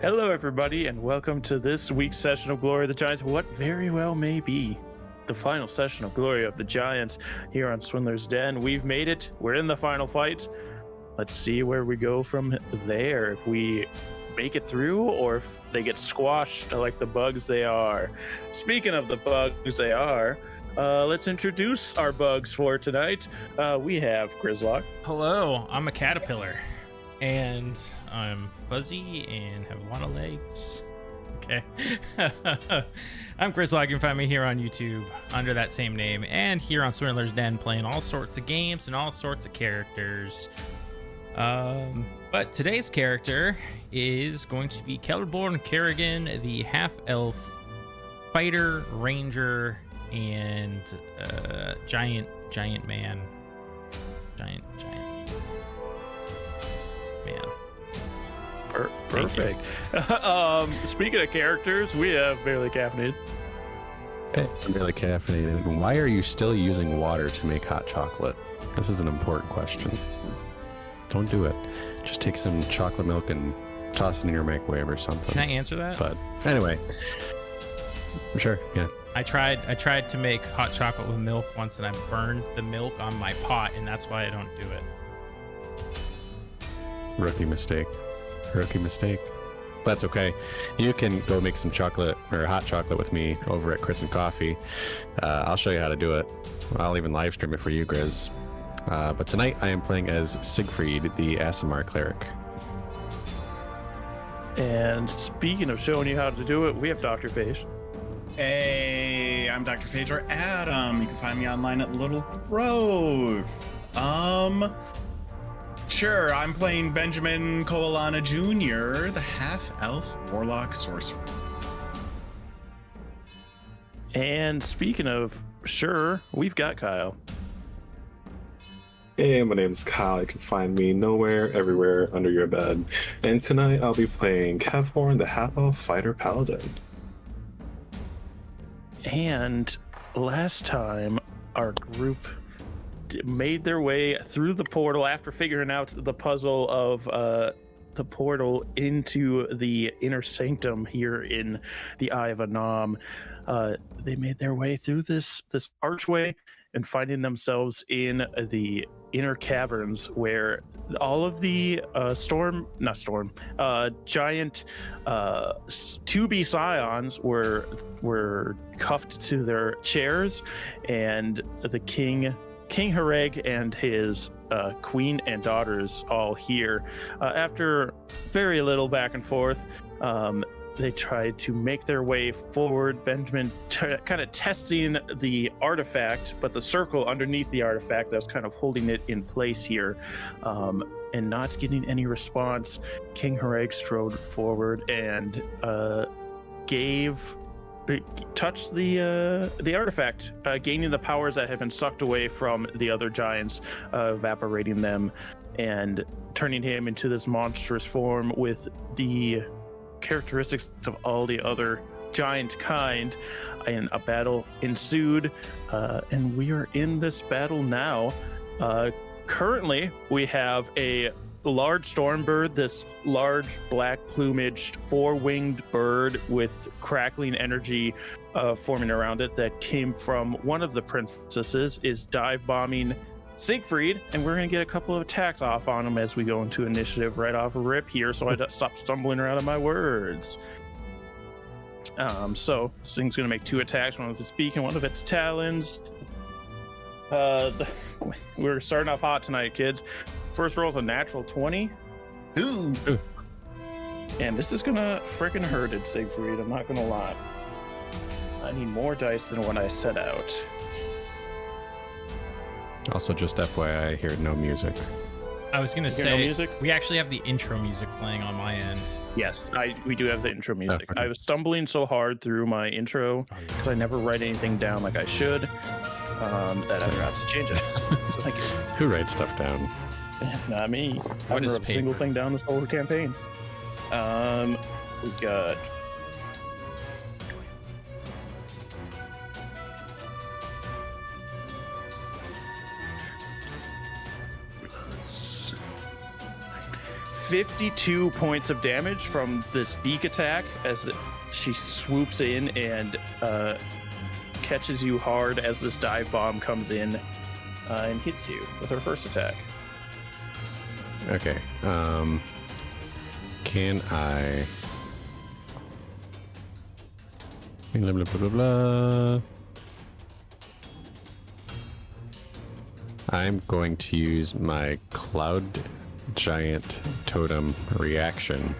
Hello, everybody, and welcome to this week's session of Glory of the Giants. What very well may be the final session of Glory of the Giants here on Swindler's Den. We've made it. We're in the final fight. Let's see where we go from there. If we make it through or if they get squashed like the bugs they are. Speaking of the bugs they are, let's introduce our bugs for tonight. We have Grizlocke. Hello, I'm a caterpillar. And I'm fuzzy and have a lot of legs. Okay. I'm Grizlocke. You can find me here on YouTube under that same name. And here on Swindler's Den playing all sorts of games and all sorts of characters. But today's character is going to be Kellerborn Kerrigan, the half-elf fighter, ranger, and giant man. Giant man. Perfect. Speaking of characters, we have Barely Caffeinated. Hey, I'm barely caffeinated. Why are you still using water to make hot chocolate? This is an important question. Don't do it. Just take some chocolate milk and toss it in your microwave or something. Can I answer that? But anyway, sure, yeah. I tried to make hot chocolate with milk once, and I burned the milk on my pot, and that's why I don't do it. Rookie mistake. That's okay. You can go make some chocolate or hot chocolate with me over at Crits and Coffee. I'll show you how to do it. I'll even live stream it for you, Grizz. But tonight I am playing as Siegfried, the Aasimar cleric. And speaking of showing you how to do it, we have DrPhage. Hey, I'm DrPhage or Adam. You can find me online at Little Grove. Sure, I'm playing Benjamin Koalana Jr., the half-elf warlock sorcerer. And speaking of sure, we've got Kyle. Hey, my name's Kyle. You can find me nowhere, everywhere, under your bed. And tonight I'll be playing Kevhorn, the half-elf fighter paladin. And last time, our group made their way through the portal after figuring out the puzzle of the portal into the inner sanctum here in the Eye of Anam. They made their way through this archway and finding themselves in the inner caverns where all of the giant 2B scions were cuffed to their chairs, and the King Hareg and his queen and daughters all here. After very little back and forth, they tried to make their way forward. Benjamin kind of testing the artifact, but the circle underneath the artifact that's kind of holding it in place here, and not getting any response. King Hareg strode forward and touched the artifact, gaining the powers that had been sucked away from the other giants, evaporating them and turning him into this monstrous form with the characteristics of all the other giant kind. And a battle ensued, and we are in this battle now. Currently, we have a large storm bird, this large black plumaged four-winged bird with crackling energy forming around it that came from one of the princesses, is dive bombing Siegfried, and we're gonna get a couple of attacks off on him as we go into initiative right off a rip here, so I stop stumbling around on my words. So this thing's gonna make two attacks, one with its beak and one of its talons. We're starting off hot tonight, kids. First roll is a natural 20. Ooh. And this is gonna freaking hurt it, Siegfried, I'm not gonna lie. I need more dice than what I set out. Also, just FYI, I hear no music. I was gonna no say music? we actually have the intro music playing on my end. Yes, we do have the intro music. Okay. I was stumbling so hard through my intro because I never write anything down like I should, that I forgot to change it. So thank you. Who writes stuff down? Not me. I What haven't is wrote a single paper? thing down this whole campaign. We got 52 points of damage from this beak attack as she swoops in and catches you hard as this dive bomb comes in and hits you with her first attack. Okay. Can I... Blah, blah, blah, blah, blah. I'm going to use my Cloud Giant Totem reaction.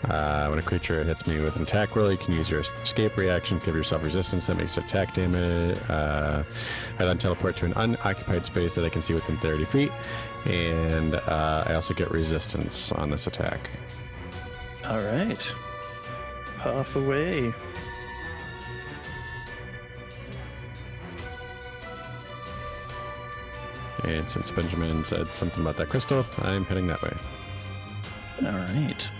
When a creature hits me with an attack roll, you can use your escape reaction, give yourself resistance that makes attack damage. I then teleport to an unoccupied space that I can see within 30 feet, and I also get resistance on this attack. All right. Puff away. And since Benjamin said something about that crystal, I'm heading that way. All right.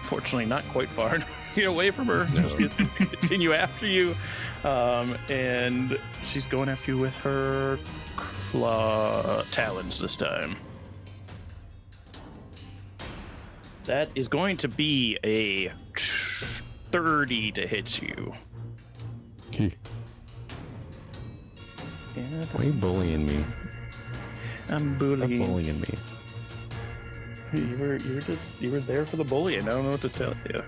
Fortunately, not quite far enough to get away from her. No. She's going to continue after you. And she's going after you with her claw talons this time. That is going to be a 30 to hit you. Yeah, Why are you bullying me? I'm Stop bullying. bullying me. You were there for the bullying. I don't know what to tell you.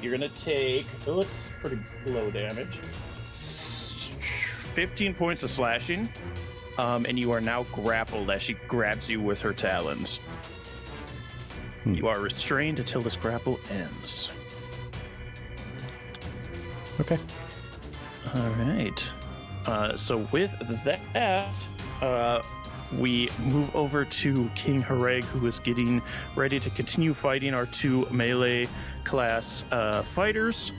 You're gonna take, it's pretty low damage. 15 points of slashing. And you are now grappled as she grabs you with her talons. You are restrained until this grapple ends. Okay. All right. So with that, we move over to King Hareg, who is getting ready to continue fighting our two melee class fighters.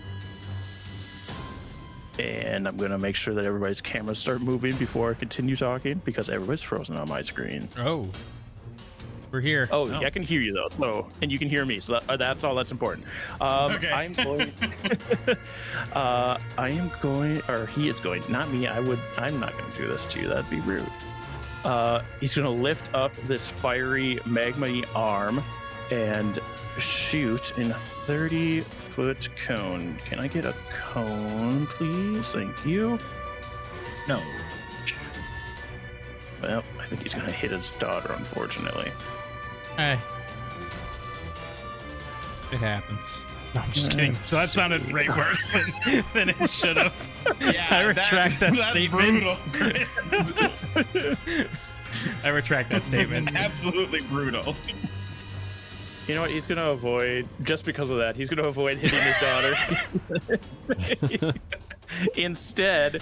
And I'm going to make sure that everybody's cameras start moving before I continue talking, because everybody's frozen on my screen. Oh. We're here. Oh, yeah, I can hear you, though. So, and you can hear me, so that's all that's important. Okay. I'm going... I am going... Or he is going... Not me. I'm not going to do this to you. That'd be rude. He's going to lift up this fiery magma arm and shoot in a 30-foot cone. Can I get a cone, please? Thank you. No. Well, I think he's going to hit his daughter, unfortunately. Hey. It happens. No, I'm just kidding. So that sounded way worse than it should have. Yeah, I retract that that's statement. Brutal. I retract that statement. Absolutely brutal. You know what? He's going to avoid, just because of that, he's going to avoid hitting his daughter. Instead,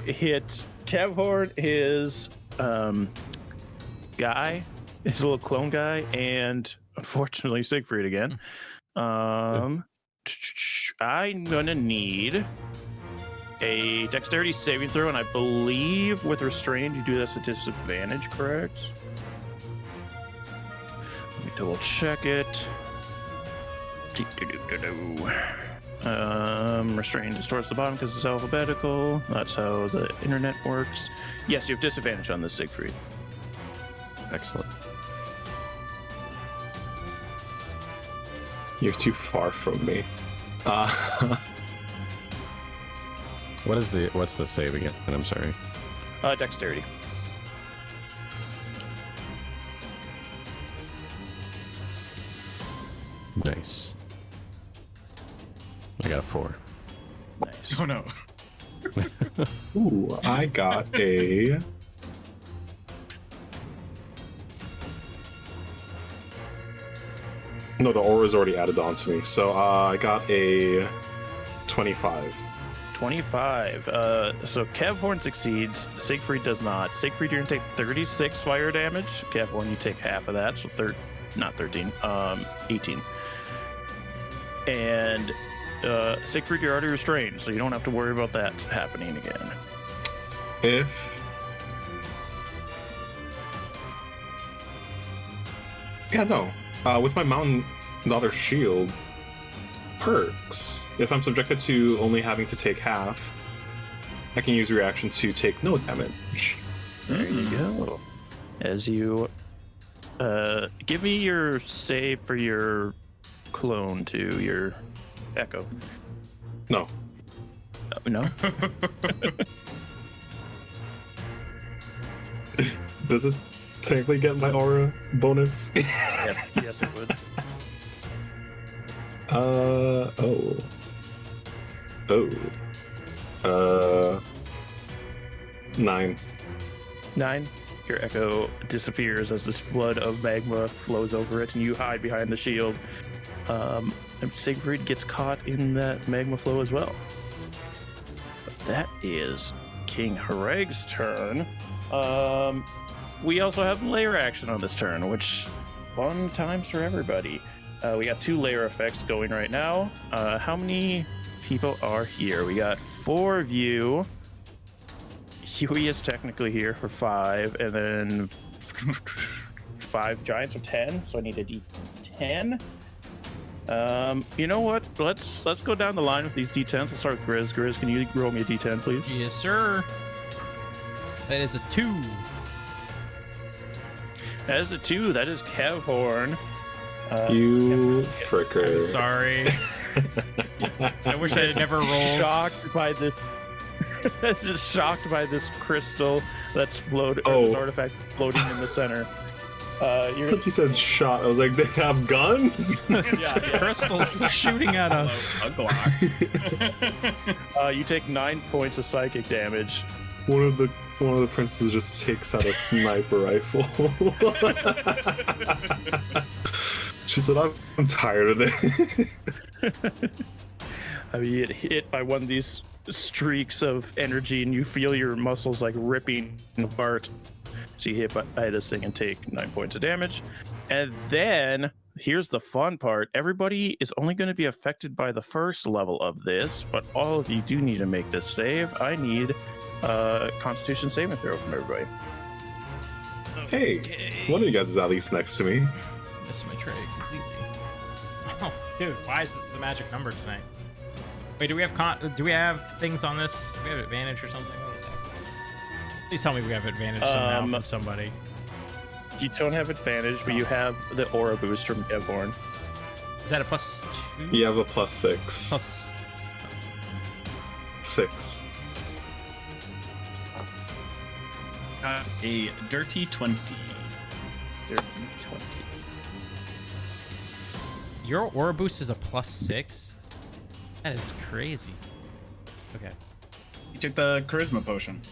hit Kevhorn, his guy, his little clone guy, and unfortunately Siegfried again. I'm gonna need a dexterity saving throw, and I believe with restrained you do this at disadvantage, correct? Let me double check it. Restrained distorts the bottom because it's alphabetical. That's how the internet works. Yes, you have disadvantage on this, Siegfried. Excellent. You're too far from me. What's the save again? And I'm sorry. Dexterity. Nice. I got a 4. Nice. Oh no. Ooh, I got a... No, the aura's already added on to me. So I got a 25. 25. So Kevhorn succeeds. Siegfried does not. Siegfried, you're gonna take 36 fire damage. Kevhorn, you take half of that, so not 13. 18. And Siegfried, you're already restrained, so you don't have to worry about that happening again. With my Mountain Daughter shield perks, if I'm subjected to only having to take half, I can use reaction to take no damage. There you go. As you Give me your save for your clone to your echo. No. No. Does it technically get my aura bonus? Yes, it would. Oh. 9. 9. Your echo disappears as this flood of magma flows over it, and you hide behind the shield. And Siegfried gets caught in that magma flow as well. But that is King Hareg's turn. We also have layer action on this turn, which fun times for everybody. We got 2 layer effects going right now. How many people are here? We got 4 of you. Huey is technically here for 5, and then 5 giants or 10. So I need a D10. You know what? Let's go down the line with these D10s. Let's start with Grizz. Grizz, can you roll me a D10, please? Yes, sir. That is a 2. That is a 2. That is Kevhorn. You fricker. I'm sorry. I wish I had never rolled. Shocked by this. Just shocked by this crystal that's floating. Oh. This artifact floating in the center. I thought you said shot. I was like, they have guns? Yeah. Crystals shooting at us. A Glock. You take 9 points of psychic damage. One of the princes just takes out a sniper rifle. She said, I'm tired of it. I mean, you get hit by one of these streaks of energy, and you feel your muscles like ripping apart. So you hit by this thing and take 9 points of damage. And then here's the fun part. Everybody is only going to be affected by the first level of this, but all of you do need to make this save. I need a Constitution saving throw from everybody. Hey, one of you guys is at least next to me. Missed my tray completely. Oh, dude, why is this the magic number tonight? Wait, do we have things on this? Do we have advantage or something? What is that? Please tell me we have advantage somehow from somebody. You don't have advantage, but you have the aura boost from Kevhorn. Is that a +2? You have a +6. Plus 6. Got a dirty 20. Dirty 20. Your aura boost is a +6? That is crazy. Okay. You took the charisma potion.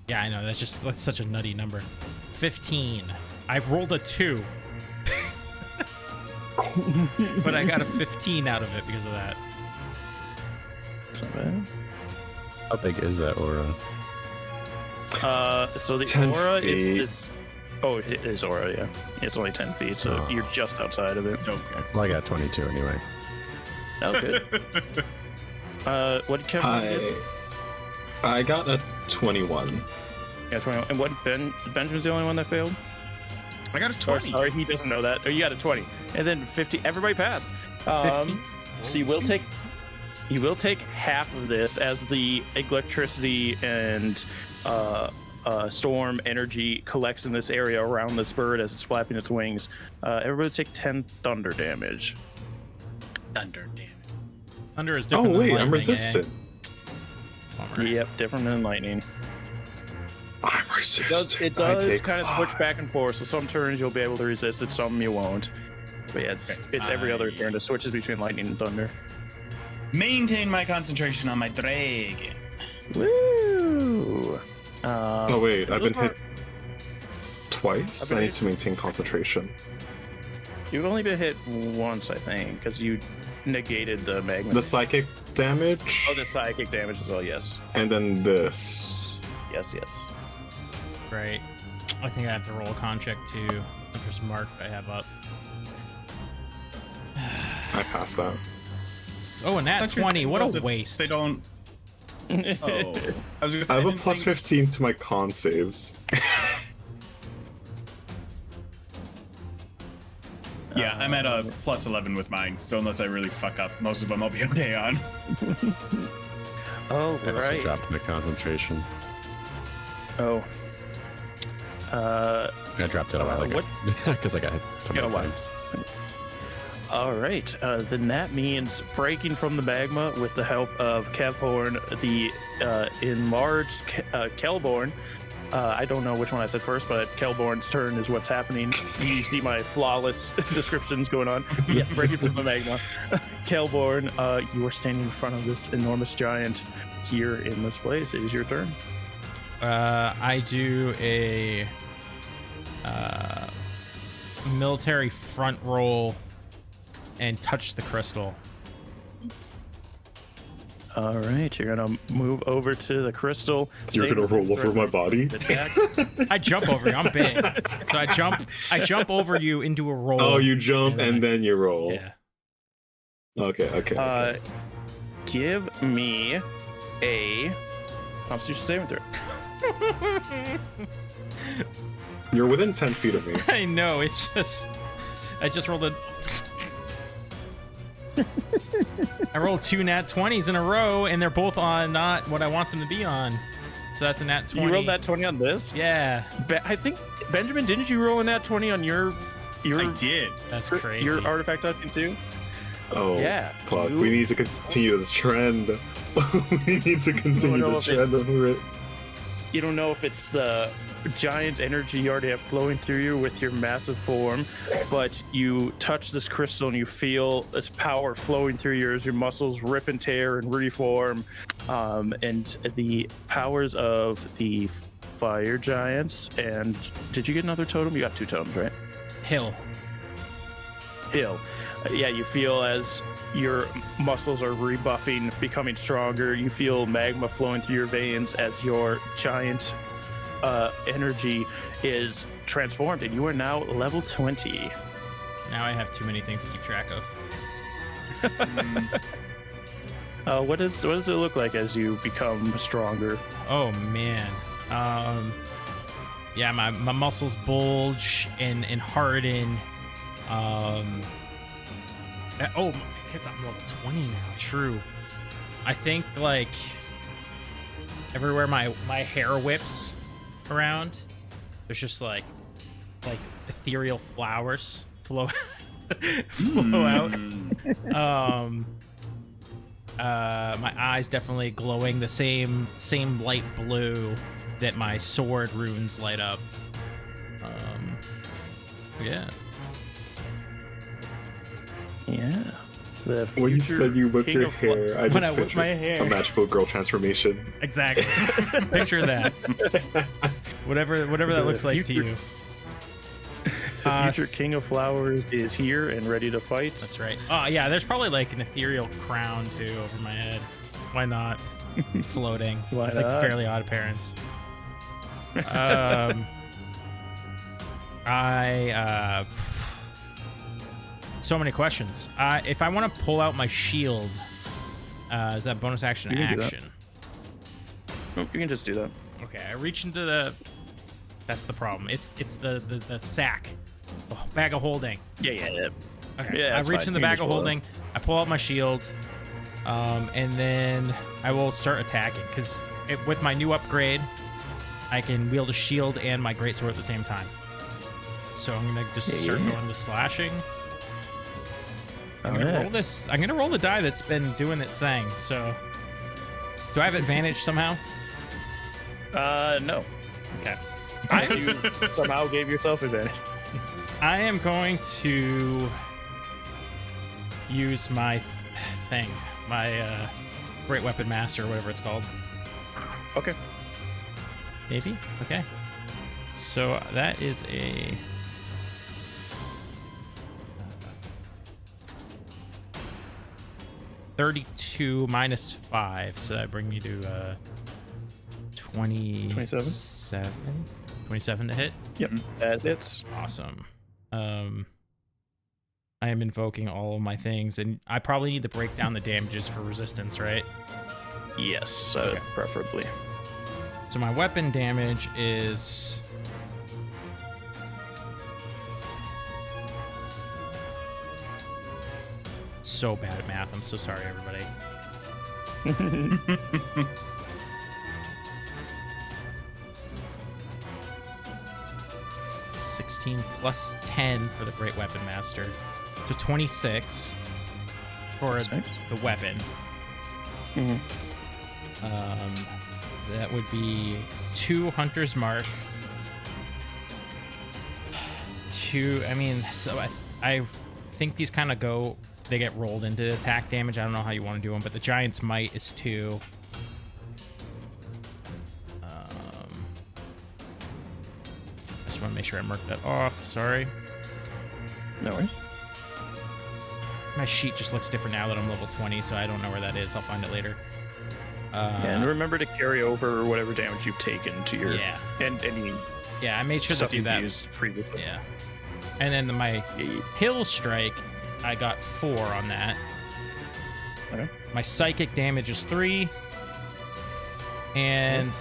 Yeah, I know. That's such a nutty number. 15. I've rolled a 2. But I got a 15 out of it because of that. So bad. How big is that aura? So the 10 aura feet. is this. Oh, it is aura, yeah. It's only 10 feet, so Oh. you're just outside of it. Okay. Well, I got 22 anyway. Okay. What did Kevin get? I got a 21. Yeah, 21. And what Benjamin's the only one that failed? I got a Or, 20. sorry, he doesn't know that. Oh, you got a 20. And then 50. Everybody passed. 15? So you will take half of this as the electricity and storm energy collects in this area around this bird as it's flapping its wings. Everybody take 10 thunder damage. Thunder, damn it. Thunder is Oh, different than wait, I'm lightning, resistant. Bummer. Yep, different than lightning. I'm It resistant. does I take kind of 5. switch back and forth, so some turns you'll be able to resist it, some you won't. But yeah, it's every other turn. It switches between lightning and thunder. Maintain my concentration on my dragon. Woo! Oh, wait, I've those been hit twice. I need to maintain concentration. You've only been hit once, I think, because you negated the magma. The psychic damage, Oh, the psychic damage as well, yes. and then this. Yes. Right. I think I have to roll a con check too. There's mark I have up. I passed that. Oh, and that 20. What a waste. They don't. Oh, I was gonna say, I have a didn't plus think- 15 to my con saves. Yeah, I'm at a plus 11 with mine, so unless I really fuck up, most of them I'll be okay on. Oh, I also right. dropped my concentration. Oh. I dropped it a while ago. What? Because I got hit so many Yeah, times. All right, then that means breaking from the magma with the help of Kevhorn, the enlarged Kelborn. I don't know which one I said first, but Kelborn's turn is what's happening. You see my flawless descriptions going on. Yes, breaking from the magma. Kelborn, you are standing in front of this enormous giant here in this place. It is your turn. I do a military front roll and touch the crystal. All right, you're gonna move over to the crystal. You're gonna roll over my body? Attack. I jump over you. I'm big, so I jump over you into a roll. Oh, you jump and then you roll. Yeah. Okay. Give me a Constitution saving throw. You're within 10 feet of me. I know. It's just I just rolled a. I rolled 2 nat 20s in a row, and they're both on not what I want them to be on. So that's a nat 20. You rolled that 20 on this? Yeah. I think, Benjamin, didn't you roll a nat 20 on your I did. That's crazy. your artifact touching too? Oh, Yeah. Fuck. We need to continue this trend. We need to continue the trend over it. You don't know if it's the giant energy you already have flowing through you with your massive form, but you touch this crystal and you feel this power flowing through you as your muscles rip and tear and reform. And the powers of the fire giants. And did you get another totem? You got 2 totems, right? Hill. Yeah, you feel as your muscles are rebuffing, becoming stronger. You feel magma flowing through your veins as your giant energy is transformed, and you are now level 20. Now I have too many things to keep track of. What does it look like as you become stronger? Oh man. Yeah, my muscles bulge and harden. Because I'm level 20 now. True. I think like everywhere my hair whips around, there's just like ethereal flowers flow out. My eyes definitely glowing the same light blue that my sword runes light up. Yeah. When you said you whipped your hair, I just whip my hair. A magical girl transformation. Exactly. Picture that. Whatever that looks like to you. The future king of flowers is here and ready to fight. That's right. Oh yeah, there's probably like an ethereal crown too over my head. Why not? Floating. Why like not? Fairly Odd Parents. So many questions. If I want to pull out my shield, is that bonus action You can do that. action? Nope, you can just do that. Okay, I reach into the. That's the problem. It's the sack, the bag of holding. Yeah. Okay. Yeah, I that's reach fine. in the You can bag just of roll holding. I pull out my shield, and then I will start attacking. Because with my new upgrade, I can wield a shield and my greatsword at the same time. So I'm gonna just start going to slashing. I'm gonna roll this. I'm gonna roll the die that's been doing its thing. So, do I have advantage somehow? No. Okay. You somehow gave yourself advantage. I am going to use my thing, my Great Weapon Master, whatever it's called. Okay. Maybe? Okay. So that is a... 32 minus 5, so that brings me to 27? 27 to hit? Yep, that hits. Awesome. I am invoking all of my things, and I probably need to break down the damages for resistance, right? Yes, Okay. preferably. So my weapon damage is... So bad at math. I'm so sorry, everybody. 16 plus 10 for the Great Weapon Master. So 26 for the weapon. Mm-hmm. That would be 2 Hunter's Mark. I think these kind of they get rolled into attack damage. I don't know how you want to do them, but the Giant's Might is 2. I just want to make sure I mark that off. Sorry. No worries. My sheet just looks different now that I'm level 20, so I don't know where that is. I'll find it later. And remember to carry over whatever damage you've taken to your and any I made sure to stuff do you've that. used previously. Yeah. And then my Hill Strike, I got 4 on that. Okay. My Psychic damage is 3. And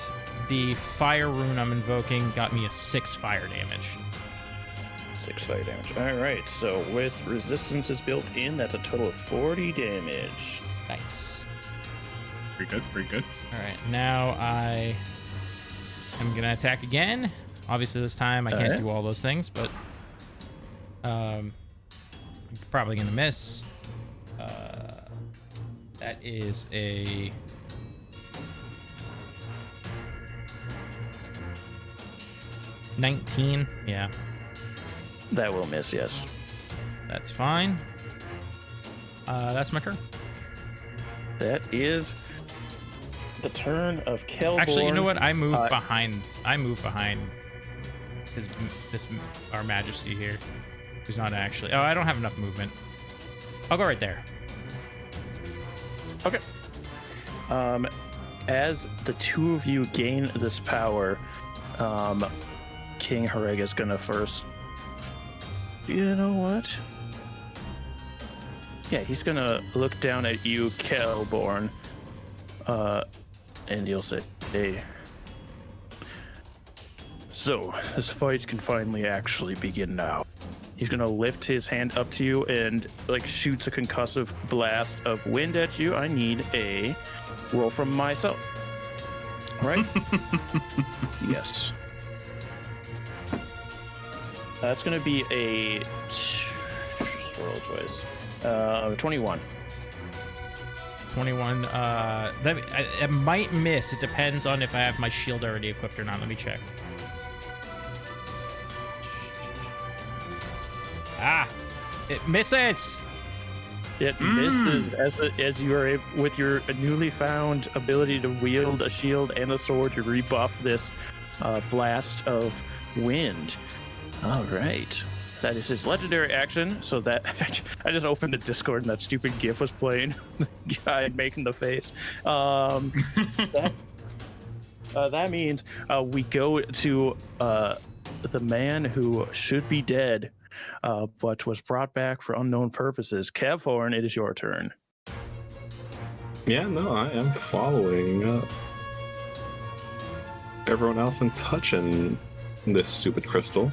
the Fire Rune I'm invoking got me a 6 fire damage. 6 fire damage. All right. So with resistance is built in, that's a total of 40 damage. Nice. Pretty good, pretty good. All right. Now I am going to attack again. Obviously, this time I can't do all those things, but I'm probably going to miss. That is a 19. Yeah. That will miss, yes. That's fine. That's my turn. That is the turn of Kelborn. Actually, you know what? I move behind our Majesty here, who's not actually. Oh, I don't have enough movement. I'll go right there. Okay. As the two of you gain this power, King Hareg is gonna first. You know what? Yeah, he's gonna look down at you, Kelborn, and he'll say, "Hey, so this fight can finally actually begin now." He's gonna lift his hand up to you and like shoots a concussive blast of wind at you. I need a roll from myself. All right? Yes. That's gonna be a roll choice. 21. 21. It might miss. It depends on if I have my shield already equipped or not. Let me check. Ah, it misses. It misses as you are able, with your newly found ability to wield a shield and a sword to rebuff this blast of wind. All right. That is his legendary action. So that I just opened the Discord and that stupid GIF was playing. The guy making the face. That means we go to the man who should be dead, but was brought back for unknown purposes. Kevhorn, it is your turn. Yeah, no, I am following everyone else and touching this stupid crystal.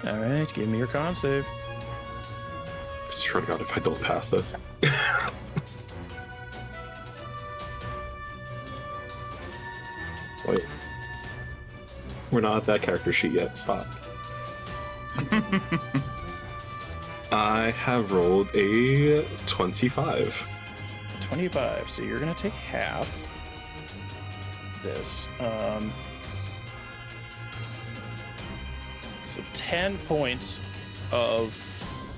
All right, give me your con save. I swear to God, if I don't pass this. Wait. We're not at that character sheet yet. Stop. I have rolled a 25. 25. So you're gonna take half this. So 10 points of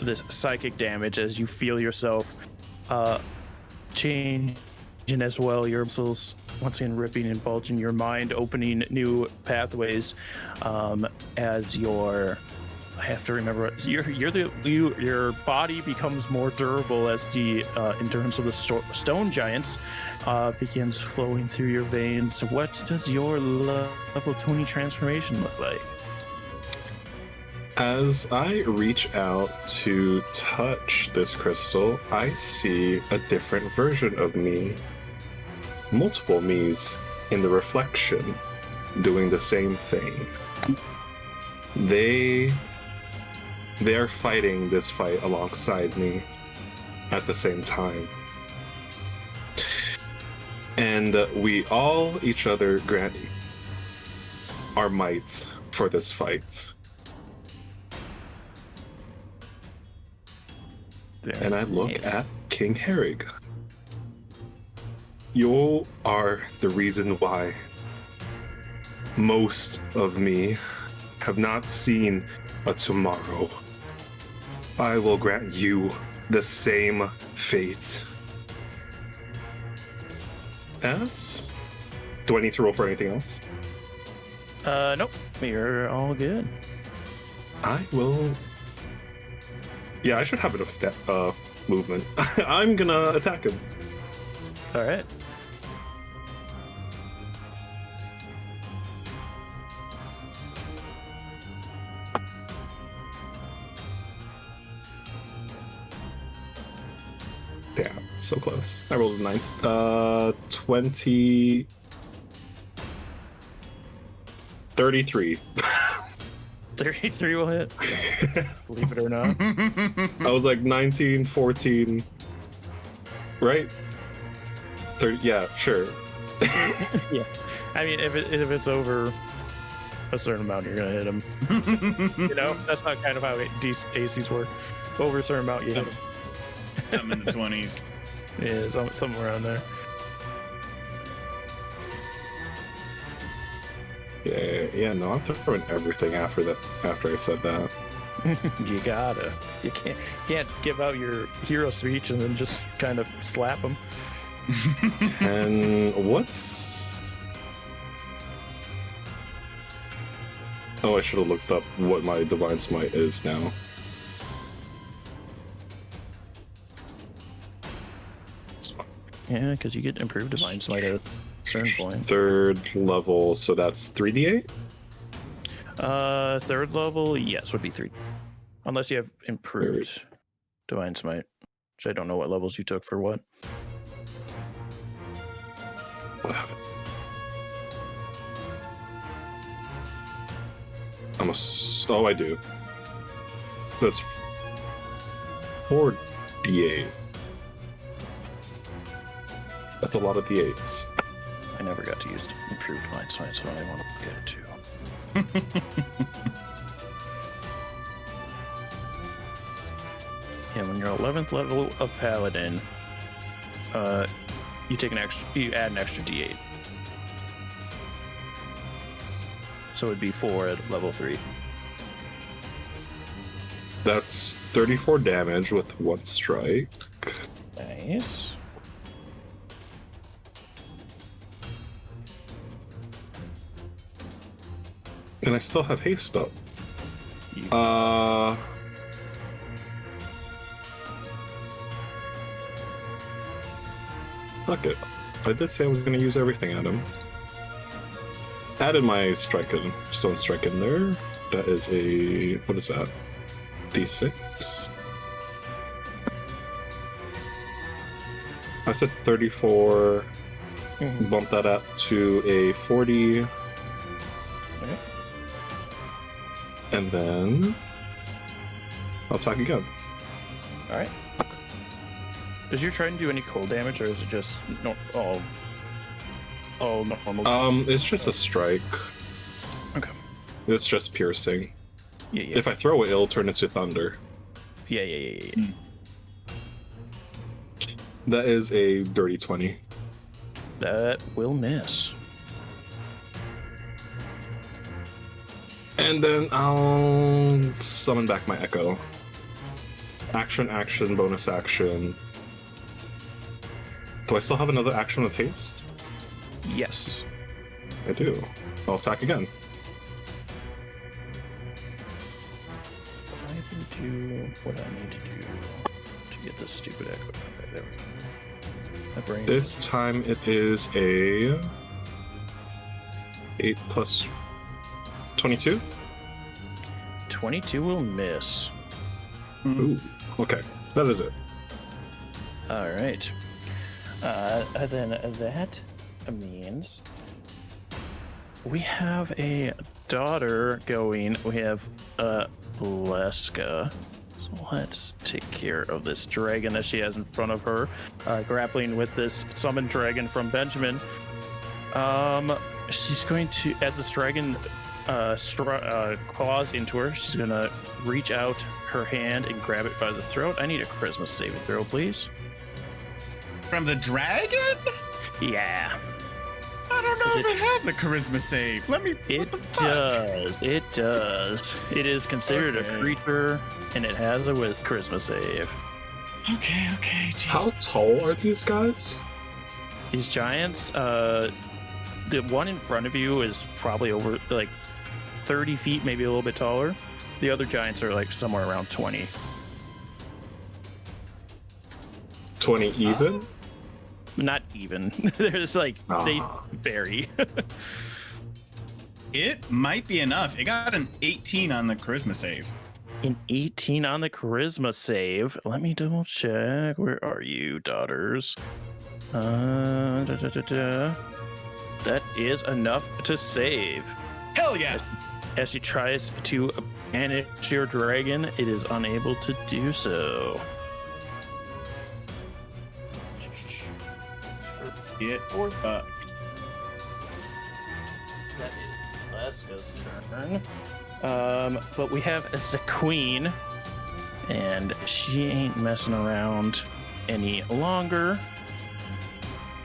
this psychic damage as you feel yourself change, and as well your muscles once again ripping and bulging, your mind opening new pathways as your. I have to remember your body becomes more durable as the endurance of the stone giants begins flowing through your veins. What does your level 20 transformation look like? As I reach out to touch this crystal, I see a different version of me. Multiple me's in the reflection doing the same thing. They are fighting this fight alongside me at the same time. And we all each other grant our might for this fight. And I look nice. at King Herrig. You are the reason why most of me have not seen a tomorrow. I will grant you the same fate. As? Do I need to roll for anything else? Nope. You're all good. I will. Yeah, I should have enough movement. I'm gonna attack him. All right. Damn, so close. I rolled a 9. 20. 33. 33 will hit. Believe it or not. I was like 19, 14. Right? 30. Yeah, sure. Yeah. I mean, if it's over a certain amount, you're gonna hit him. You know, that's not kind of how ACs work. Over a certain amount, you hit him. Something in the 20s. Yeah, somewhere around there. Yeah, no, I'm throwing everything after I said that. You gotta. You can't give out your hero speech and then just kind of slap them. And what's... Oh, I should have looked up what my Divine Smite is now. Yeah, because you get improved Divine Smite at a certain point. 3rd level, so that's 3d8? 3rd level, yes, would be 3. Unless you have improved Divine Smite, which I don't know what levels you took for what. Oh, I do. That's 4d8. That's a lot of d8s. I never got to use improved Divine Smite, so I want to get it too. Yeah, when you're 11th level of Paladin, you add an extra d8. So it'd be 4 at level 3. That's 34 damage with 1 strike. Nice. And I still have haste up. Fuck it. I did say I was gonna use everything at him. Added my stone strike in there. That is a... what is that? D6? I said 34. Bump that up to a 40. Okay. And then I'll attack again. All right. Does your trident do any cold damage, or is it just all normal? It's just a strike. Okay. It's just piercing. Yeah. If I throw it, it'll turn into thunder. Yeah. That is a dirty 20. That will miss. And then I'll summon back my Echo. Action, bonus action. Do I still have another action with haste? Yes. I do. I'll attack again. I can do what I need to do to get this stupid echo. Okay, there we go. My brain. This time it is a 8 plus 22. 22 will miss. Ooh, okay, that is it. All right. Then that means we have a daughter going. We have Leska. So let's take care of this dragon that she has in front of her, grappling with this summoned dragon from Benjamin. She's going to, as this dragon claws into her, she's gonna reach out her hand and grab it by the throat. I need a charisma saving throw, please. From the dragon? Yeah. I don't know if it has a charisma save. Let me. It does. It does. It is considered a creature, and it has a charisma save. Okay. Geez. How tall are these guys? These giants, the one in front of you is probably over like 30 feet, maybe a little bit taller. The other giants are like somewhere around 20. 20 even? Not even. There's like, they vary. It might be enough. It got an 18 on the charisma save. An 18 on the charisma save. Let me double check. Where are you, daughters? That is enough to save. Hell yeah! As she tries to banish your dragon, it is unable to do so. Get fucked. That is Leska's turn. But we have a queen, and she ain't messing around any longer.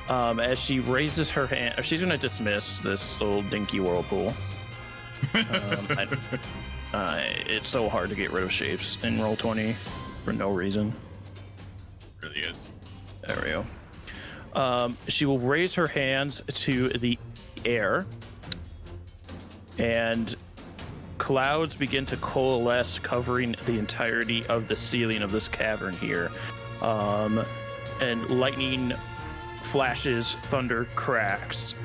As she raises her hand, she's gonna dismiss this little dinky whirlpool. It's so hard to get rid of shapes in Roll20 for no reason. It really is. There we go. She will raise her hands to the air, and clouds begin to coalesce, covering the entirety of the ceiling of this cavern here. And lightning flashes, thunder cracks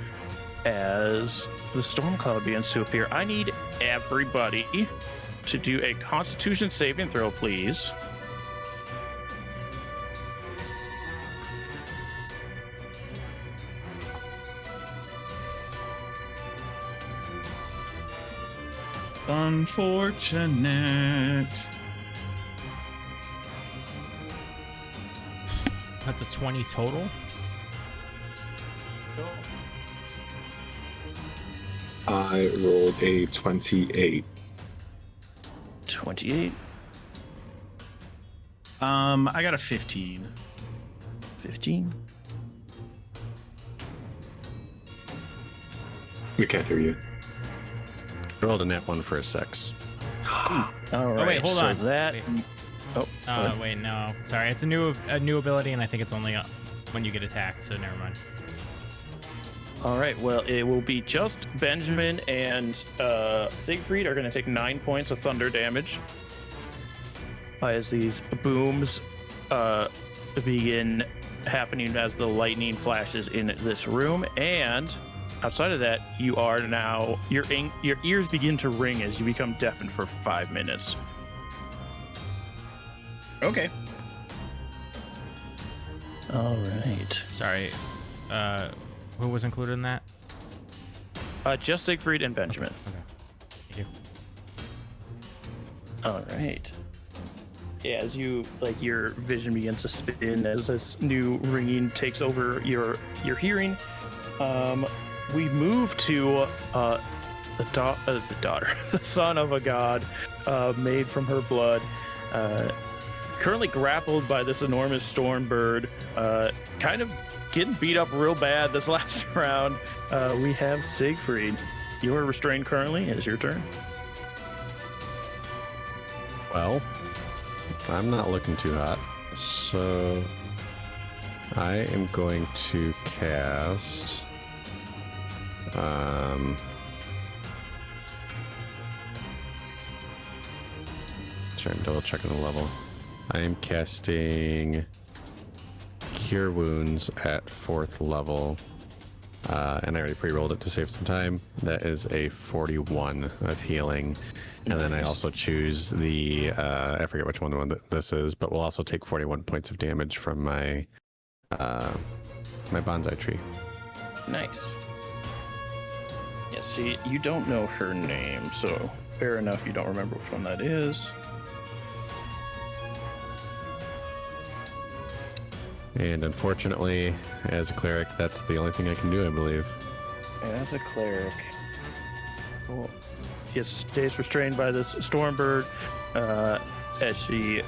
as the storm cloud begins to appear. I need everybody to do a Constitution saving throw, please. Unfortunate. That's a 20 total. I rolled a 28. 28. I got a 15. 15. We can't hear you. Rolled a net one for a 6. All right. Oh wait, hold so on. That. Wait. Oh. Wait, no. Sorry, it's a new ability, and I think it's only when you get attacked. So never mind. All right. Well, it will be just Benjamin and Siegfried are going to take 9 points of thunder damage as these booms begin happening as the lightning flashes in this room. And outside of that, you are now your ears begin to ring as you become deafened for 5 minutes. Okay. All right. Sorry. Who was included in that? Just Siegfried and Benjamin. Okay. Thank you. All right. Yeah, as you your vision begins to spin as this new ringing takes over your hearing. We move to the daughter, the son of a god, made from her blood, currently grappled by this enormous storm bird, kind of getting beat up real bad this last round. We have Siegfried. You are restrained currently. It is your turn. Well, I'm not looking too hot, so I am going to cast sorry, I'm double checking the level. I am casting Cure Wounds at 4th level, and I already pre-rolled it to save some time. That is a 41 of healing. And then I also choose the, I forget which one that this is, but we'll also take 41 points of damage from my my bonsai tree. Nice. Yeah, see, you don't know her name, so fair enough, you don't remember which one that is. And unfortunately, as a cleric, that's the only thing I can do, I believe. As a cleric. Cool. He stays restrained by this stormbird. as she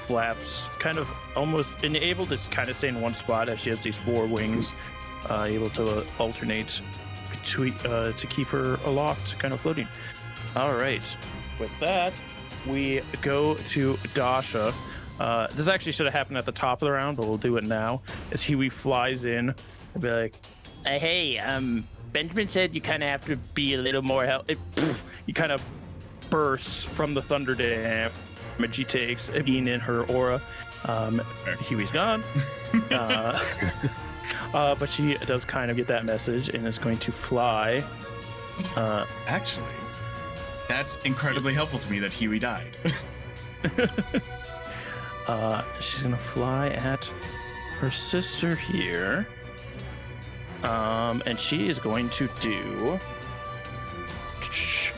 flaps, kind of almost able to kind of stay in one spot as she has these 4 wings, able to alternate between to keep her aloft, kind of floating. All right, with that, we go to Dasha. This actually should have happened at the top of the round, but we'll do it now. As he flies in and be like, "Hey, Benjamin said you kind of have to be a little more help." He kind of bursts from the thunder damage he takes, being in her aura. Huey's gone. But she does kind of get that message and is going to fly. Actually, that's incredibly helpful to me that Huey died. She's gonna fly at her sister here. And she is going to do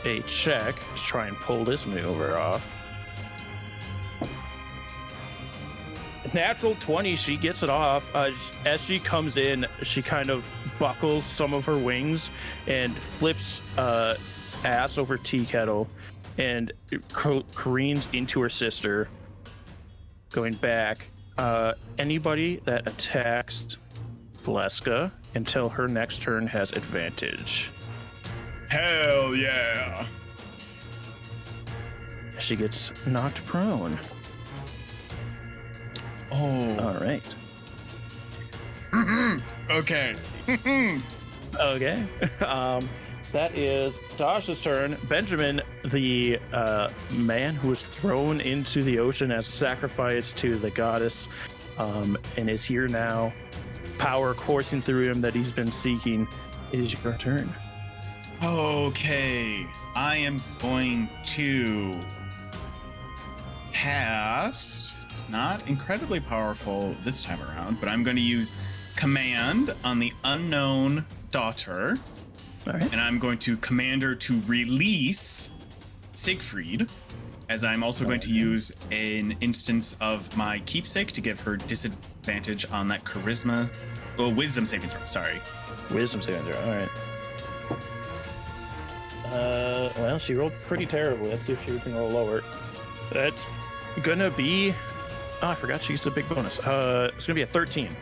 a check to try and pull this maneuver off. Natural 20, she gets it off. As she comes in, she kind of buckles some of her wings and flips ass over tea kettle and careens into her sister, going back. Anybody that attacks Valeska until her next turn has advantage. Hell yeah! She gets knocked prone. Oh. All right. Okay. Okay. That is Dasha's turn. Benjamin, the man who was thrown into the ocean as a sacrifice to the goddess, and is here now, power coursing through him that he's been seeking. It is your turn. Okay. I am going to pass. It's not incredibly powerful this time around, but I'm going to use command on the unknown daughter. All right. And I'm going to command her to release Siegfried, as I'm also going to use an instance of my keepsake to give her disadvantage on that wisdom saving throw. Sorry. Wisdom saving throw. All right. Well, she rolled pretty terribly. Let's see if she can roll lower. That's gonna be. Oh, I forgot she used a big bonus. It's gonna be a 13.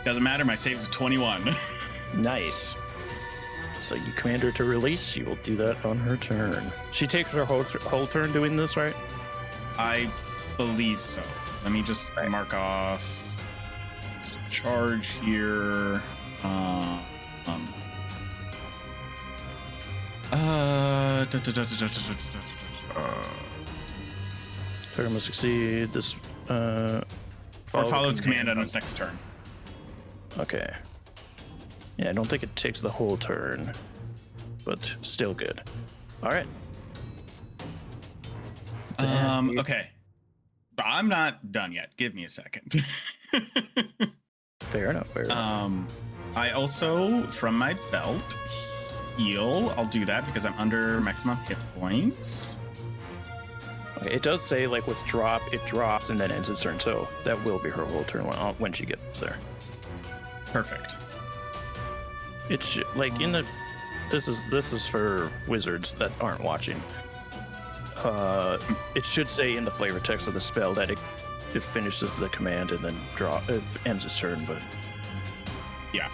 Doesn't matter. My save's a 21. Nice. So you command her to release. She will do that on her turn. She takes her whole turn doing this, right? I believe so. Let me just mark off charge here. Faerun must succeed. This or follow its command on its next turn. Okay. Yeah, I don't think it takes the whole turn, but still good. All right. Okay. I'm not done yet. Give me a second. Fair enough. Fair enough. I also, from my belt, heal. I'll do that because I'm under maximum hit points. Okay, it does say, like, with drop, it drops and then ends its turn, so that will be her whole turn when she gets there. Perfect. It's like in the. This is for wizards that aren't watching. It should say in the flavor text of the spell that it finishes the command and then it ends its turn, but yeah.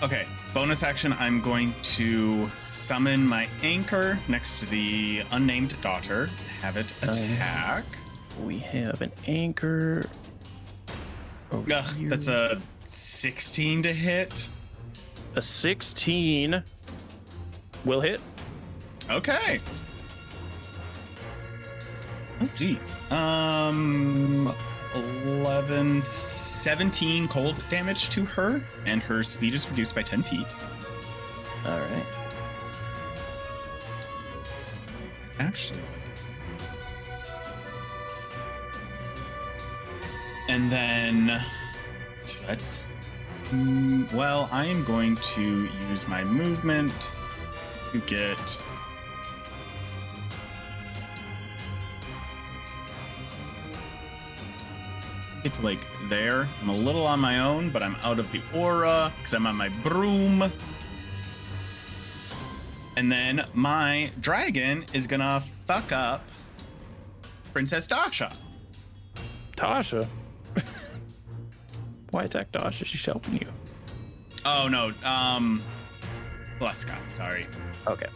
Okay. Bonus action. I'm going to summon my anchor next to the unnamed daughter. Have it attack. We have an anchor. That's a 16 to hit. A 16 will hit. Okay. Oh, geez. 11, 17 cold damage to her, and her speed is reduced by 10 feet. All right. Actually. And then, so that's, well, I am going to use my movement to get to like there. I'm a little on my own, but I'm out of the aura because I'm on my broom. And then my dragon is gonna fuck up Princess Dasha. Tasha? Why attack Tasha? She's helping you. Oh no, Bluska, sorry. Okay.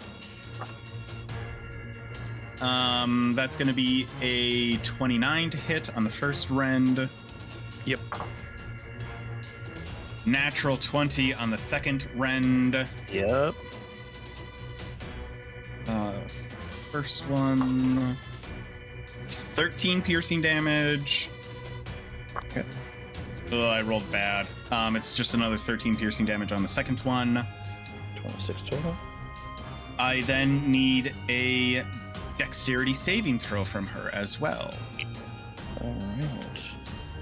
That's gonna be a 29 to hit on the first rend. Yep. Natural 20 on the second rend. Yep. First one. 13 piercing damage. Okay. Oh, I rolled bad. It's just another 13 piercing damage on the second one. 26 total. I then need a dexterity saving throw from her as well, Alright.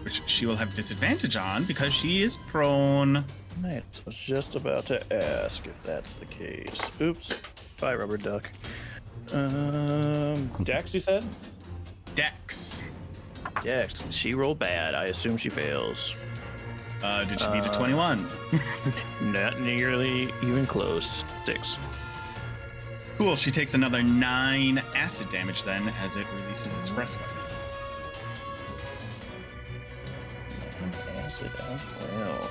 which she will have disadvantage on because she is prone. Right. I was just about to ask if that's the case. Oops. Bye, rubber duck. Dex, you said? Dex. Dex. She rolled bad. I assume she fails. Did she beat a 21? Not nearly even close. 6. Cool. She takes another 9 acid damage then as it releases its breath weapon. Acid as well.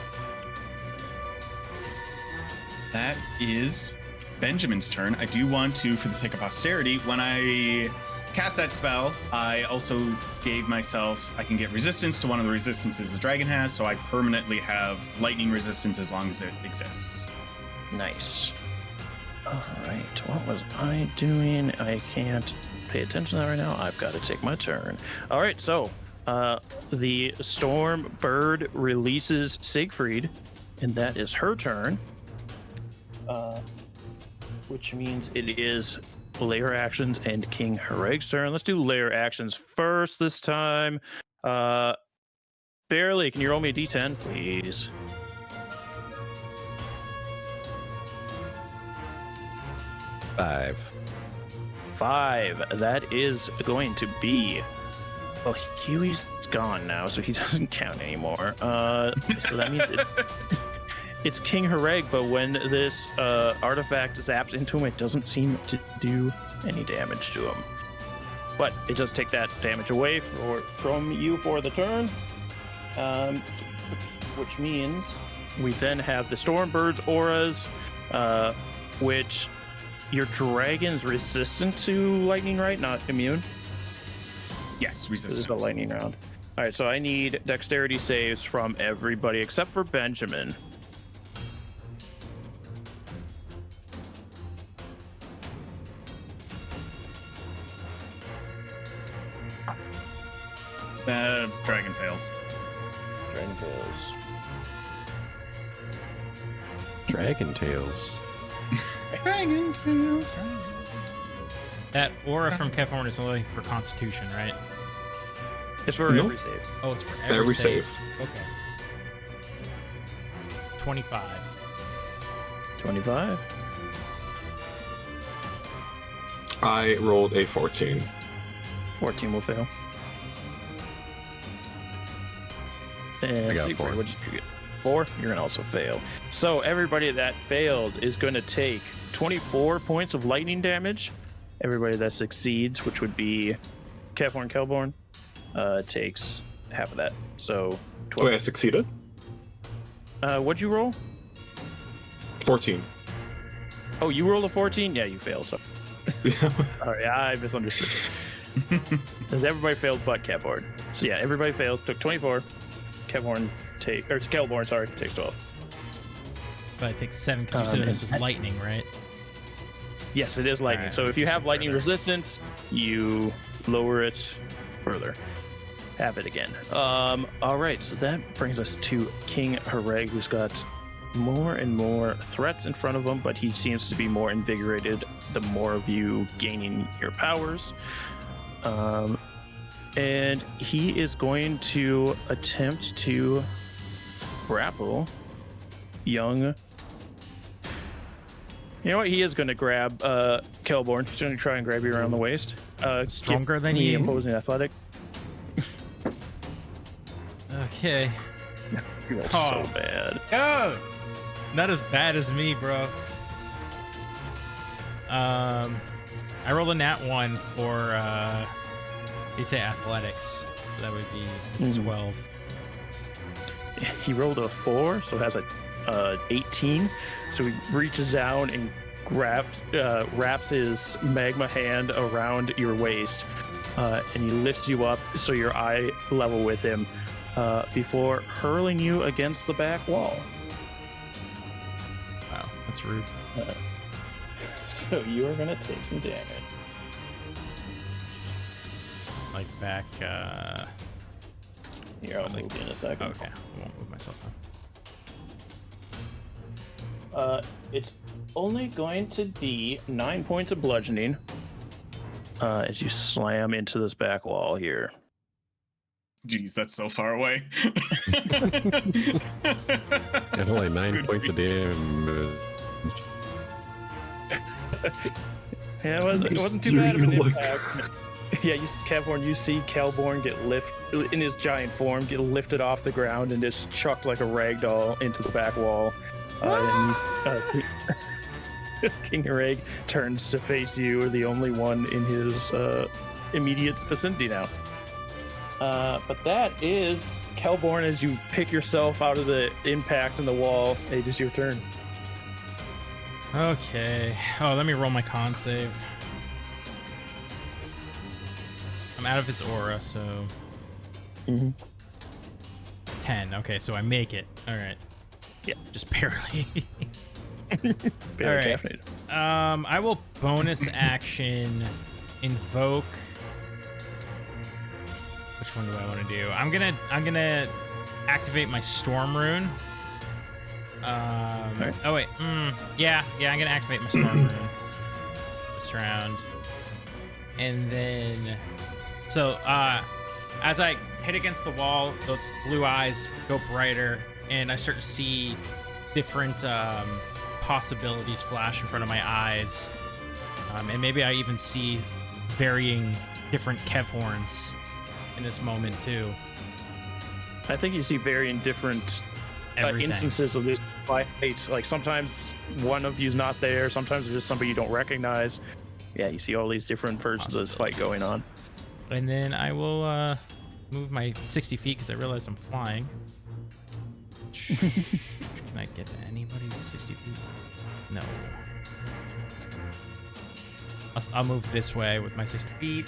That is Benjamin's turn. I do want to, for the sake of posterity, when I cast that spell, I also gave myself, I can get resistance to one of the resistances the dragon has, so I permanently have lightning resistance as long as it exists. Nice. Alright, what was I doing? I can't pay attention to that right now. I've got to take my turn. Alright, so the storm bird releases Siegfried, and that is her turn. Which means it is layer actions and King Hareg's turn. Let's do layer actions first this time. Barely, can you roll me a d10, please? Five. That is going to be... Well, Huey's gone now, so he doesn't count anymore. So that means it's King Hareg, but when this artifact zaps into him, it doesn't seem to do any damage to him. But it does take that damage away from you for the turn. Which means we then have the Stormbird's auras, which your dragon's resistant to lightning, right? Not immune? Yes, This is resistant. a lightning round. All right, so I need dexterity saves from everybody except for Benjamin. Dragon fails. Dragon fails. Dragon Tales. Dragon tails. That aura from Kefhorn is only for Constitution, right? It's for Nope. every save. Oh, it's for Every save. Okay. 25. 25. I rolled a 14. 14 will fail. And I got Siegfried, 4. What did you get? 4? You're going to also fail. So everybody that failed is going to take 24 points of lightning damage. Everybody that succeeds, which would be Kefhorn Kelborn, takes half of that. So 12. Wait, I succeeded? What'd you roll? 14. Oh, you rolled a 14? Yeah, you failed. So. Sorry, I misunderstood. Because everybody failed but Kefhorn. So yeah, everybody failed. Took 24. Kelborn takes 12. But it takes 7 because you said this was lightning, right? Yes, it is lightning. Alright, So if you so have lightning further. resistance, you lower it further. Have it again. All right, so that brings us to King Hareg, who's got more and more threats in front of him, but he seems to be more invigorated the more of you gaining your powers. And he is going to attempt to grapple young. You know what? He is going to grab Kelborn. He's going to try and grab you around the waist. Stronger give than me you. Opposing athletic. Okay. You're Oh. so bad. Go! Not as bad as me, bro. I rolled a nat 1 for You say athletics. So that would be 12. He rolled a 4, so has a 18. So he reaches down and wraps his magma hand around your waist, and he lifts you up so you're eye level with him before hurling you against the back wall. Wow, that's rude. So you are gonna take some damage. Like back. Here, I'll move in a second. Okay, I won't move myself now. It's only going to be 9 points of bludgeoning as you slam into this back wall here. Jeez, that's so far away. And only 9 points of damage. Yeah, it wasn't too bad of an impact. Yeah, Cavborn, you see Kelborn in his giant form, get lifted off the ground and just chucked like a ragdoll into the back wall. King Reg turns to face you, the only one in his immediate vicinity now. But that is Kelborn. As you pick yourself out of the impact in the wall, it is your turn. Okay. Oh, let me roll my con save. I'm out of his aura, so 10. Okay, so I make it. All right. Yeah, just barely. Barely all right. I will bonus action invoke. Which one do I want to do? I'm gonna activate my storm rune. Right. Oh wait. Yeah. I'm gonna activate my storm rune this round, and then. So, as I hit against the wall, those blue eyes go brighter, and I start to see different possibilities flash in front of my eyes. And maybe I even see varying different Kev horns in this moment, too. I think you see varying different instances of this fight. Like, sometimes one of you's not there, sometimes there's just somebody you don't recognize. Yeah, you see all these different versions of this fight going on. And then I will move my 60 feet because I realized I'm flying. Can I get to anybody with 60 feet? No. I'll move this way with my 60 feet.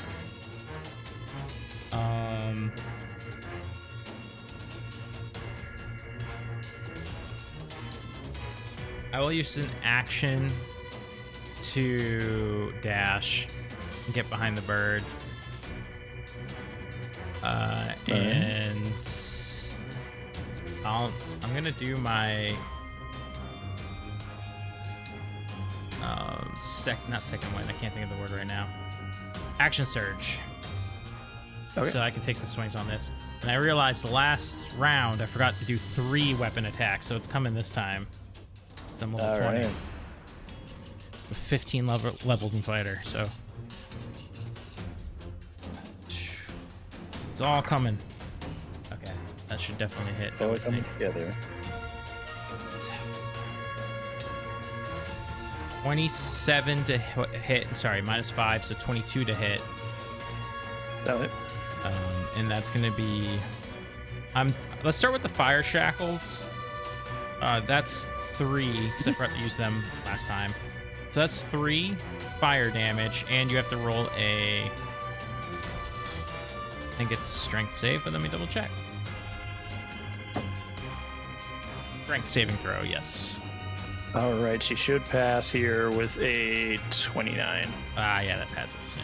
I will use an action to dash and get behind the bird. And I'm gonna do my not second wind. I can't think of the word right now. Action surge. Okay. So I can take some swings on this. And I realized the last round I forgot to do 3 weapon attacks, so it's coming this time. So I'm level 20. Right. With 15 levels in fighter, so it's all coming. Okay, that should definitely hit. All coming together. 27 to hit. Sorry, -5, so 22 to hit. That'll hit. And that's gonna be. Let's start with the fire shackles. That's 3 because I forgot to use them last time. So that's 3 fire damage, and you have to roll a. I think it's strength save, but let me double check. Strength saving throw, yes. All right, she should pass here with a 29. Yeah, that passes, yeah.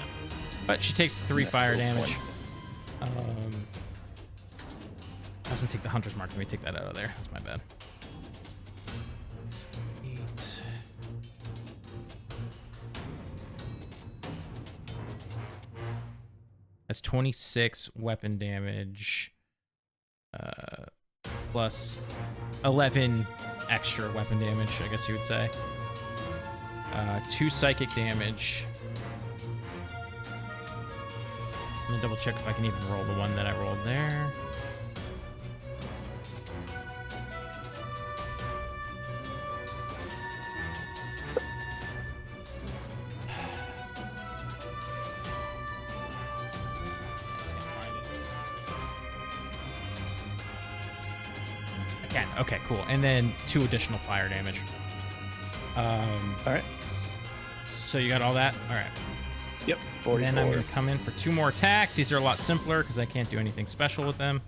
But she takes 3 fire damage. Doesn't take the hunter's mark. Let me take that out of there. That's my bad. 8. That's 26 weapon damage, plus 11 extra weapon damage, I guess you would say. 2 psychic damage. Let me double check if I can even roll the one that I rolled there. Can. Okay, cool. And then 2 additional fire damage. All right. So you got all that? All right. Yep. And 44. then I'm going to come in for 2 more attacks. These are a lot simpler because I can't do anything special with them.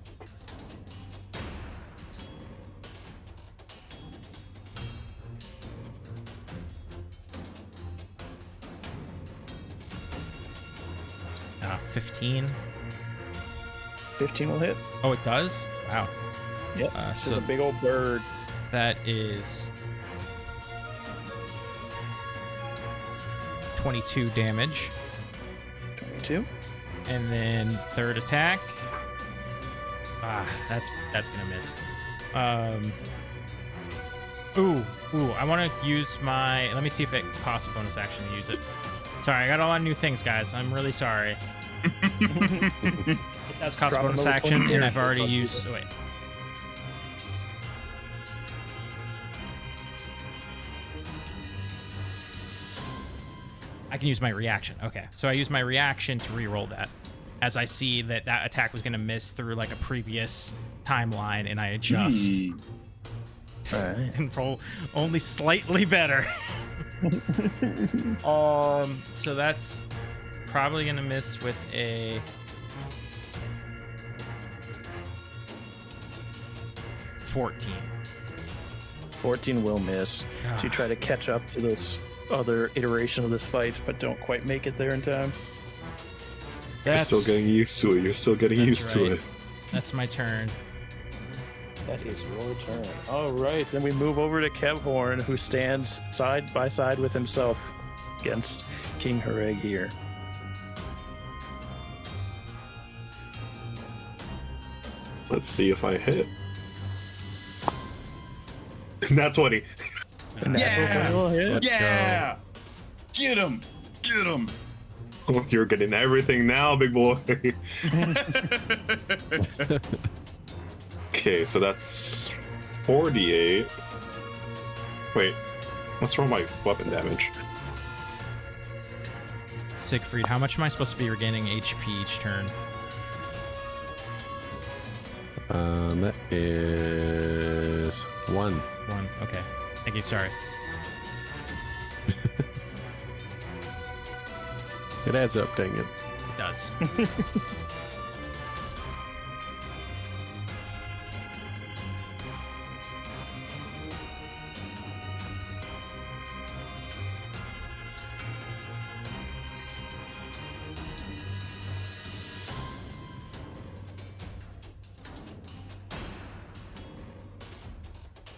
Uh, 15. 15 will hit. Oh, it does? Wow. Yep. This is So a big old bird. that is 22 damage. 22. And then third attack. That's gonna miss. I want to use my. Let me see if it costs a bonus action to use it. Sorry, I got a lot of new things, guys. I'm really sorry. It does cost a Drop bonus another action, 20 and here. I've already used. Oh, wait. I can use my reaction. Okay, so I use my reaction to re-roll that, as I see that that attack was going to miss through like a previous timeline, and I adjust All right. and roll only slightly better. So that's probably going to miss with a 14. 14 will miss. So you try to catch up to this other iteration of this fight, but don't quite make it there in time. You're still getting used to it. You're still getting That's used to right. it. That's my turn. That is your turn. All right, then we move over to Kevhorn, who stands side by side with himself against King Hareg here. Let's see if I hit. That's 20. A natural 20 will hit. Let's Yeah! Get him! Get him! Oh, you're getting everything now, big boy. Okay, so that's 48. Wait, let's roll my weapon damage. Siegfried, how much am I supposed to be regaining HP each turn? That is 1. 1. Okay. Thank you. Sorry. It adds up, dang it. It does.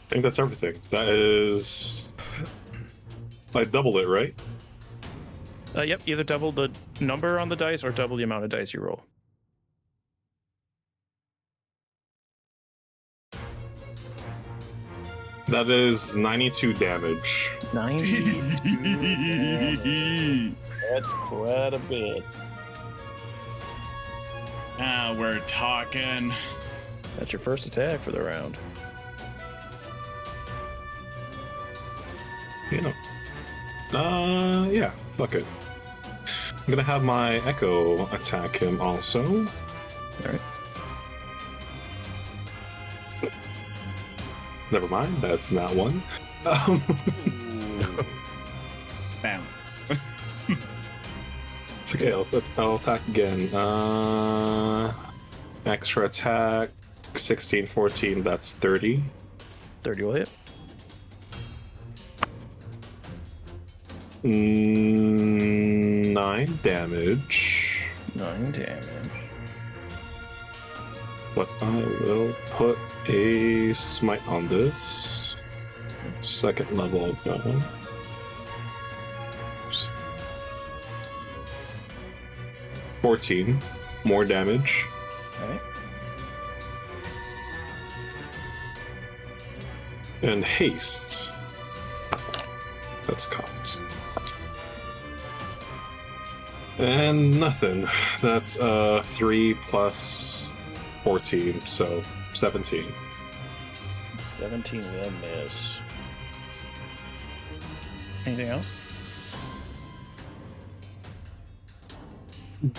I think that's everything. That is... I doubled it, right? Yep, either double the number on the dice or double the amount of dice you roll. That is 92 damage. 92. That's quite a bit. Ah, we're talking. That's your first attack for the round. Yeah, fuck it. I'm gonna have my Echo attack him also. All right. Never mind, that's not one. Balance. It's okay, I'll attack again. Extra attack, 16, 14, that's 30. 30 will hit. 9 damage. 9 damage. But I will put a smite on this. Second level now. 14 more damage. All right. And haste. That's cocked. And nothing. That's 3 plus 14, so 17. 17 will miss. Anything else?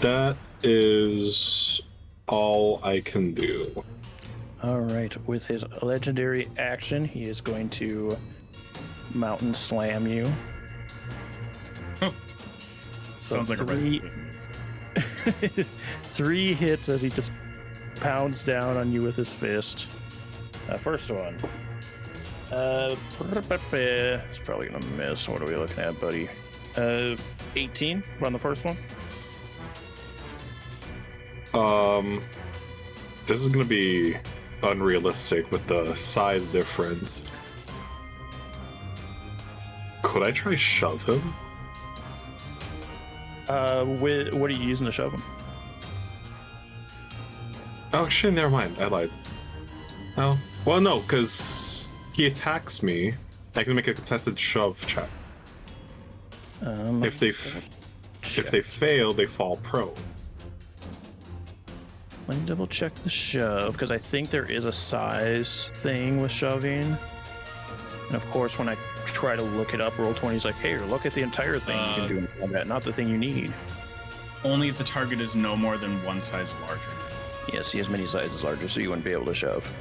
That is all I can do. All right, with his legendary action, he is going to mountain slam you. Sounds like a Resident Evil. 3 hits as he just pounds down on you with his fist. First one. It's probably gonna miss. What are we looking at, buddy? 18 on the first one. This is gonna be unrealistic with the size difference. Could I try shove him? With what are you using to shove him? Oh shit, never mind. I lied. Oh, well, no, because he attacks me. I can make a contested shove check. If they fail, they fall prone. Let me double check the shove, because I think there is a size thing with shoving. And of course, when I try to look it up, Roll20 is like, hey, look at the entire thing you can do in combat, not the thing you need. Only if the target is no more than 1 size larger. Yes, he has many sizes larger, so you wouldn't be able to shove.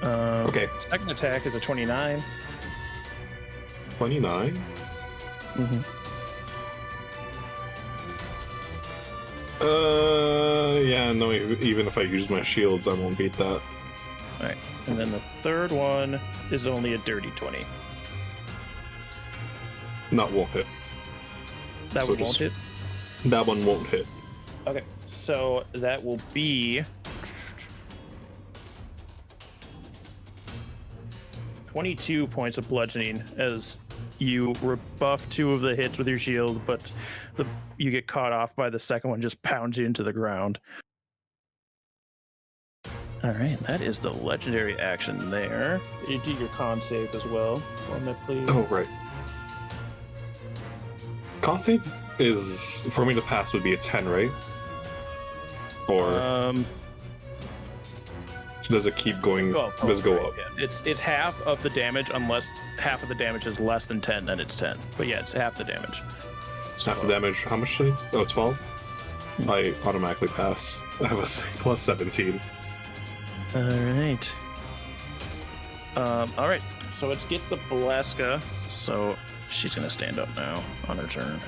Okay. Second attack is a 29. 29? Mm-hmm. Yeah, no, even if I use my shields, I won't beat that. All right, and then the third one is only a dirty 20. Won't hit. That So one won't just- hit? That one won't hit. Okay, so that will be 22 points of bludgeoning as you rebuff 2 of the hits with your shield, but you get caught off by the second one, just pounds you into the ground. All right, that is the legendary action there. You do your con save as well. On that, please. Oh, right. Con saves is, for me to pass, would be a 10, right? Or does it keep going? Does it go up? Yeah. It's half of the damage, unless half of the damage is less than 10, then it's 10. But yeah, it's half the damage. Half the damage. How much is it? Oh, 12? I automatically pass. I was plus 17. All right. All right. So it gets the Balaska. So she's gonna stand up now on her turn.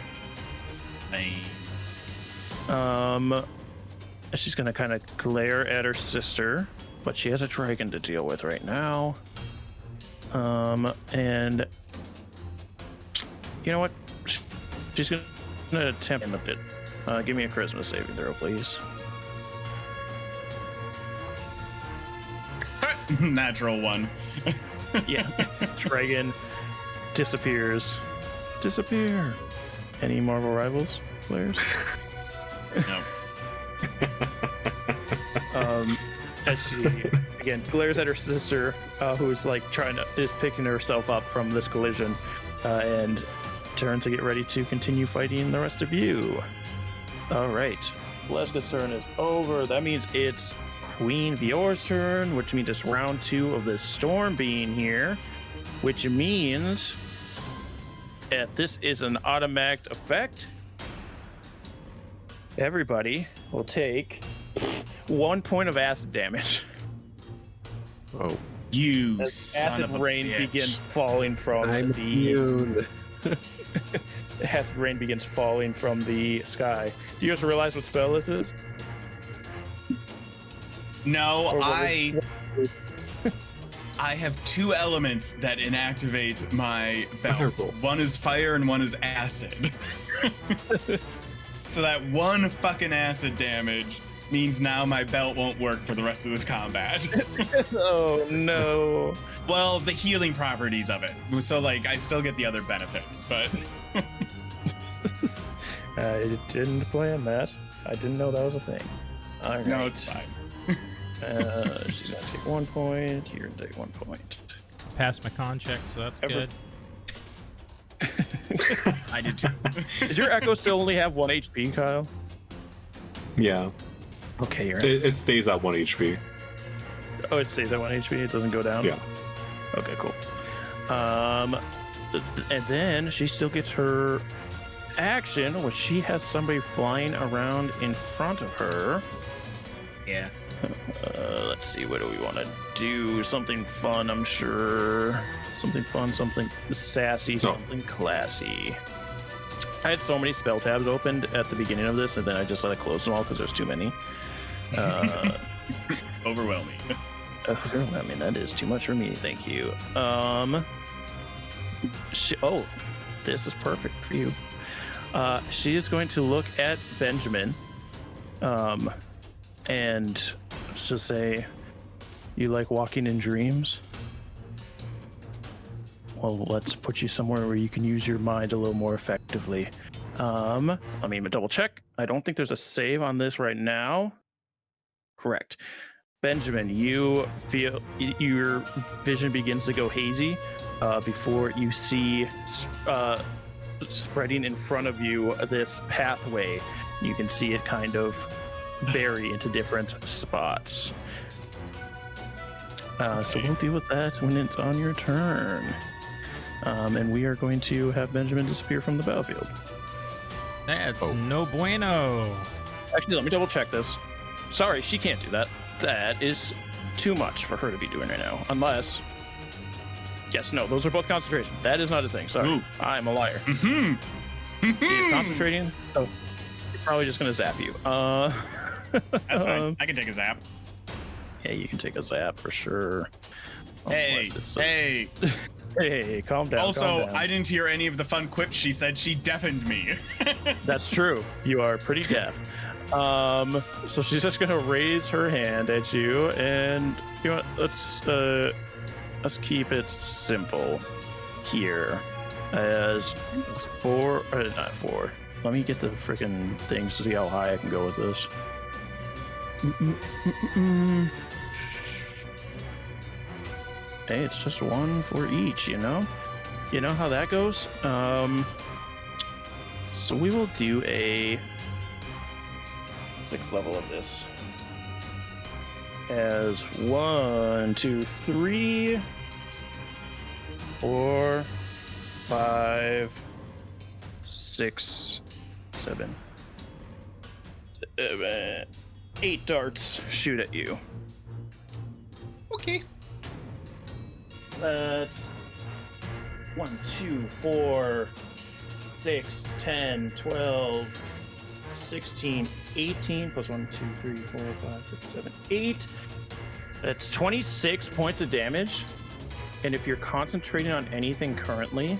She's gonna kind of glare at her sister, but she has a dragon to deal with right now. And you know what? She's gonna attempt to lift it. Give me a charisma saving throw, please. Natural 1. Yeah. Dragon disappears. Disappear. Any Marvel Rivals players? No. As she again glares at her sister, who is like is picking herself up from this collision, and turns to get ready to continue fighting the rest of you. All right, Leska's turn is over. That means it's Queen Vior's turn, which means it's round 2 of the storm being here, which means that this is an automatic effect. Everybody will take 1 point of acid damage. Oh, You As son acid of a rain bitch. begins falling from I'm the immune. acid rain begins falling from the sky. Do you guys realize what spell this is? No, Or what I have 2 elements that inactivate my belt. Wonderful. One is fire and one is acid. So that 1 fucking acid damage means now my belt won't work for the rest of this combat. Oh no. Well, the healing properties of it. So like I still get the other benefits, but I didn't plan that. I didn't know that was a thing. All right. no, it's fine. She's gonna take 1 point. You're gonna take 1 point. Passed my con check, so that's Ever- good. I did too. Does your echo still only have 1 HP, Kyle? Yeah. Okay, you're It stays at 1 HP. Oh, it stays at 1 HP. It doesn't go down. Yeah. Okay, cool. And then she still gets her action, which she has somebody flying around in front of her. Yeah. Let's see, what do we want to do? Something fun, I'm sure. Something fun, something sassy, something classy. I had so many spell tabs opened at the beginning of this, and then I just close them all because there's too many. Overwhelming. Overwhelming. That is too much for me. Thank you. This is perfect for you. She is going to look at Benjamin, and just say, "You like walking in dreams? Well, let's put you somewhere where you can use your mind a little more effectively." Let me double check. I don't think there's a save on this right now. Correct. Benjamin, you feel your vision begins to go hazy before you see spreading in front of you this pathway. You can see it kind of vary into different spots. So we'll deal with that when it's on your turn. And we are going to have Benjamin disappear from the battlefield. That's no bueno. Actually, let me double check this. Sorry, she can't do that. That is too much for her to be doing right now. Unless... Yes, no, those are both concentration. That is not a thing. Sorry. Ooh. I'm a liar. Mm-hmm. He is concentrating, so he's probably just going to zap you. That's fine. I can take a zap. Yeah, you can take a zap for sure. Hey, Hey, calm down. Also, calm down. I didn't hear any of the fun quips she said. She deafened me. That's true. You are pretty deaf. So she's just gonna raise her hand at you, and you know what, let's keep it simple here. As not four. Let me get the freaking things to see how high I can go with this. Hey, it's just one for each, you know? You know how that goes? So we will do a 6th level of this. As 1, 2, 3, 4, 5, 6, 7, 8 darts shoot at you. Okay. That's 1, 2, 4, 6, 10, 12, 16, 18, plus 1, 2, 3, 4, 5, 6, 7, 8. That's 26 points of damage. And if you're concentrating on anything currently,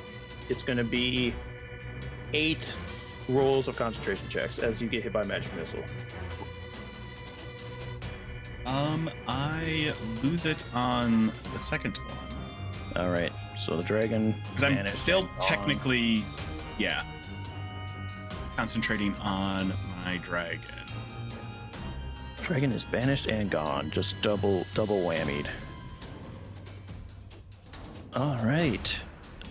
it's going to be 8 rolls of concentration checks as you get hit by a magic missile. I lose it on the second one. All right, so the dragon. Because I'm still technically, concentrating on my dragon. Dragon is banished and gone. Just double whammied. All right,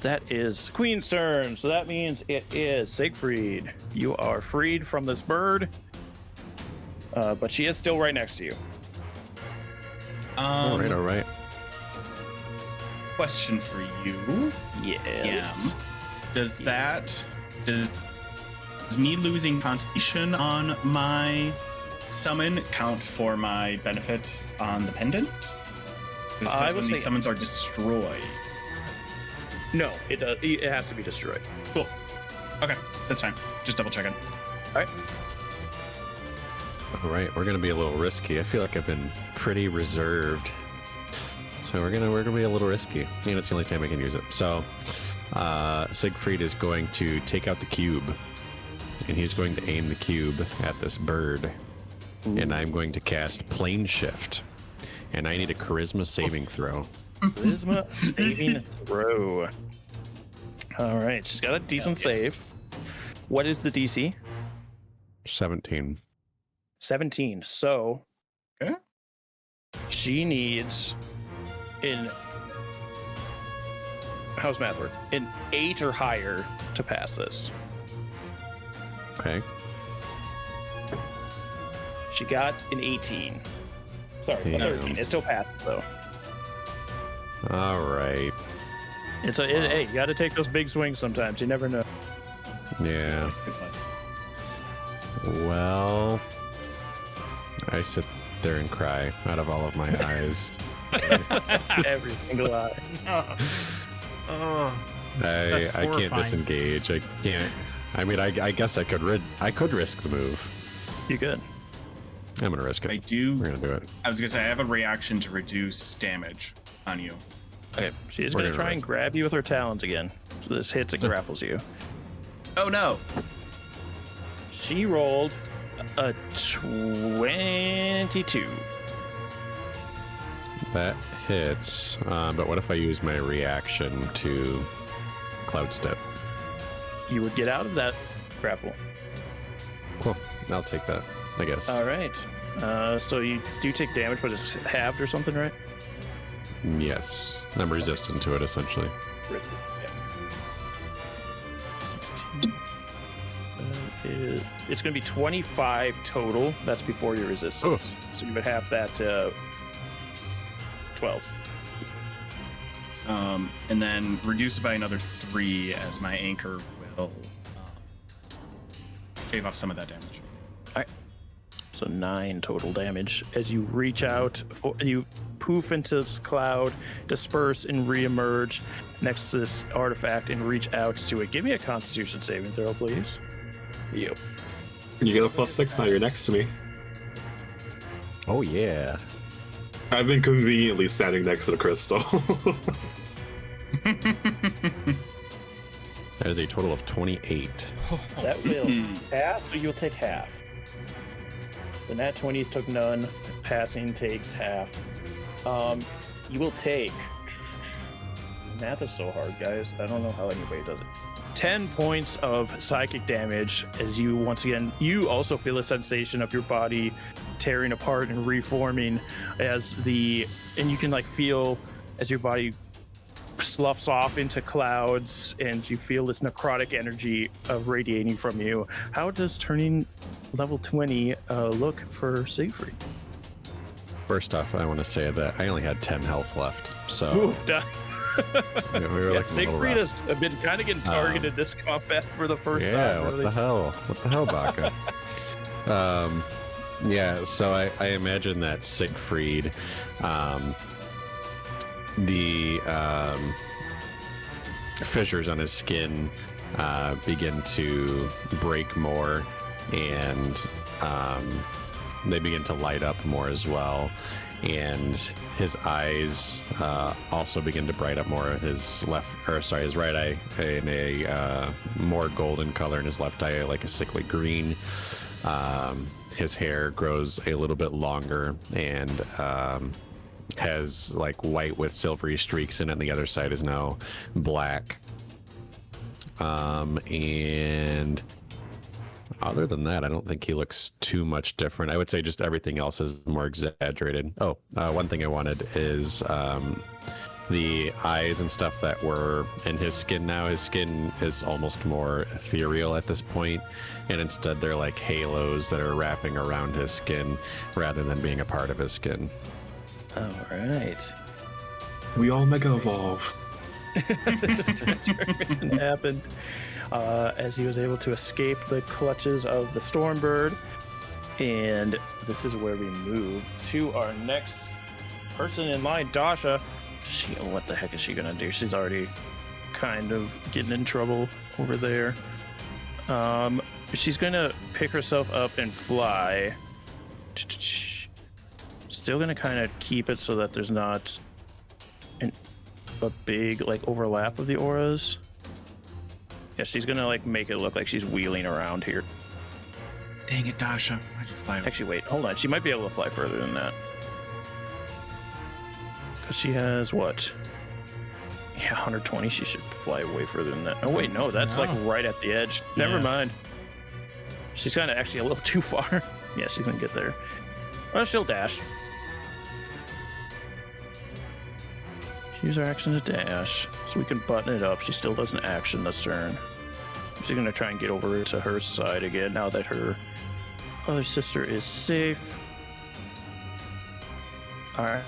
that is Queen's turn. So that means it is Siegfried. You are freed from this bird, but she is still right next to you. All right. Question for you. Yes. Does me losing concentration on my summon count for my benefit on the pendant? It says when these summons are destroyed. No, it does. It has to be destroyed. Cool. Okay, that's fine. Just double checking. All right, we're gonna be a little risky. I feel like I've been pretty reserved, so we're gonna be a little risky. And it's the only time I can use it. So, Siegfried is going to take out the cube, and he's going to aim the cube at this bird. Ooh. And I'm going to cast Plane Shift, and I need a Charisma saving throw. Charisma saving throw. All right, she's got a decent save. What is the DC? 17. 17. So, okay. She needs how's math work? An 8 or higher to pass this. Okay. She got an 18. Sorry, 13. It still passes though. All right. Hey, you got to take those big swings sometimes. You never know. Yeah. Well, there and cry out of all of my eyes. Every single eye. Oh, I can't horrifying. disengage. I can't. I mean, I guess I could risk the move. You good? I'm gonna risk it. I do. We're gonna do it. I was gonna say I have a reaction to reduce damage on you. Okay, she's We're gonna gonna try and risk. grab you with her talons again. So this hits, it grapples you. Oh no! She rolled a 22. That hits. But what if I use my reaction to Cloud Step? You would get out of that grapple. Cool. I'll take that, I guess. All right. So you do take damage, but it's halved or something, right? Yes. I'm resistant to it, essentially. It's going to be 25 total. That's before your resistance. Oh. So you would have that 12. And then reduce it by another 3 as my anchor will shave off some of that damage. All right. So 9 total damage as you reach out. You poof into this cloud, disperse, and reemerge next to this artifact and reach out to it. Give me a Constitution saving throw, please. Yep. You get a +6 now. You're next to me. Oh, yeah. I've been conveniently standing next to the crystal. That is a total of 28. That will pass, so you'll take half. The nat 20s took none. Passing takes half. You will take. Math is so hard, guys. I don't know how anybody does it. 10 points of psychic damage as you, once again, you also feel a sensation of your body tearing apart and reforming and you can like feel as your body sloughs off into clouds and you feel this necrotic energy radiating from you. How does turning level 20 look for Siegfried? First off, I want to say that I only had 10 health left, so Moved. we were looking a little Siegfried rough. has been kind of getting targeted this combat for the first time. Yeah, what really. the hell? What the hell, Baka? Yeah, so I imagine that Siegfried, the fissures on his skin begin to break more, and they begin to light up more as well. And his eyes also begin to bright up more. His right eye in a more golden color, and his left eye like a sickly green. His hair grows a little bit longer and has like white with silvery streaks in it, and the other side is now black. And other than that, I don't think he looks too much different. I would say just everything else is more exaggerated. Oh, one thing I wanted is the eyes and stuff that were in his skin now. His skin is almost more ethereal at this point, and instead they're like halos that are wrapping around his skin rather than being a part of his skin. All right. We all mega evolved. It happened as he was able to escape the clutches of the Stormbird. And this is where we move to our next person in line, Dasha. What the heck is she gonna do? She's already kind of getting in trouble over there. She's gonna pick herself up and fly. Still gonna kind of keep it so that there's not a big like overlap of the auras. Yeah, she's gonna like make it look like she's wheeling around here. Dang it, Dasha. Why'd you fly away? Actually, wait, hold on. She might be able to fly further than that. Because she has what? Yeah, 120. She should fly way further than that. Oh, wait, no, that's like right at the edge. Never mind. She's kind of actually a little too far. Yeah, she can get there. Well, she'll dash. Use her action to dash, so we can button it up. She still doesn't action this turn. She's gonna try and get over to her side again now that her other sister is safe. All right.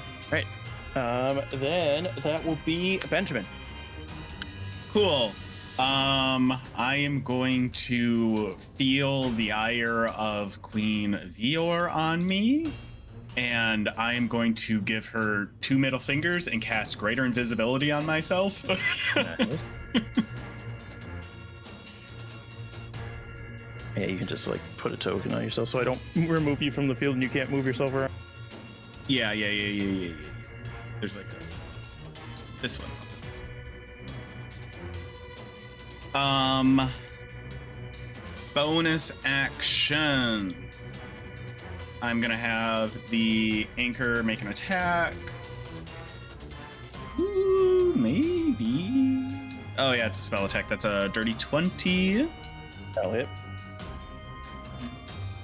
Then that will be Benjamin. Cool. I am going to feel the ire of Queen Vior on me. and I am going to give her 2 middle fingers and cast Greater Invisibility on myself. Nice. Yeah, you can just like put a token on yourself so I don't remove you from the field and you can't move yourself around. Yeah. There's like this one. Bonus action. I'm gonna have the anchor make an attack. Ooh, maybe. Oh yeah, it's a spell attack. That's a dirty 20. That'll hit.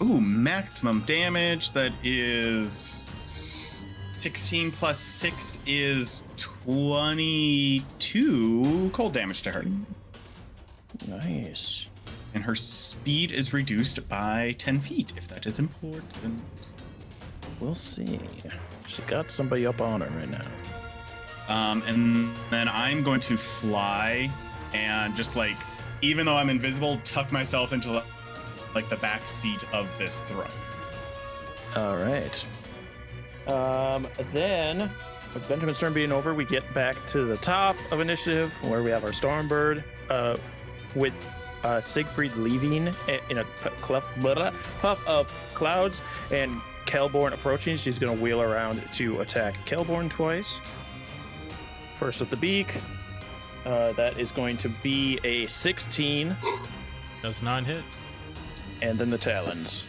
Ooh, maximum damage. That is 16 plus 6 is 22 cold damage to her. Nice. And her speed is reduced by 10 feet, if that is important. We'll see. She got somebody up on her right now. And then I'm going to fly and just like, even though I'm invisible, tuck myself into like the back seat of this throne. All right. Then, with Benjamin's turn being over, we get back to the top of initiative where we have our Stormbird with Siegfried leaving in a puff of clouds and Kelborn approaching. She's going to wheel around to attack Kelborn twice. First with the beak. That is going to be a 16. Does not hit. And then the talons.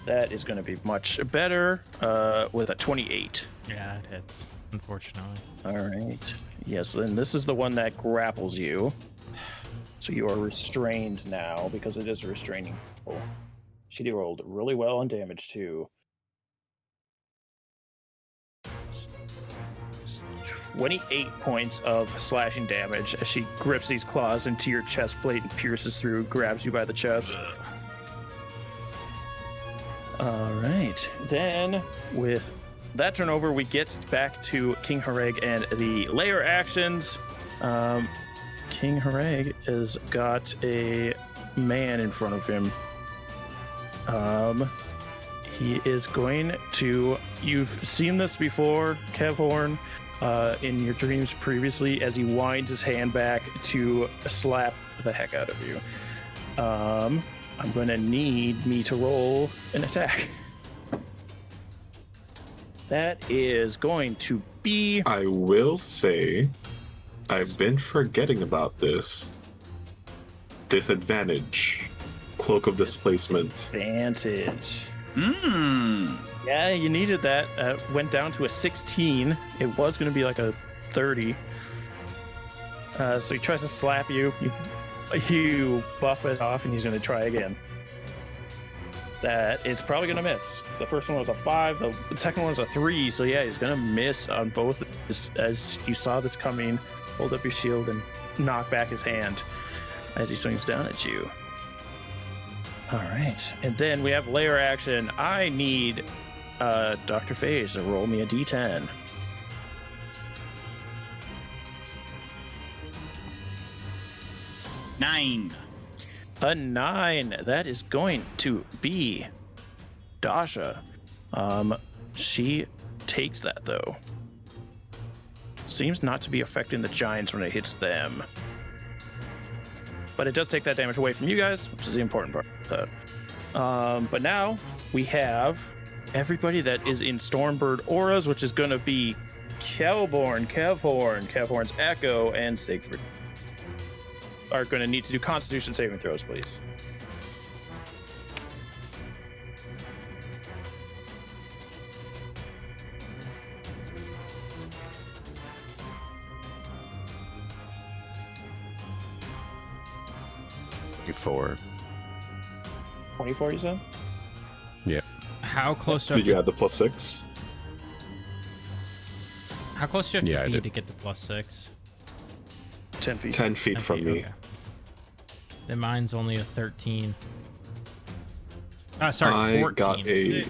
That is going to be much better with a 28. Yeah, it hits, unfortunately. All right. Yes, then this is the one that grapples you. So you are restrained now because it is a restraining roll. She rolled really well on damage too. 28 points of slashing damage as she grips these claws into your chest plate and pierces through, grabs you by the chest. All right. Then with that turnover, we get back to King Hareg and the layer actions. King Hareg has got a man in front of him. He is going to... You've seen this before, Kevhorn, in your dreams previously, as he winds his hand back to slap the heck out of you. I'm going to need me to roll an attack. That is going to be... I will say, I've been forgetting about this. Disadvantage. Cloak of Displacement. Advantage. Yeah, you needed that. Went down to a 16. It was going to be like a 30. So he tries to slap you. You buff it off, and he's going to try again. That is probably going to miss. The first one was a 5. The second one was a 3. So yeah, he's going to miss on both. As you saw this coming, hold up your shield and knock back his hand as he swings down at you. All right. And then we have layer action. I need DrPhage to roll me a d10. A 9. That is going to be Dasha. She takes that though. Seems not to be affecting the giants when it hits them. But it does take that damage away from you guys, which is the important part of that. But now we have everybody that is in Stormbird auras, which is going to be Kevhorn, Kevhorn's Echo, and Siegfried. Are going to need to do Constitution saving throws, please. Four. 24, you said? Yeah. How close do Did you add the +6? How close do you have I to be did. to get the +6? 10 feet. 10 feet 10 from feet, me. okay. Then mine's only a 13. Sorry, 14. I got a...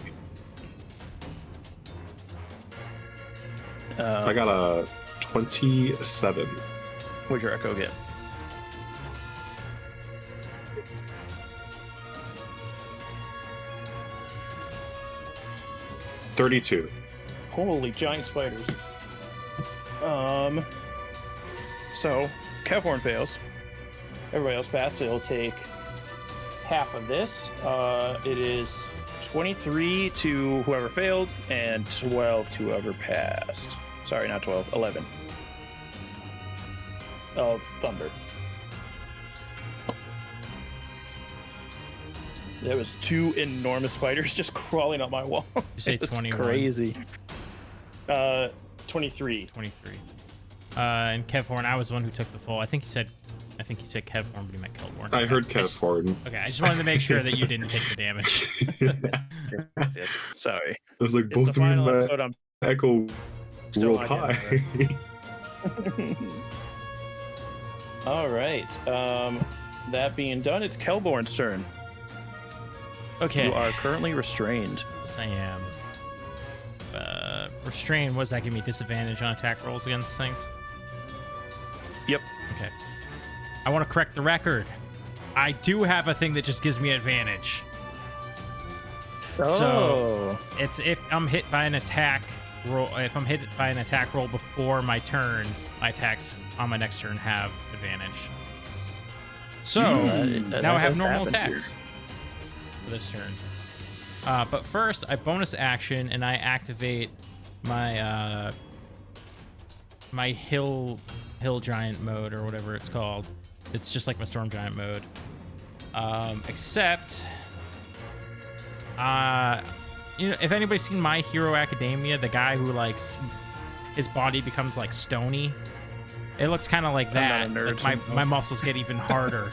I got a 27. Where'd your Echo get? 32. Holy giant spiders. So Kevhorn fails. Everybody else passed. It'll take half of this. It is 23 to whoever failed and 12 to whoever passed. Sorry, not 12, 11 of thunder. There was 2 enormous spiders just crawling up my wall. You say 21. Crazy. 23. 23. And Kevhorn, I was the one who took the full. I think he said Kevhorn, but he meant Kevhorn. I heard Kevhorn. Okay, I just wanted to make sure that you didn't take the damage. Yes. Sorry. I was like, It's both the of me and final my episode. I'm echo still rolled not high. All right. That being done, it's Kelborn's turn. Okay. You are currently restrained. Yes, I am. Restrain, what does that give me? Disadvantage on attack rolls against things? Yep. Okay. I want to correct the record. I do have a thing that just gives me advantage. So it's if I'm hit by an attack roll. If I'm hit by an attack roll before my turn, my attacks on my next turn have advantage. So now I have normal attacks for this turn. But first, I bonus action and I activate my my hill giant mode or whatever it's called. It's just like my storm giant mode, except if anybody's seen My Hero Academia, the guy who his body becomes like stony, it looks kind of like that. I'm not a nerd, Like so my muscles get even harder,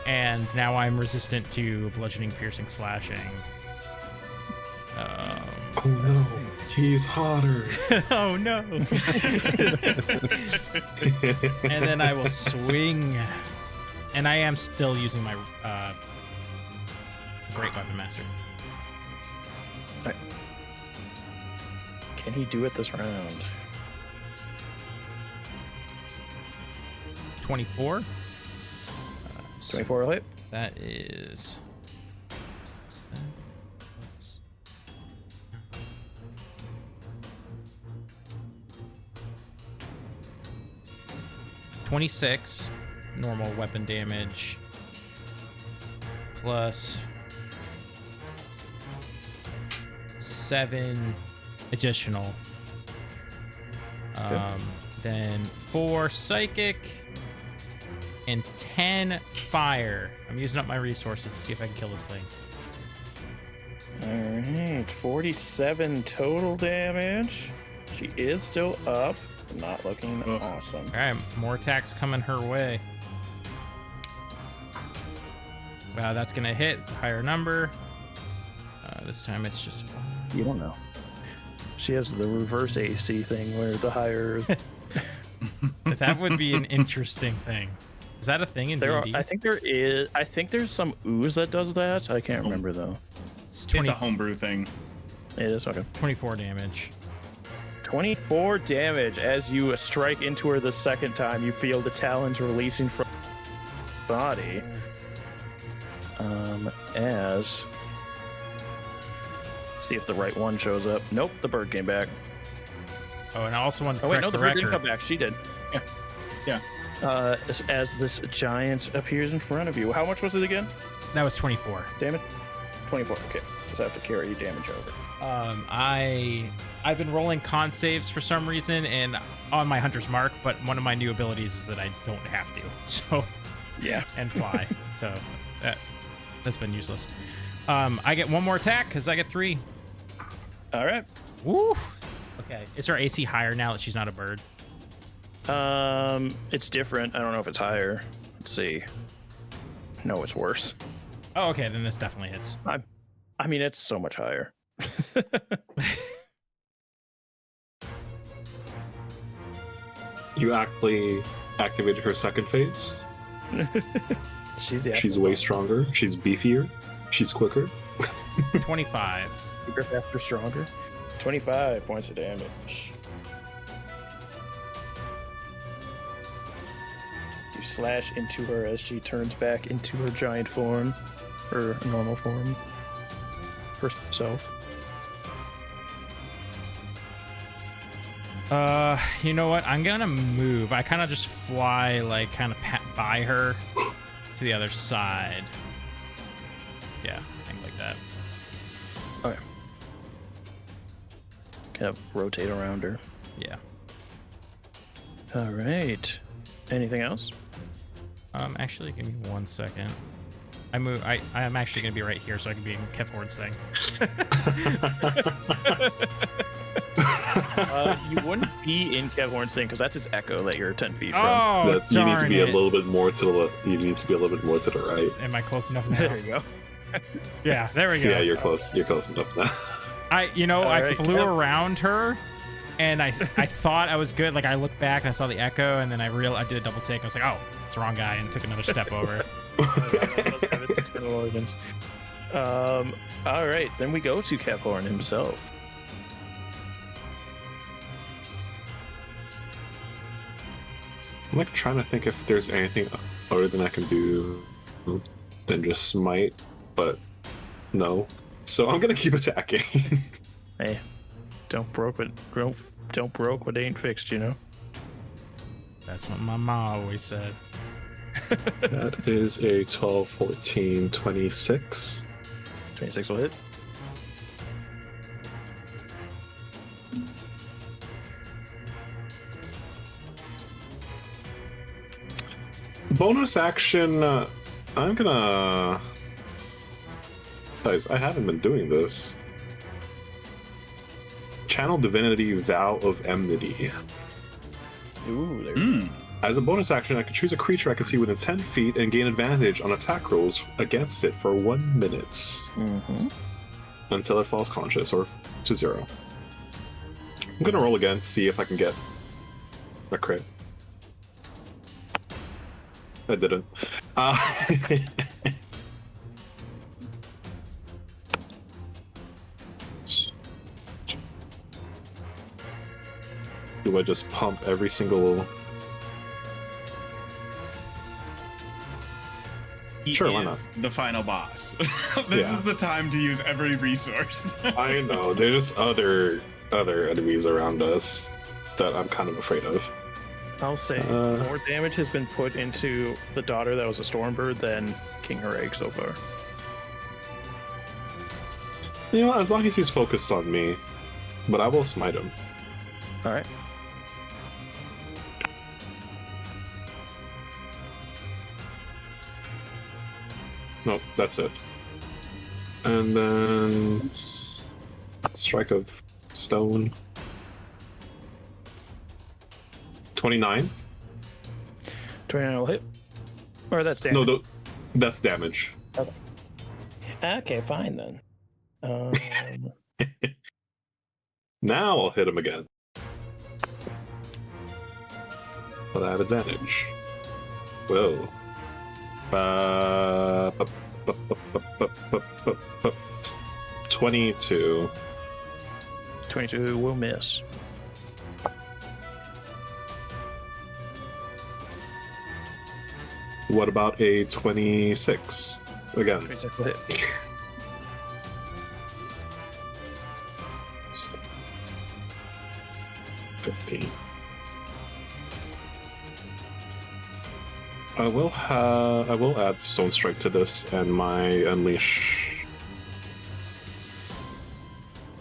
and now I'm resistant to bludgeoning, piercing, slashing. Oh no, he's hotter. Oh no. And then I will swing. And I am still using my Great Weapon Master. Can he do it this round? 24. 24 will hit. That is... 26 normal weapon damage plus 7 additional. Then 4 psychic and 10 fire. I'm using up my resources to see if I can kill this thing. All right, 47 total damage. She is still up. Not looking awesome. All right, more attacks coming her way. That's gonna hit higher number. This time it's just 5. You don't know. She has the reverse AC thing where the higher. That would be an interesting thing. Is that a thing in D&D? I think there is. I think there's some ooze that does that. I can't remember though. It's It's a homebrew thing. It is okay. 24 damage. 24 damage as you strike into her the second time. You feel the talons releasing from her body. As see if the right one shows up. Nope, the bird came back. Oh, and I also want to Oh wait, correct no, the the bird didn't record. come back. She did. Yeah. As this giant appears in front of you. How much was it again? That was 24. Damage? 24. Okay, so I have to carry damage over. I've been rolling con saves for some reason and on my hunter's mark, but one of my new abilities is that I don't have to. So Yeah. and fly. So that's been useless. I get one more attack because I get 3. All right. Woo. Okay. Is her AC higher now that she's not a bird? It's different. I don't know if it's higher. Let's see. No, it's worse. Oh, okay. Then this definitely hits. I mean, it's so much higher. You actually activated her second phase. She's She's way stronger. She's beefier. She's quicker. 25. bigger, faster, stronger. 25 points of damage. You slash into her as she turns back into her giant form, her normal form, herself. You know what? I'm gonna move. I kind of just fly, like, kind of by her to the other side. Yeah, things like that. Okay. Kind of rotate around her. Yeah. All right. Anything else? Actually, give me 1 second. I'm actually gonna be right here, so I can be in Kev Hord's thing. You wouldn't be in Kev Horn's thing because that's his echo that you're 10 feet from. Oh, That you need to darn be it. a little bit more to the left. You need to be a little bit more to the right. Am I close enough now? There you go. Yeah, there we go. Yeah, you're close. You're close enough now. I right, flew Kev. around her, and I thought I was good. Like, I looked back and I saw the echo, and then I did a double take. I was like, oh, it's the wrong guy, and took another step over. All right, then we go to Kev Horn himself. I'm like trying to think if there's anything other than I can do than just smite, but no. So I'm gonna keep attacking. Hey, don't broke what ain't fixed, you know. That's what my mom always said. That is a 12, 14, 26. 26 will hit. Bonus action, I'm gonna... Guys, I haven't been doing this. Channel Divinity Vow of Enmity. Ooh, there. As a bonus action, I can choose a creature I can see within 10 feet and gain advantage on attack rolls against it for 1 minute. Mm-hmm. Until it falls conscious or to 0. I'm gonna roll again, see if I can get a crit. I didn't. Do I just pump every single... He Sure, why is the final boss. This Yeah. is the time to use every resource. I know, there's other enemies around us that I'm kind of afraid of. I'll say more damage has been put into the daughter that was a Stormbird than King Harag so far. You know, as long as he's focused on me, but I will smite him. All right. Nope, that's it. And then strike of stone. 29. 29 will hit. Or that's damage. No, that's damage. Okay, fine then. Now I'll hit him again. But I have advantage. Whoa. 22. 22 will miss. What about a 26? Again. 26 will hit. $15. I will add Stone Strike to this and my Unleash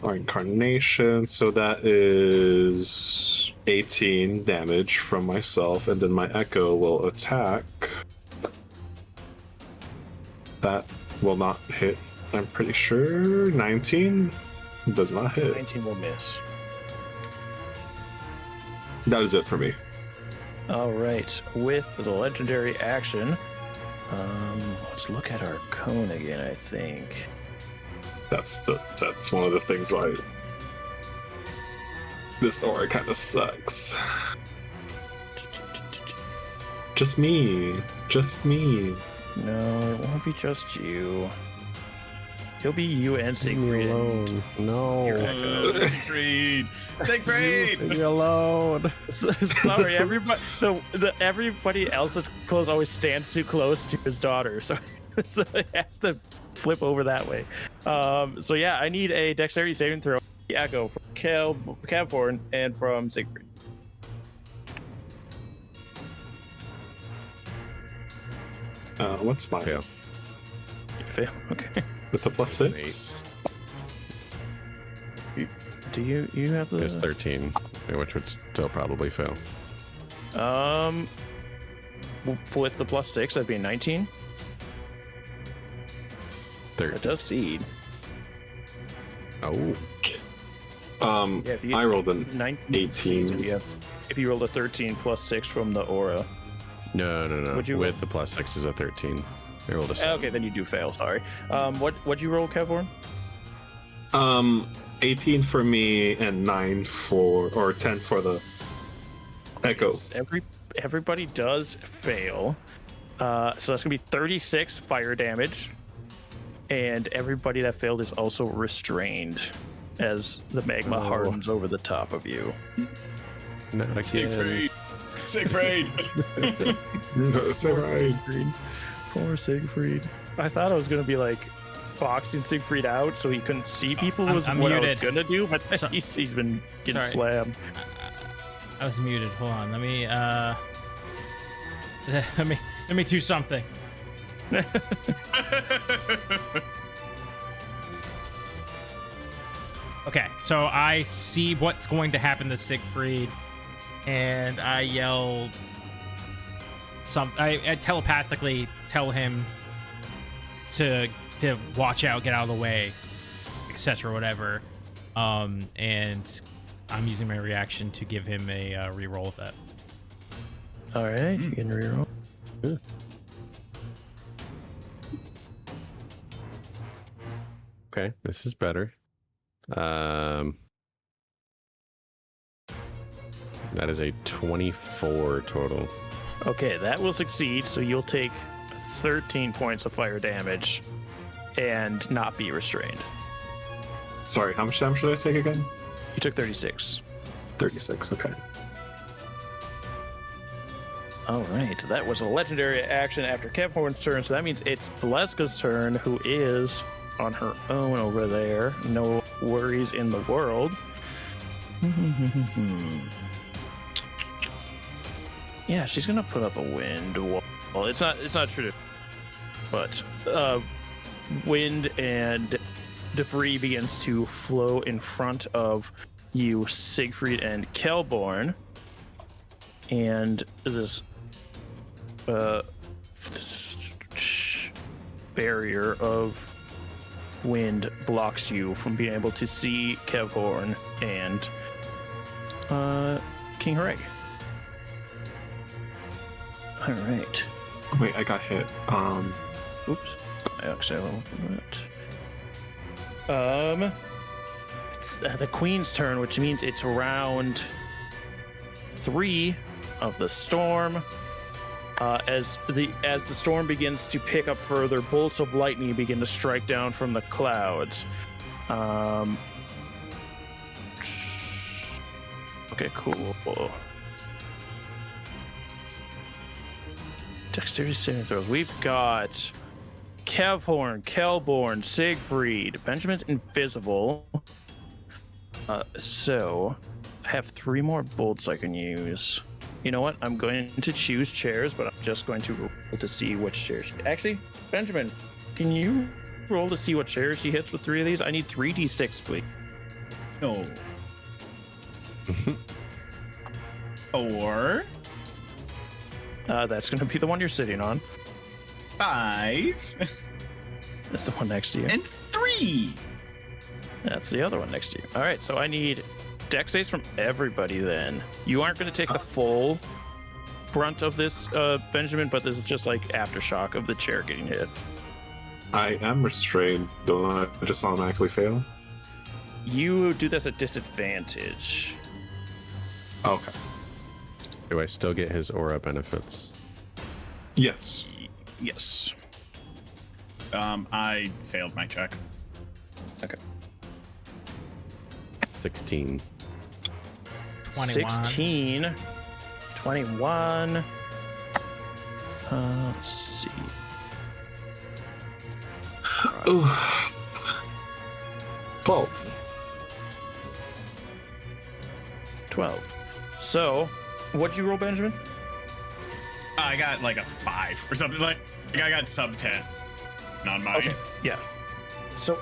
our Incarnation, so that is 18 damage from myself, and then my Echo will attack. That will not hit, I'm pretty sure. 19 does not hit. 19 will miss. That is it for me. All right, with the legendary action, let's look at our cone again. I think That's one of the things why this aura kind of sucks. Just me. no, it won't be just you. It'll be you and Siegfried. alone. No. Your Echo. Siegfried! Siegfried! Leave me alone. Sorry, everybody. Everybody else that's close always stands too close to his daughter, so it has to flip over that way. So yeah, I need a dexterity saving throw. Echo from Cavhorn, and from Siegfried. What's mine? Fail. Fail. Okay. With the +6? Do you have the? It's 13, which would still probably fail. With the +6, that'd be a 19. 13. That does seed. Oh. Yeah, if you I rolled a 19. 18. If you rolled a 13 +6 from the aura. No. Would you With the +6 is a 13. I rolled a 7. Okay, then you do fail. Sorry. What'd you roll, Cavhorn? 18 for me and 10 for the Echo. Everybody does fail. So that's gonna be 36 fire damage, and everybody that failed is also restrained as the magma hardens over the top of you. Not again. Siegfried. Siegfried. Siegfried. Poor Siegfried. I thought I was gonna be like boxing Siegfried out so he couldn't see people was I'm what I was muted. gonna do, but So- he's been getting Sorry. slammed. I was muted. Hold on. Let me let me do something. Okay, so I see what's going to happen to Siegfried, and I yell I telepathically tell him to watch out, get out of the way, etc. Whatever. And I'm using my reaction to give him a reroll of that. All right, you can reroll. Okay, this is better. That is a 24 total. Okay, that will succeed, so you'll take 13 points of fire damage and not be restrained. Sorry, how much damage should I take again? You took 36. 36, okay. All right, that was a legendary action after Cavhorn's turn, so that means it's Bleska's turn, who is on her own over there. No worries in the world. Yeah, she's gonna put up a wind wall. It's not true, but wind and debris begins to flow in front of you, Siegfried and Kelborn, and this barrier of wind blocks you from being able to see Kevhorn and King Hooray. All right. Wait, I got hit. Oops. I actually it's the Queen's turn, which means it's round 3 of the storm. As the storm begins to pick up further, bolts of lightning begin to strike down from the clouds. Okay, cool. Dexterity saving throws. We've got Kevhorn, Kelborn, Siegfried. Benjamin's invisible. So I have 3 more bolts I can use. You know what? I'm going to choose chairs, but I'm just going to roll to see which chairs. Actually, Benjamin, can you roll to see what chairs she hits with 3 of these? I need 3d6, please. No. 4. That's going to be the one you're sitting on. 5. That's the one next to you. And 3. That's the other one next to you. All right, so I need dex saves from everybody then. You aren't going to take the full brunt of this, Benjamin, but this is just like aftershock of the chair getting hit. I am restrained. Don't I just automatically fail? You do this at disadvantage. Okay. Do I still get his aura benefits? Yes. Yes. I failed my check. Okay. 16. 21. 16. 21. Let's see. Ooh. 12. 12. So, what'd you roll, Benjamin? I got like a 5 or something like I got sub 10 on mine. Okay, yeah. So,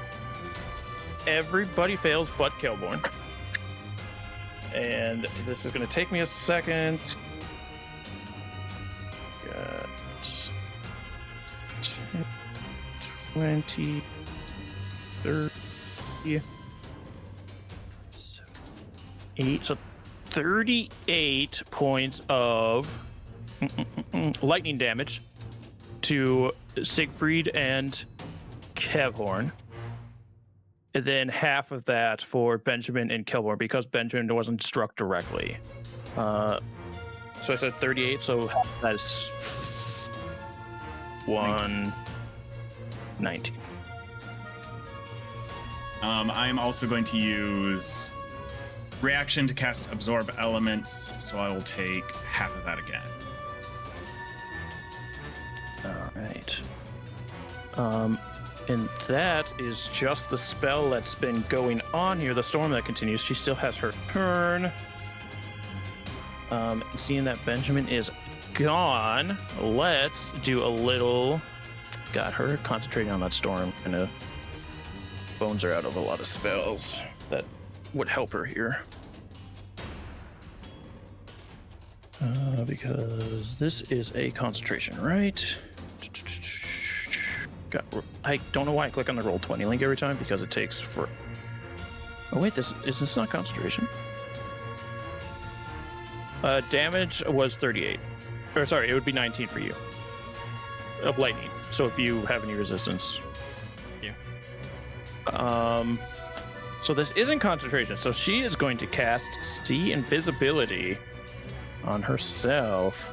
everybody fails but Kelborn. And this is going to take me a second. Got 10, 20, 30, 8. So 38 points of lightning damage to Siegfried and Kevhorn. And then half of that for Benjamin and Kelborn because Benjamin wasn't struck directly. So I said 38, so that is 119. I'm also going to use reaction to cast absorb elements, so I will take half of that again. All right. And that is just the spell that's been going on here. The storm that continues. She still has her turn. Seeing that Benjamin is gone, let's do a little. Got her concentrating on that storm. Kinda bones her out of a lot of spells that would help her here. Because this is a concentration, right? I don't know why I click on the roll 20 link every time because it takes for. Oh wait, this not concentration? Damage was 38, or sorry, it would be 19 for you of lightning. So if you have any resistance, Yeah. So this isn't concentration. So she is going to cast See Invisibility on herself.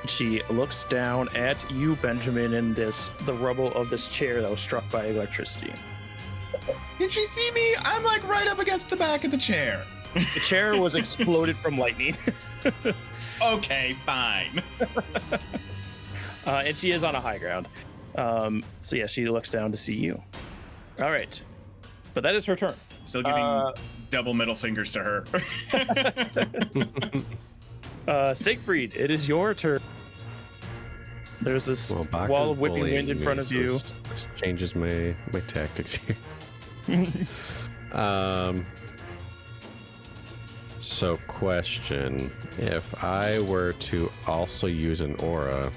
She looks down at you, Benjamin, in the rubble of this chair that was struck by electricity. Did she see me? I'm like right up against the back of the chair. The chair was exploded from lightning. Okay, fine. And she is on a high ground. So yeah, she looks down to see you. All right. But that is her turn. Still giving double middle fingers to her. Siegfried, it is your turn. There's this wall of whipping wind in front of you. This changes my tactics here. So question, if I were to also use an aura,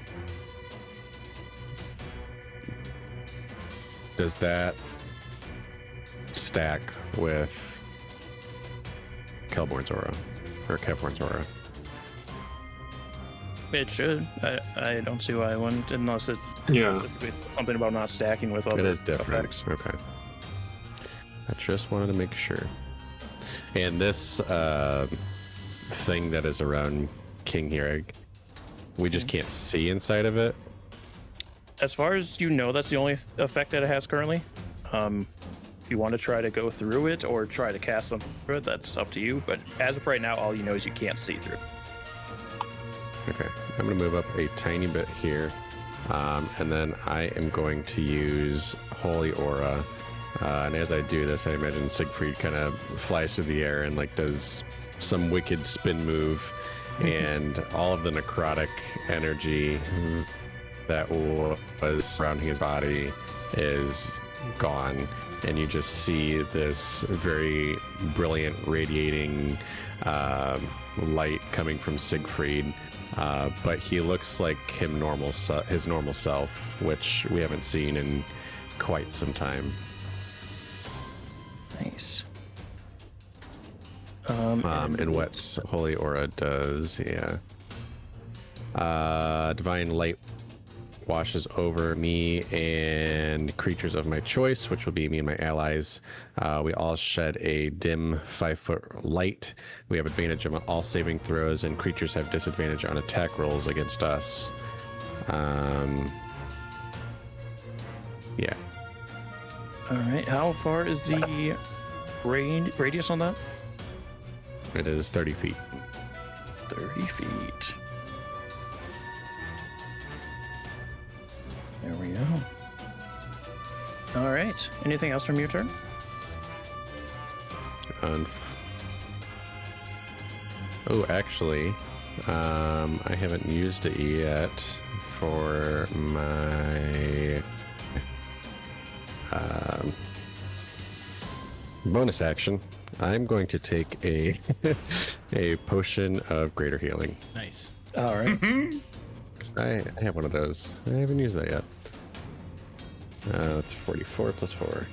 does that stack with Kelborn's aura or Kevhorn's aura? It should. I don't see why I wouldn't, unless it's specifically something about not stacking with other It is different. effects. Okay. I just wanted to make sure. And this thing that is around King here, we just can't see inside of it. As far as you know, that's the only effect that it has currently. If you want to try to go through it or try to cast something through it, that's up to you. But as of right now, all you know is you can't see through it. Okay, I'm going to move up a tiny bit here. And then I am going to use Holy Aura. And as I do this, I imagine Siegfried kind of flies through the air and like does some wicked spin move. And all of the necrotic energy that was surrounding his body is gone. And you just see this very brilliant radiating light coming from Siegfried. But he looks like his normal self, which we haven't seen in quite some time. Nice. And what Holy Aura does, Divine Light washes over me and creatures of my choice, which will be me and my allies. We all shed a dim 5-foot light. We have advantage on all saving throws, and creatures have disadvantage on attack rolls against us. Yeah. All right. How far is the radius on that? It is 30 feet. 30 feet. There we go. All right. Anything else from your turn? Oh, actually, I haven't used it yet for my bonus action. I'm going to take a a potion of greater healing. Nice. All right. I have one of those. I haven't used that yet. It's 44 plus 4.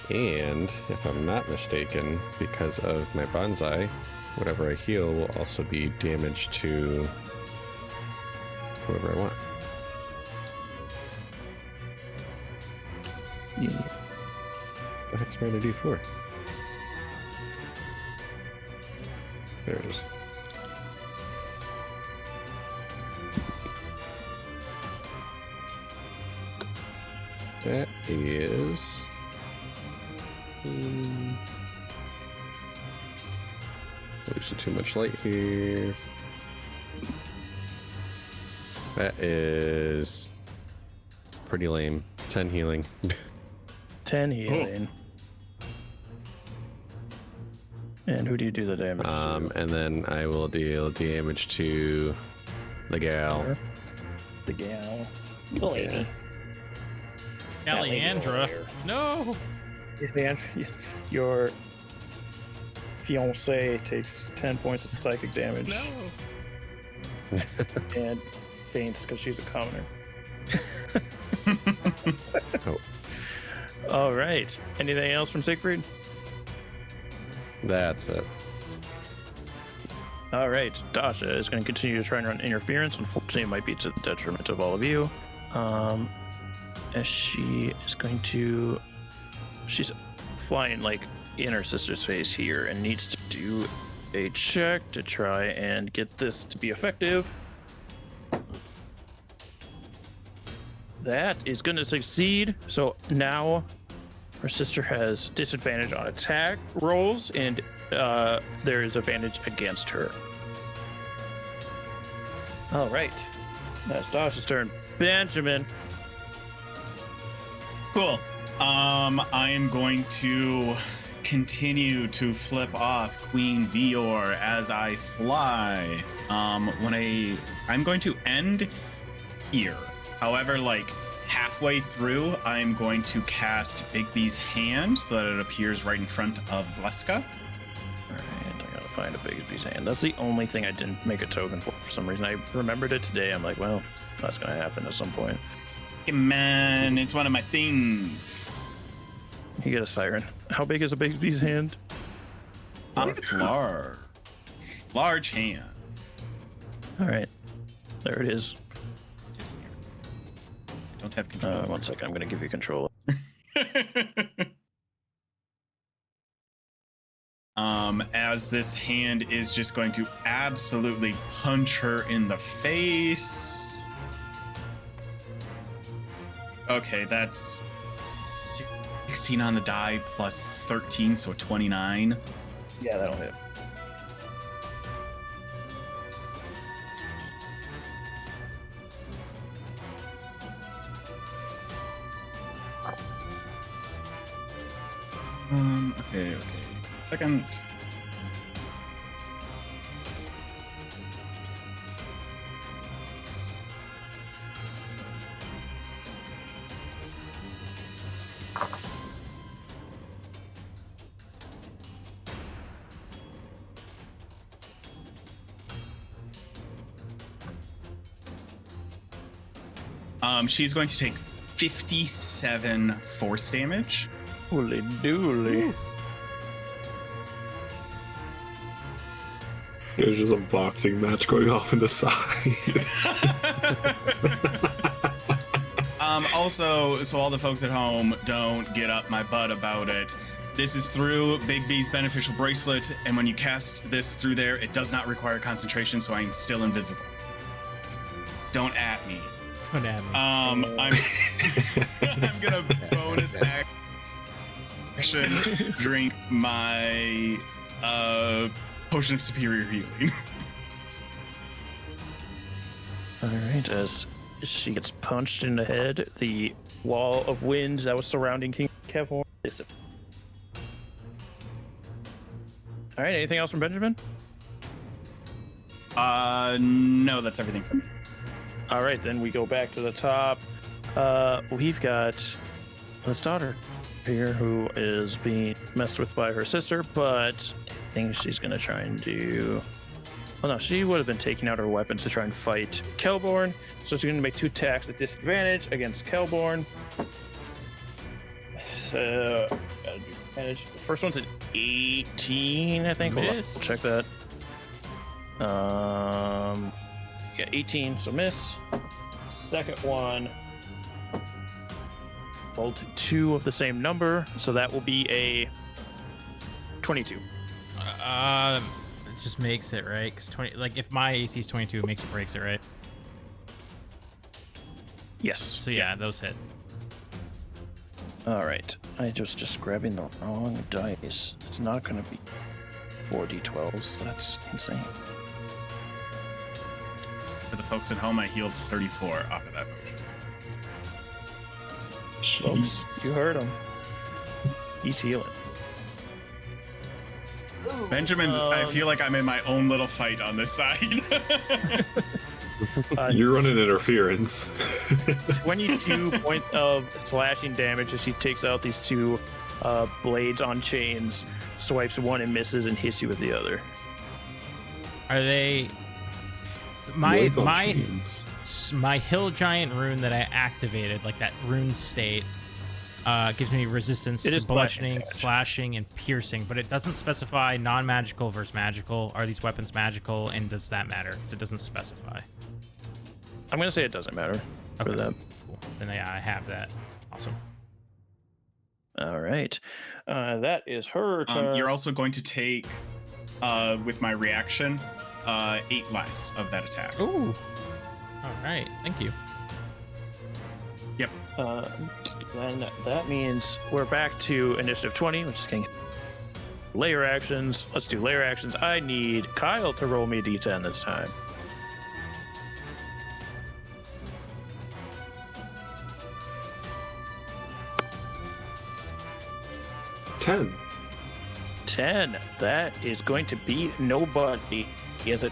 And if I'm not mistaken, because of my bonsai, whatever I heal will also be damage to whoever I want. Yeah. The heck's my D4? There it is. That is... Losing too much light here. That is pretty lame. 10 healing. 10 healing. And who do you do the damage to? And then I will deal damage to the gal. The gal. The lady. Alejandra. No. Your fiance takes 10 points of psychic damage No. and faints because she's a commoner. Oh, All right. Anything else from Siegfried? that's it. All right. Dasha is going to continue to try and run interference. Unfortunately, it might be to the detriment of all of you. As she is going to... She's flying like in her sister's face here and needs to do a check to try and get this to be effective. That is going to succeed. So now her sister has disadvantage on attack rolls, and there is advantage against her. All right. That's Dasha's turn. Benjamin. Cool. I am going to continue to flip off Queen Vior as I fly. I'm going to end here. However, like halfway through, I'm going to cast Bigby's hand so that it appears right in front of Bleska. All right, I gotta find a Bigsby's hand. That's the only thing I didn't make a token for some reason. I remembered it today. I'm like, well, that's gonna happen at some point. Hey, man, it's one of my things. You get a siren. How big is a Bigsby's hand? I think it's large. Large hand. All right, there it is. Don't have control. 1 second, I'm gonna give you control. As this hand is just going to absolutely punch her in the face. Okay, that's 16 on the die plus 13, so 29. Yeah, that'll hit. Okay. Second. She's going to take 57 force damage. Holy dooly. There's just a boxing match going off in the side. Also, so all the folks at home, don't get up my butt about it. This is through Bigby's beneficial bracelet, and when you cast this through there, it does not require concentration, so I am still invisible. Don't at me. Don't at me. I'm gonna bonus action drink my potion of superior healing. All right, as she gets punched in the head, the wall of wind that was surrounding King Kevhorn is All right. Anything else from Benjamin? No, that's everything for me. All right, then we go back to the top. We've got his daughter here who is being messed with by her sister, but I think she's gonna try and do. Oh no, she would have been taking out her weapons to try and fight Kelborn. So she's gonna make 2 attacks at disadvantage against Kelborn. So gotta do advantage. The first one's an 18, I think. Hold on, we'll check that. Yeah, 18, so miss. Second one, rolled 2 of the same number, so that will be a 22. It just makes it, right? Because 20, like if my AC is 22, it makes it breaks it, right? Yes. So yeah, those hit. All right. I just grabbing the wrong dice. It's not going to be 4d12s. That's insane. For the folks at home, I healed 34 off of that potion. Folks, you heard him. He's healing. Benjamin's. I feel like I'm in my own little fight on this side. You're running interference. 22 points of slashing damage as he takes out these 2 blades on chains, swipes one and misses, and hits you with the other. Are they? My hill giant rune that I activated, like that rune state, gives me resistance to bludgeoning, slashing, and piercing, but it doesn't specify non-magical versus magical. Are these weapons magical, and does that matter? Because it doesn't specify. I'm going to say it doesn't matter for them. Cool. Then yeah, I have that. Awesome. All right. That is her turn. You're also going to take, with my reaction, 8 less of that attack. Ooh. All right. Thank you. Yep. Then that means we're back to initiative 20, which is getting layer actions. Let's do layer actions. I need Kyle to roll me a d10 this time. Ten. 10. That is going to be nobody as it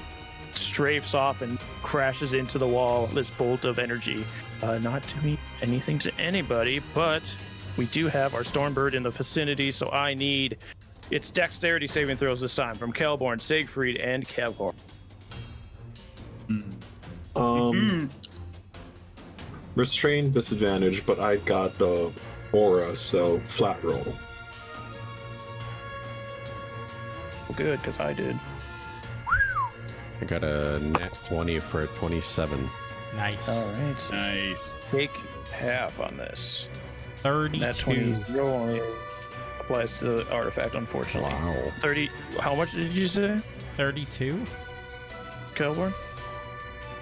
strafes off and crashes into the wall. This bolt of energy, not doing anything to anybody, but we do have our Stormbird in the vicinity, so I need its dexterity saving throws this time from Kelborn, Siegfried, and Kevhor. Restrained disadvantage, but I got the aura, so flat roll. Good, because I did. I got a nat 20 for a 27. Nice. All right. Nice. Take half on this. 32. That 20 only applies to the artifact, unfortunately. Wow. 30. How much did you say, 32. Kelborn?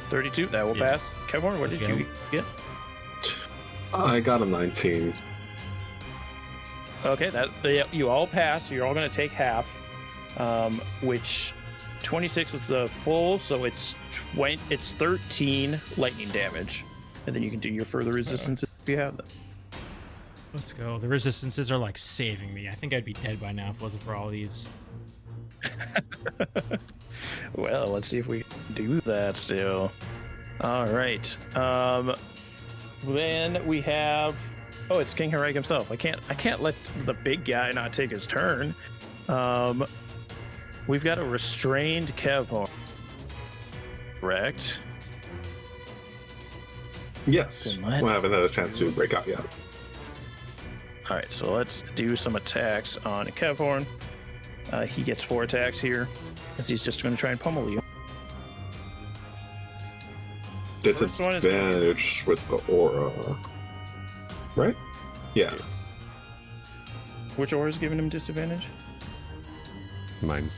32. That will Yeah. pass. Kelborn, what Let's did go. you get? I got a 19. Okay, you all pass. So you're all going to take half, which 26 was the full, so it's 13 lightning damage, and then you can do your further resistance if you have them. Let's go. The resistances are like saving me. I think I'd be dead by now if it wasn't for all these. Well, let's see if we can do that still. All right. Then we have. Oh, it's King Harag himself. I can't let the big guy not take his turn. We've got a restrained Kevhorn. Correct. Yes. Then let's- We'll have another chance to break out, yeah. All right, so let's do some attacks on Kevhorn. He gets 4 attacks here, as he's just going to try and pummel you. First one is- Disadvantage with the aura. Right? Yeah. Which aura is giving him disadvantage? Mine.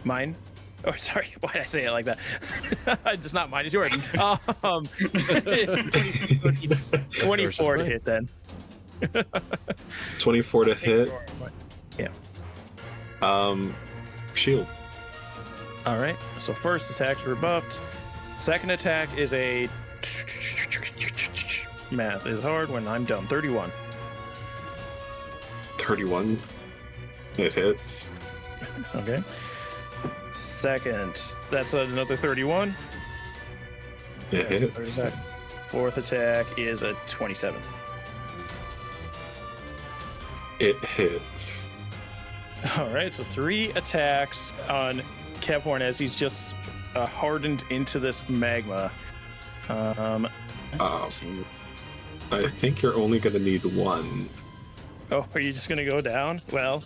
Mine? Oh, sorry. Why did I say it like that? It's not mine. It's yours. 24 to hit then. 24 to hit. Yeah. Shield. All right. So first attack's rebuffed. Second attack is a math is hard when I'm done. 31. 31. It hits. Okay. Second, that's another 31. It Yes, hits. 30. Fourth attack is a 27. It hits. All right, so 3 attacks on Kevhorn as he's just hardened into this magma. I think you're only gonna need 1. Oh, are you just gonna go down? Well,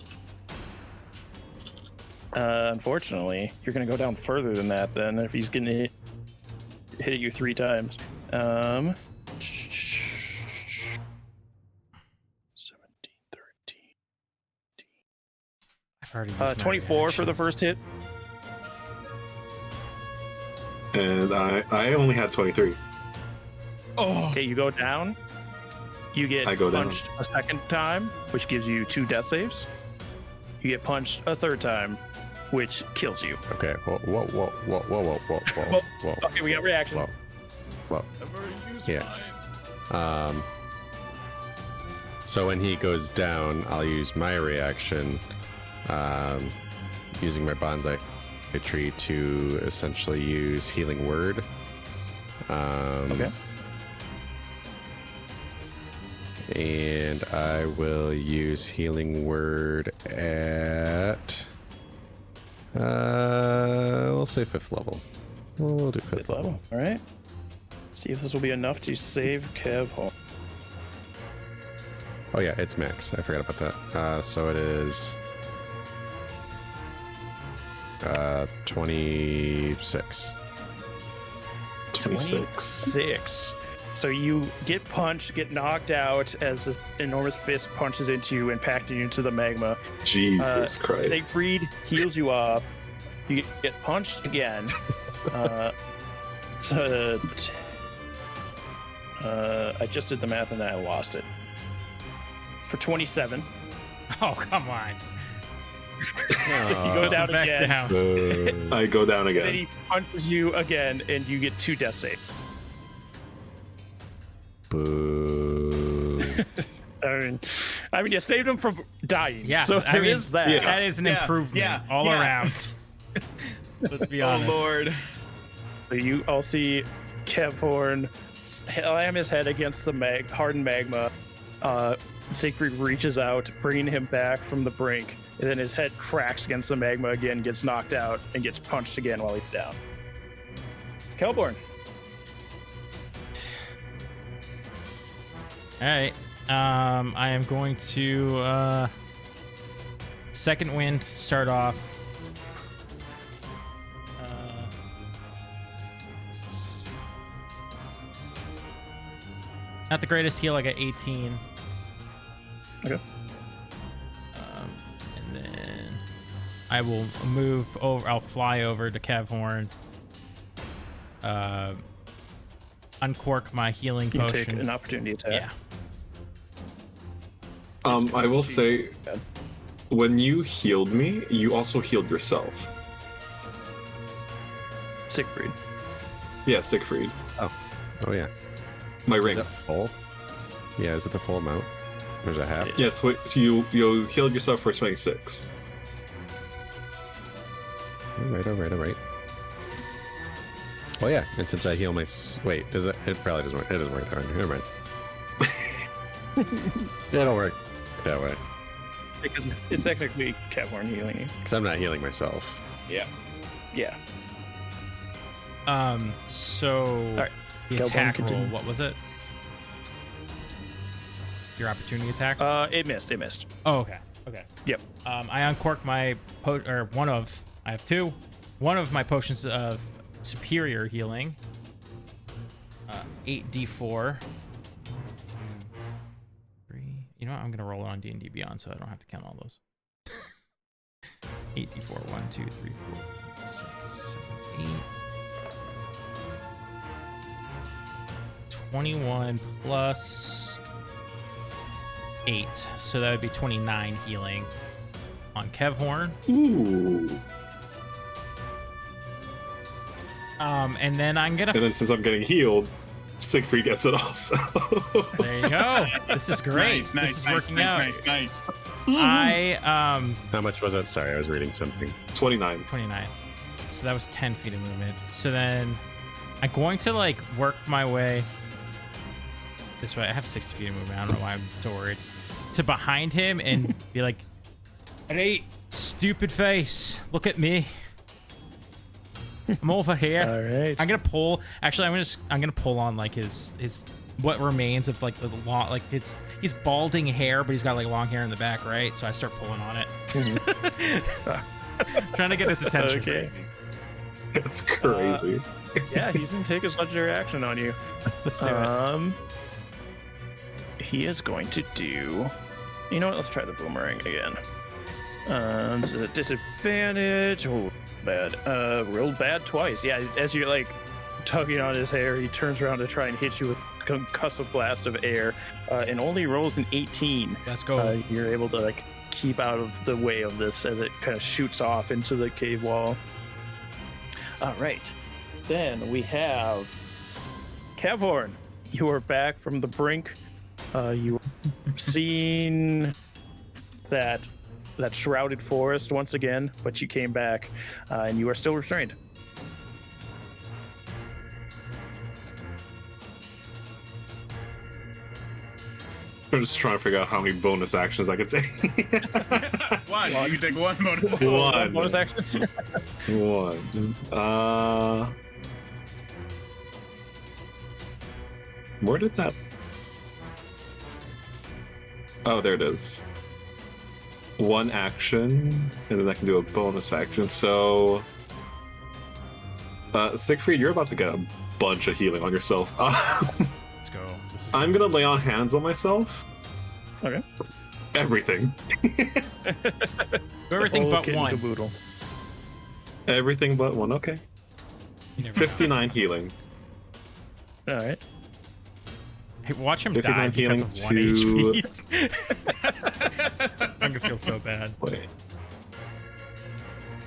unfortunately, you're gonna go down further than that. Then, if he's gonna hit you 3 times. 17, 13. I've already used my 24 for the reactions. first hit. And I only had 23. Oh, Okay, you go down. You get I go down. punched a second time, which gives you 2 death saves. You get punched a third time, which kills you. Okay. Whoa. Okay, we got reaction. Whoa. Yeah. So when he goes down, I'll use my reaction, using my bonsai tree to essentially use healing word. Okay. And I will use healing word at we'll say 5th level. We'll do 5th Fifth level. level. All right. See if this will be enough to save Kevhorn. Oh yeah, it's max. I forgot about that. So it is 26. 26. 6. So you get punched, get knocked out as this enormous fist punches into you, impacting you into the magma. Jesus Christ. Siegfried heals you up. You get punched again. I just did the math and then I lost it. For 27. Oh, come on. So you go down Back again. down. I go down Then again. he punches you again, and you get 2 death saves. Boo. I mean, you saved him from dying. Yeah, so I there mean, is that. yeah. That is an Yeah, improvement yeah, all yeah. around. Let's be oh honest. Lord. So you all see Kevhorn slam his head against the hardened magma. Siegfried reaches out, bringing him back from the brink, and then his head cracks against the magma again, gets knocked out, and gets punched again while he's down. Kelborn. All right. I am going to second wind start off. Not the greatest heal. I got 18. Okay. And then I will move over. I'll fly over to Kevhorn. Uncork my healing You potion. take an opportunity attack. Yeah. I will say, Okay. when you healed me, you also healed yourself. Siegfried. Yeah, Siegfried. Oh yeah. My Is ring. that full? Yeah, is it the full amount? Or is it half? Yeah, so you healed yourself for 26. All right. Oh yeah, and since I heal my wait, does it? It probably doesn't work. It doesn't work that way. Never mind. Yeah, it'll work that way Because it's technically Kevhorn healing you. because I'm not healing myself. Yeah. Yeah. So right. the Go attack on, roll, continue. what was it? Your opportunity attack? It missed. Oh, okay. Yep. I uncork my I have 2. One of my potions of superior healing. 8d4. 3. You know what? I'm gonna roll it on D&D Beyond, so I don't have to count all those. 8d4. 1, 2, 3, 4, 5, 6, 7, 8. 21 plus 8, so that would be 29 healing on Kevhorn. Ooh. And then I'm gonna. And then since I'm getting healed, Siegfried gets it also. There you go. This is great. Nice, This is working nice, out. nice. How much was that? Sorry, I was reading something. 29. 29. So that was 10 feet of movement. So then I'm going to like work my way this way. I have 60 feet of movement. I don't know why I'm so worried. To behind him and be like, "Hey, stupid face, look at me. I'm over here." All right. I'm gonna pull. Actually, I'm gonna pull on like his what remains of like the long, like he's balding hair, but he's got like long hair in the back, right? So I start pulling on it, trying to get his attention. Okay. That's crazy. Yeah, he's gonna take his legendary action on you. Let's do it. He is going to do. You know what? Let's try the boomerang again. This is a disadvantage. Oh, bad. Real bad twice. Yeah, as you're like tugging on his hair, he turns around to try and hit you with a concussive blast of air, and only rolls an 18. Let's go. You're able to like keep out of the way of this as it kind of shoots off into the cave wall. All right. Then we have Cavhorn. You are back from the brink. You seen that shrouded forest once again, but you came back, and you are still restrained. I'm just trying to figure out how many bonus actions I could take. One. You can take one bonus. One. Bonus action. One. Where did that? Oh, there it is. One action, and then I can do a bonus action. So, Siegfried, you're about to get a bunch of healing on yourself. Let's go. I'm gonna lay on hands on myself. Okay. Everything. Everything but kit and one. caboodle. Everything but one. Okay. You never know. 59 healing. All right. Hey, watch him 59 die because healing of 1 to- HP. I'm gonna feel so bad. Wait.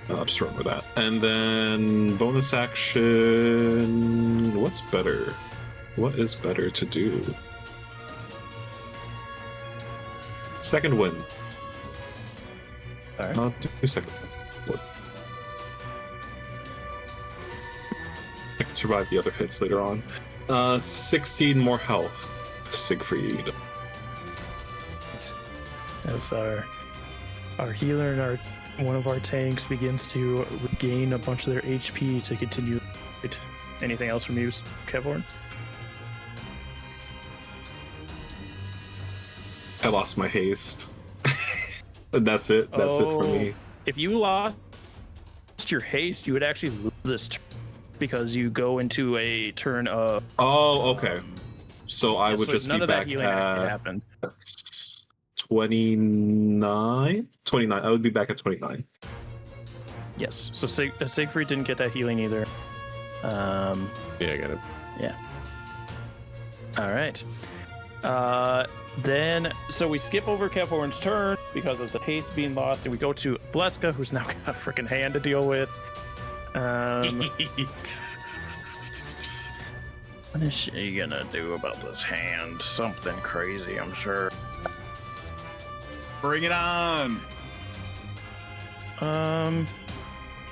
I'll just remember that. And then bonus action. What's better? What is better to do? Second win. All right. I'll do second win. I can survive the other hits later on. 16 more health. Siegfried. As our healer and one of our tanks begins to regain a bunch of their HP to continue. Anything else from you, Kevhorn? I lost my haste. And that's it. That's it for me. If you lost your haste, you would actually lose this turn because you go into a turn of. Oh, okay. So I would so just none be of that back healing at happened. 29. 29. I would be back at 29. Yes. So Siegfried didn't get that healing either. Yeah, I got it. Yeah. All right. Then, so we skip over Kevhorn's turn because of the haste being lost, and we go to Bleska, who's now got a freaking hand to deal with. What is she gonna do about this hand? Something crazy, I'm sure. Bring it on.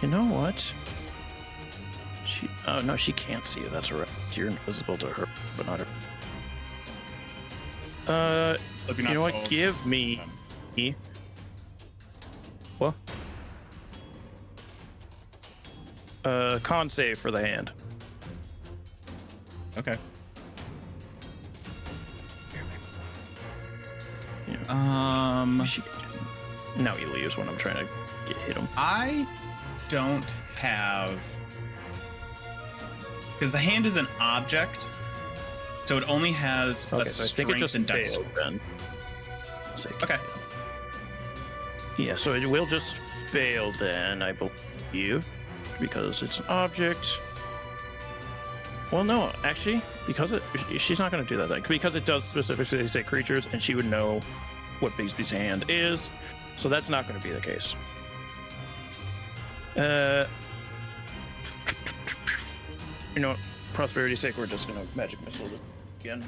You know what? Oh no, she can't see you. That's right. You're invisible to her, but not her. You know what? Give me. What? Con save for the hand. Okay. Yeah. Now he leaves when I'm trying to hit him. I don't have, because the hand is an object, so it only has a So I think it strength just and dex. failed then. Okay. Yeah, so it will just fail then, I believe, because it's an object. Well, no, actually, because she's not going to do that thing, because it does specifically say creatures, and she would know what Bigsby's hand is, so that's not going to be the case. You know, prosperity's sake, we're just going to magic missile this again.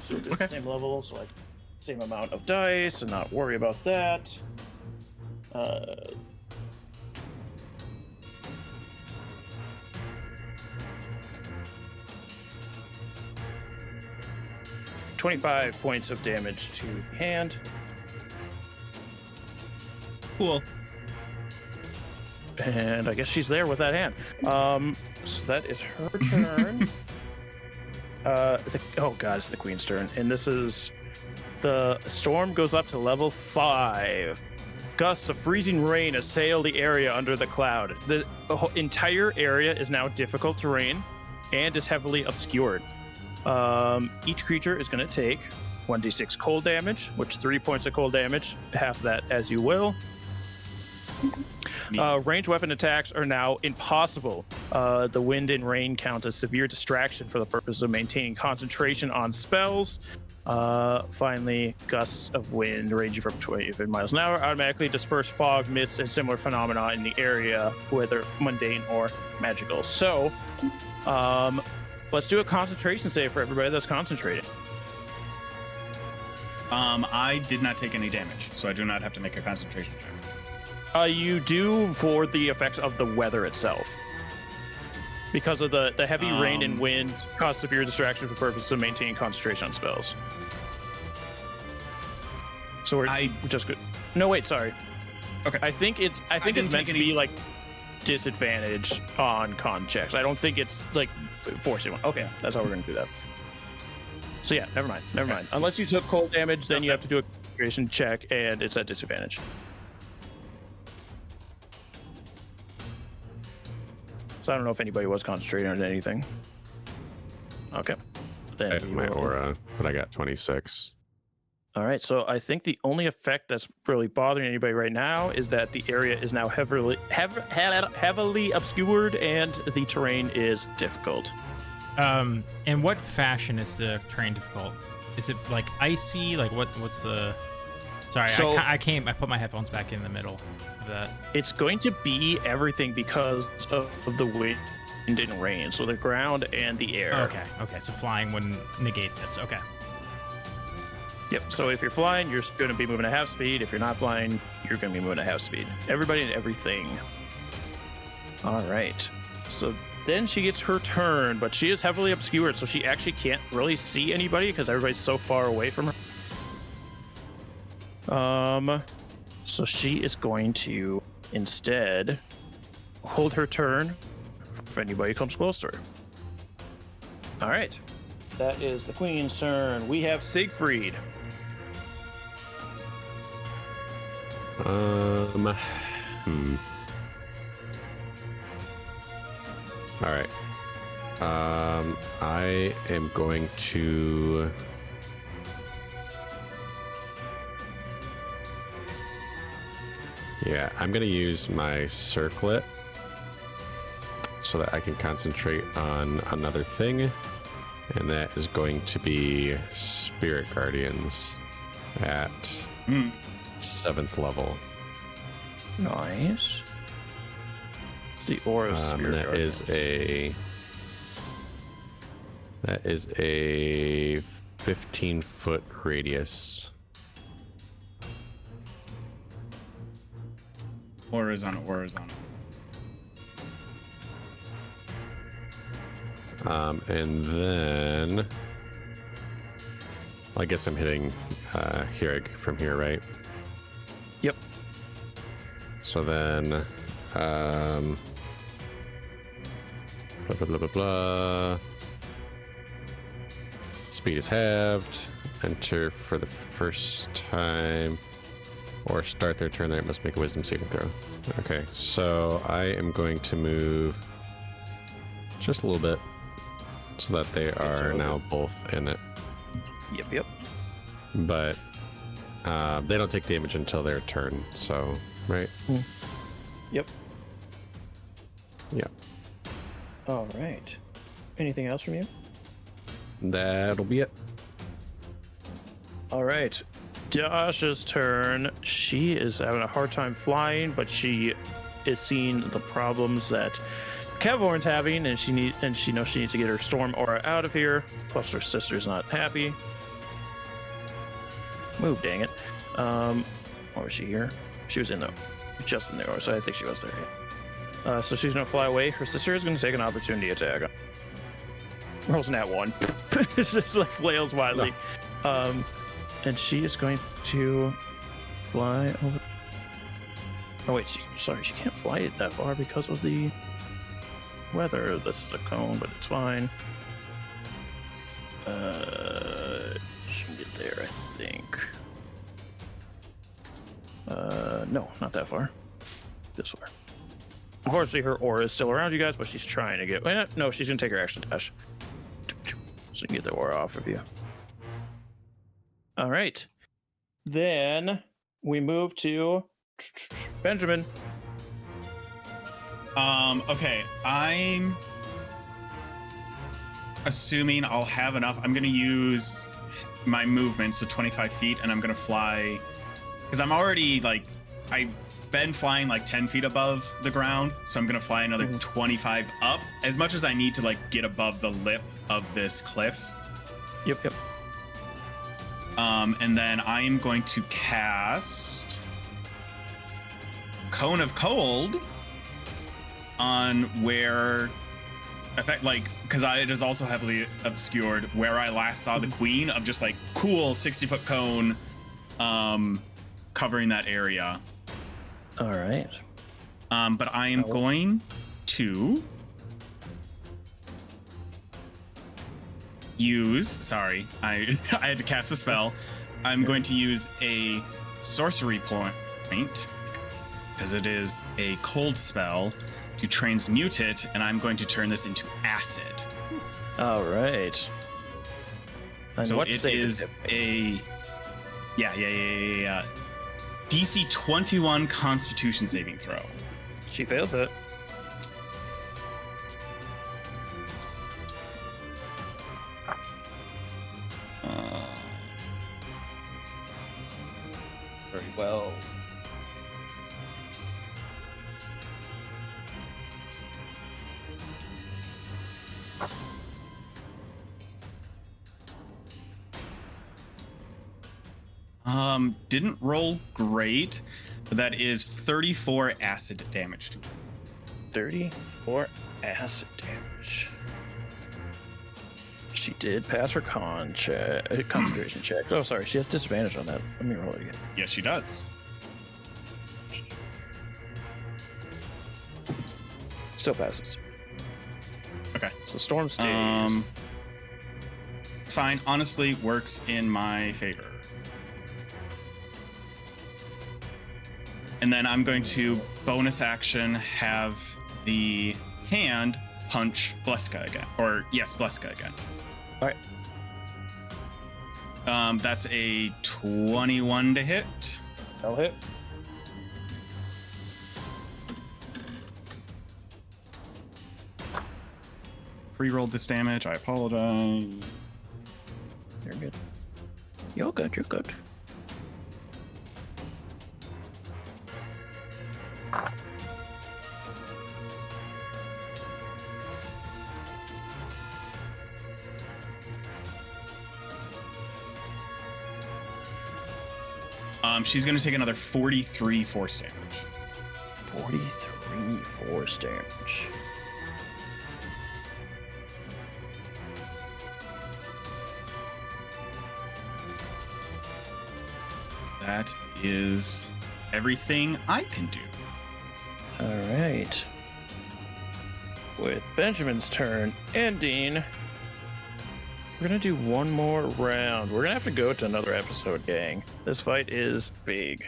So we'll do Okay. the same level, so like same amount of dice and not worry about that. 25 points of damage to the hand. Cool. And I guess she's there with that hand. So that is her turn. Oh god, it's the queen's turn. And this is the storm goes up to level 5. Gusts of freezing rain assail the area under the cloud. The entire area is now difficult terrain and is heavily obscured. Each creature is going to take 1d6 cold damage, which 3 points of cold damage, half that as you will. Ranged weapon attacks are now impossible. The wind and rain count as severe distraction for the purpose of maintaining concentration on spells. Finally, gusts of wind ranging from 25 miles an hour automatically disperse fog, mists, and similar phenomena in the area, whether mundane or magical. So, let's do a concentration save for everybody that's concentrating. I did not take any damage, so I do not have to make a concentration check. You do for the effects of the weather itself. Because of the heavy rain and wind cause severe distraction for the purpose of maintaining concentration on spells. So we're just good. No, wait, sorry. Okay. I think it's meant to be like disadvantage on con checks. I don't think it's like forcing one. Okay, that's how we're gonna do that. So yeah, never mind. Unless you took cold damage, then you have to do a concentration check, and it's at disadvantage. So I don't know if anybody was concentrating on anything. Okay. I have my aura, but I got 26. All right, so I think the only effect that's really bothering anybody right now is that the area is now heavily obscured and the terrain is difficult. In what fashion is the terrain difficult? Is it like icy? Like what's the... Sorry, So- I put my headphones back in the middle of that. It's going to be everything because of the wind and rain. So the ground and the air. Okay, so flying wouldn't negate this. Okay. Yep. So if you're flying, you're going to be moving at half speed. If you're not flying, you're going to be moving at half speed. Everybody and everything. All right. So then she gets her turn, but she is heavily obscured, so she actually can't really see anybody because everybody's so far away from her. So she is going to instead hold her turn if anybody comes close to her. All right. That is the queen's turn. We have Siegfried. All right. I am going to... Yeah, I'm going to use my circlet so that I can concentrate on another thing. And that is going to be Spirit Guardians at 7th level. Nice. The aura of Spirit that Guardians. That is a 15-foot radius. Horizontal. And then I guess I'm hitting Hierig from here, right? Yep. So then blah blah blah blah blah. Speed is halved. Enter for the first time or start their turn. They must make a wisdom saving throw. Okay, so I am going to move just a little bit so that they are now both in it. Yep. But they don't take damage until their turn, so, right? Yep. Yeah. All right. Anything else from you? That'll be it. All right. Dasha's turn. She is having a hard time flying, but she is seeing the problems that Kevorn's having, and she knows she needs to get her storm aura out of here. Plus, her sister's not happy. Move, dang it. Or was she here? She was in the, just in there, so I think she was there. Yeah. So she's gonna fly away. Her sister is gonna take an opportunity attack. Rolls nat 1. It's just like flails wildly. No. And she is going to fly over. Oh wait, sorry, she can't fly it that far because of the weather. This is a cone, but it's fine. She can get there, I think. No, not that far. This far. Unfortunately, her aura is still around you guys, but she's trying to get. No, she's gonna take her action dash, so you can get the aura off of you. All right, then we move to Benjamin. Okay, I'm assuming I'll have enough. I'm gonna use my movement, so 25 feet, and I'm gonna fly because I'm already like I've been flying like 10 feet above the ground, so I'm gonna fly another 25 up, as much as I need to like get above the lip of this cliff. Yep. And then I am going to cast Cone of Cold on where effect like because it is also heavily obscured where I last saw the queen of just like cool 60-foot cone covering that area. All right. But I am going to use I had to cast a spell. I'm going to use a sorcery point because it is a cold spell to transmute it, and I'm going to turn this into acid. All right. And so what it is a DC 21 Constitution saving throw. She fails it. Very well. Didn't roll great, but that is 34 acid damage to it. 34 acid damage. She did pass her concentration check. Oh, sorry, she has disadvantage on that. Let me roll it again. Yes, she does. Still passes. Okay. So Storm stays. It's fine. Honestly, works in my favor. And then I'm going to bonus action have the hand punch Bleska again. Or yes, Bleska again. All right. That's a 21 to hit. That'll hit. Pre-rolled this damage. I apologize. You're good. You're good. You're good. She's going to take another 43 force damage. 43 force damage. That is everything I can do. All right. With Benjamin's turn ending, we're going to do one more round. We're going to have to go to another episode, gang. This fight is big.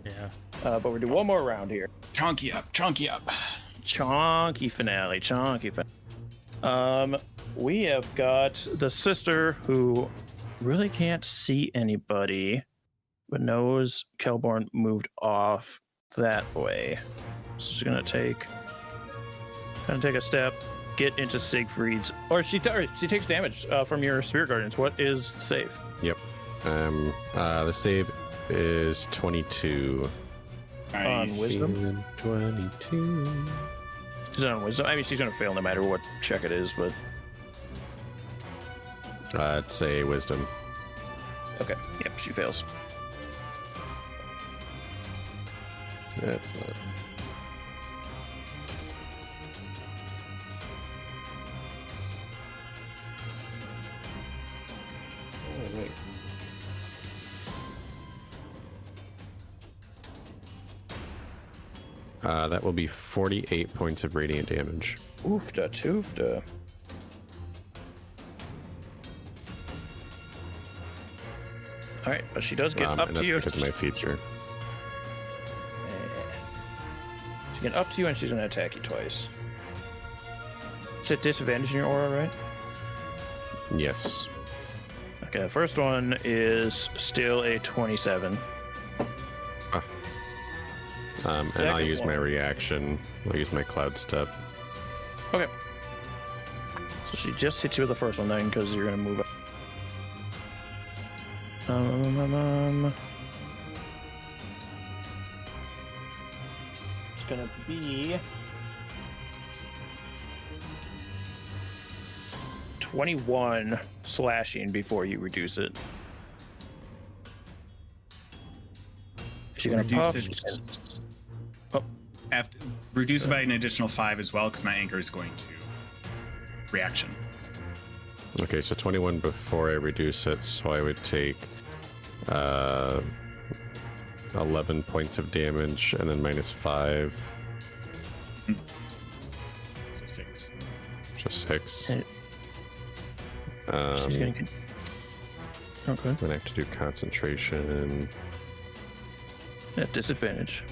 Yeah. But we'll do one more round here. Chonky up, chonky up. Chonky finale, chonky finale. We have got the sister who really can't see anybody, but knows Kelborn moved off that way. So she's gonna take a step, get into Siegfried's, or she takes damage from your Spirit Guardians. What is the save? Yep. The save is 22. Nice. On wisdom. 22. She's on wisdom. I mean, she's gonna fail no matter what check it is, but It's a wisdom. okay. Yep, she fails. That's not. Oh, wait. That will be 48 points of radiant damage. Oofda toofda. All right, but she does get up And to that's you. because of my feature. She's getting up to you, and she's going to attack you twice. It's at disadvantage in your aura, right? Yes. Okay, the first one is still a 27. And I'll use my reaction. I'll use my cloud step. Okay. So she just hits you with the first one then, because you're going to move up. It's going to be 21 slashing before you reduce it. Is she going to puff? Reduce it by an additional 5 as well, because my anchor is going to reaction. Okay, so 21 before I reduce it, so I would take 11 points of damage and then minus 5. So 6. Just 6. She's going to... Okay. I'm gonna have to do concentration. At disadvantage.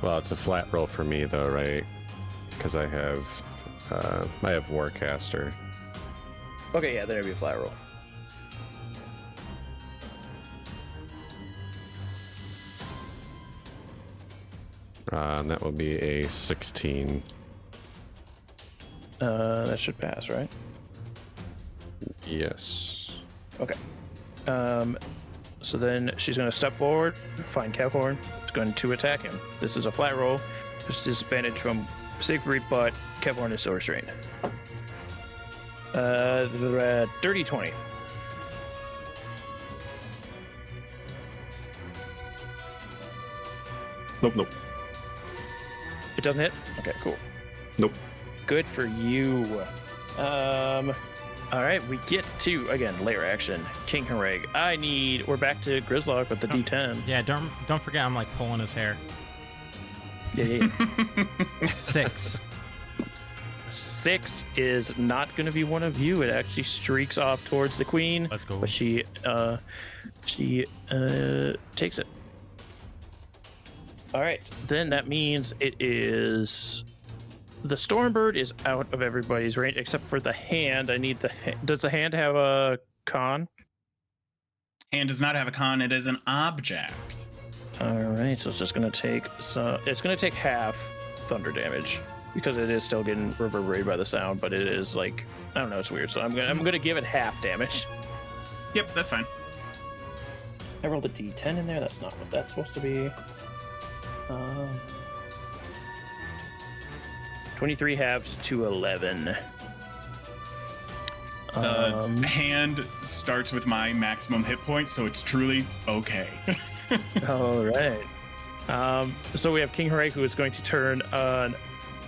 Well, it's a flat roll for me though, right? Because I have Warcaster. Okay, yeah, there'd be a flat roll. And that will be a 16. That should pass, right? Yes. Okay. So then she's going to step forward, find Kevhorn. It's going to attack him. This is a flat roll. There's disadvantage from Siegfried, but Kevhorn is still restrained. Dirty 20. Nope. It doesn't hit? Okay, cool. Nope. Good for you. All right, we get to, again, layer action. King Harag. We're back to Grizlocke with the D10. Yeah, don't forget I'm like pulling his hair. Yeah. 6. 6 is not going to be one of you. It actually streaks off towards the queen. Let's go. But she takes it. All right, then that means it is... The Stormbird is out of everybody's range except for the hand. I need the... Does the hand have a con? Hand does not have a con. It is an object. All right, so it's just going to take... it's going to take half thunder damage because it is still getting reverberated by the sound, but it is like... I don't know, it's weird. So I'm gonna give it half damage. Yep, that's fine. I rolled a D10 in there. That's not what that's supposed to be. 23 halves to 11. Hand starts with my maximum hit points, so it's truly okay. All right. So we have King Harag, who is going to turn on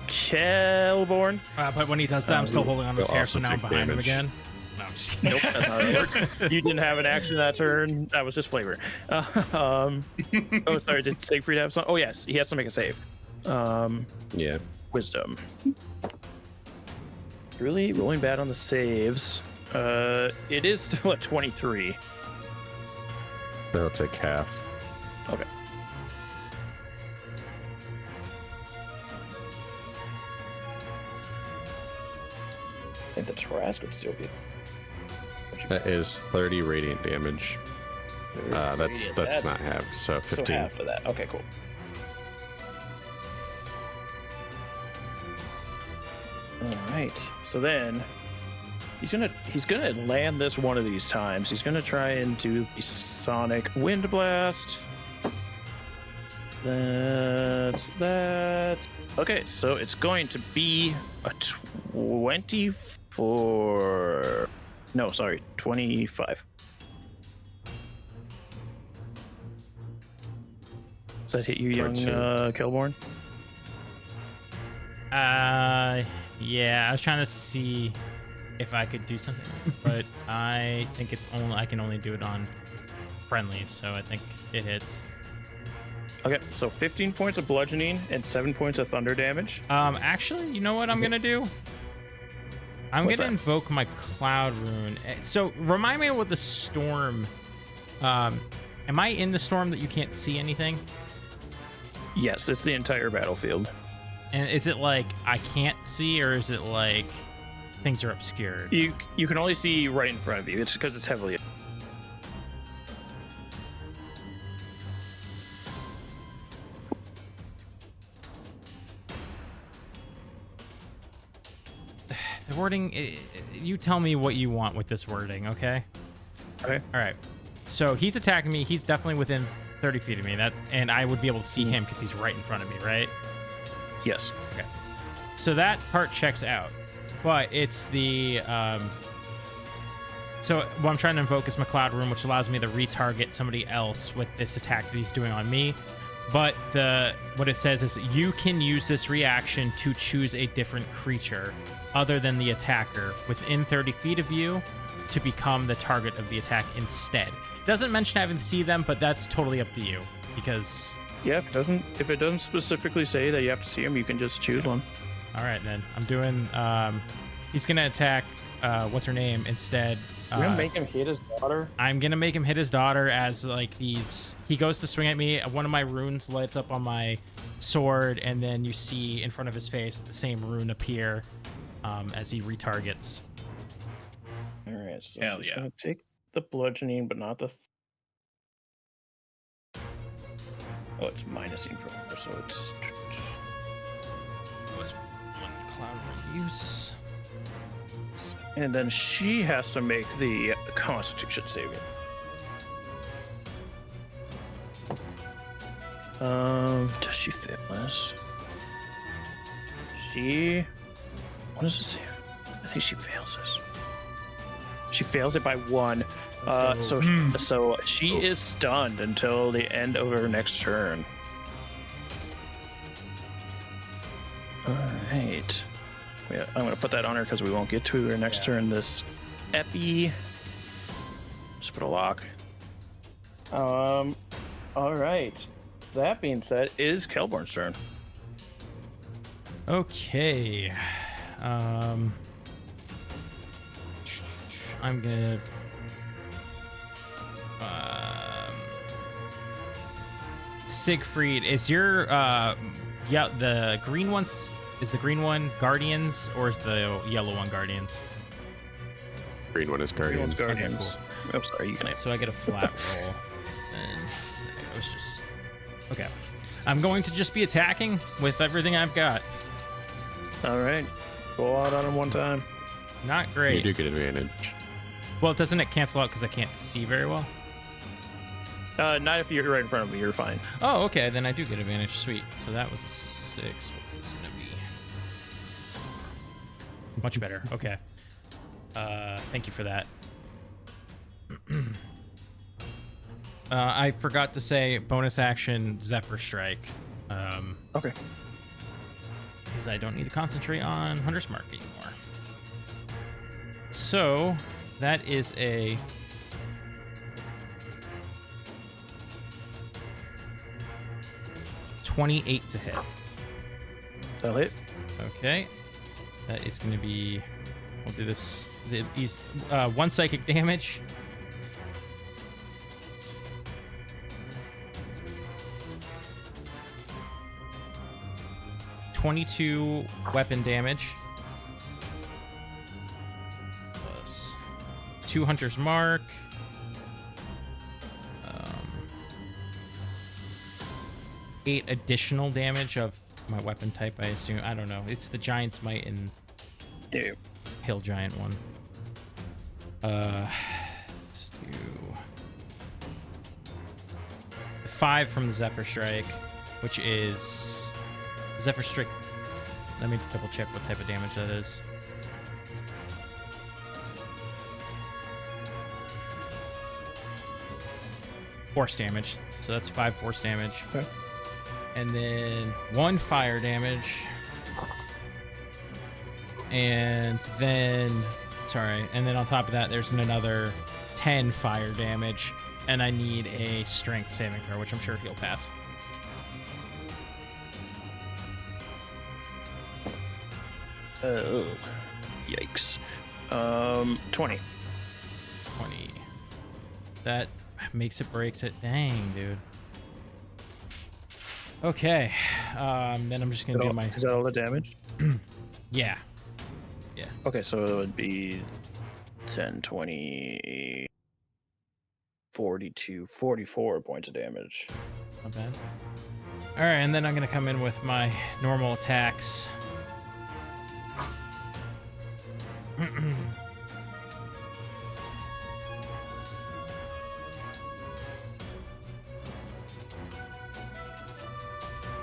Kelborn. But when he does that, I'm still holding on to his He'll hair, so also now I'm take behind him damage. again. No, I'm just kidding. Nope, that's not how it works. You didn't have an action that turn. That was just flavor. Oh, sorry. Did Siegfried have some? Oh, yes. He has to make a save. Yeah. Wisdom. Really rolling bad on the saves. It is still a 23. That'll take half. Okay. I think the Trask would still be. That is 30 radiant damage. That's not half, so 15. So half of that. Okay, cool. All right. So then he's gonna land this one of these times. He's gonna try and do the Sonic Wind Blast. That's that. Okay, so it's going to be a 24. No, sorry, 25. that hit you, young 14. Kelborn? Yeah, I was trying to see if I could do something, but I think I can only do it on friendly, so I think it hits. Okay, so 15 points of bludgeoning and 7 points of thunder damage. Actually, you know what I'm gonna do? I'm What's gonna that? invoke my cloud rune. So remind me what the storm. Am I in the storm that you can't see anything? Yes, it's the entire battlefield. And is it like I can't see, or is it like things are obscured? You can only see right in front of you. It's because it's heavily. The wording, you tell me what you want with this wording, okay? Okay. All right. So he's attacking me. He's definitely within 30 feet of me. And I would be able to see him because he's right in front of me, right? Yes. Okay. So that part checks out. But it's the so what I'm trying to invoke is MacLeod Rune, which allows me to retarget somebody else with this attack that he's doing on me. But what it says is you can use this reaction to choose a different creature other than the attacker within 30 feet of you to become the target of the attack instead. Doesn't mention having to see them, but that's totally up to you because. Yeah, if it doesn't specifically say that you have to see him, you can just choose one. All right, then I'm doing. He's gonna attack. What's her name instead? You're gonna make him hit his daughter. I'm gonna make him hit his daughter as like these. He goes to swing at me. One of my runes lights up on my sword, and then you see in front of his face the same rune appear as he retargets. All right, so Hell she's yeah. gonna take the bludgeoning, but not the. Oh, it's minusing from her, so it's. Was one cloud rune use. And then she has to make the Constitution saving. Does she fail this? What does it say? I think she fails this. She fails it by 1. So she is stunned until the end of her next turn. All right. Yeah, I'm gonna put that on her because we won't get to her next turn. This Epi. Just put a lock. All right. That being said, it is Kelborn's turn. Okay. I'm gonna. Siegfried, is your the green one's. Is the green one Guardians or is the yellow one Guardians? Green one is Guardians. Guardians. Okay, I'm sorry, you can. So I get a flat roll. And I was just okay. I'm going to just be attacking with everything I've got. All right. Go out on him one time. Not great. You do get advantage. Well, doesn't it cancel out because I can't see very well? Not if you're right in front of me. You're fine. Oh, okay. Then I do get advantage. Sweet. So that was a 6. What's this gonna be? Much better. Okay. Thank you for that. I forgot to say bonus action Zephyr Strike. Okay. Because I don't need to concentrate on Hunter's Mark anymore. So that is a 28 to hit. That'll hit. Okay. That is going to be. We'll do this. He's 1 psychic damage. $22 weapon damage. Plus 2 Hunter's Mark. 8 additional damage of my weapon type, I assume. I don't know. It's the Giant's Might and Hill Giant one. Let's do 5 from the Zephyr Strike, which is Zephyr Strike. Let me double check what type of damage that is. Force damage. So that's 5 force damage. Okay. And then 1 fire damage. And then on top of that, there's another 10 fire damage. And I need a strength saving throw, which I'm sure he'll pass. Oh, yikes. 20. 20. That makes it, breaks it. Dang, dude. Okay. Then I'm just going to do my... Is that all the damage? Yeah. Yeah. Okay, so it would be 10, 20, 42, 44 points of damage. Not bad. All right, and then I'm going to come in with my normal attacks.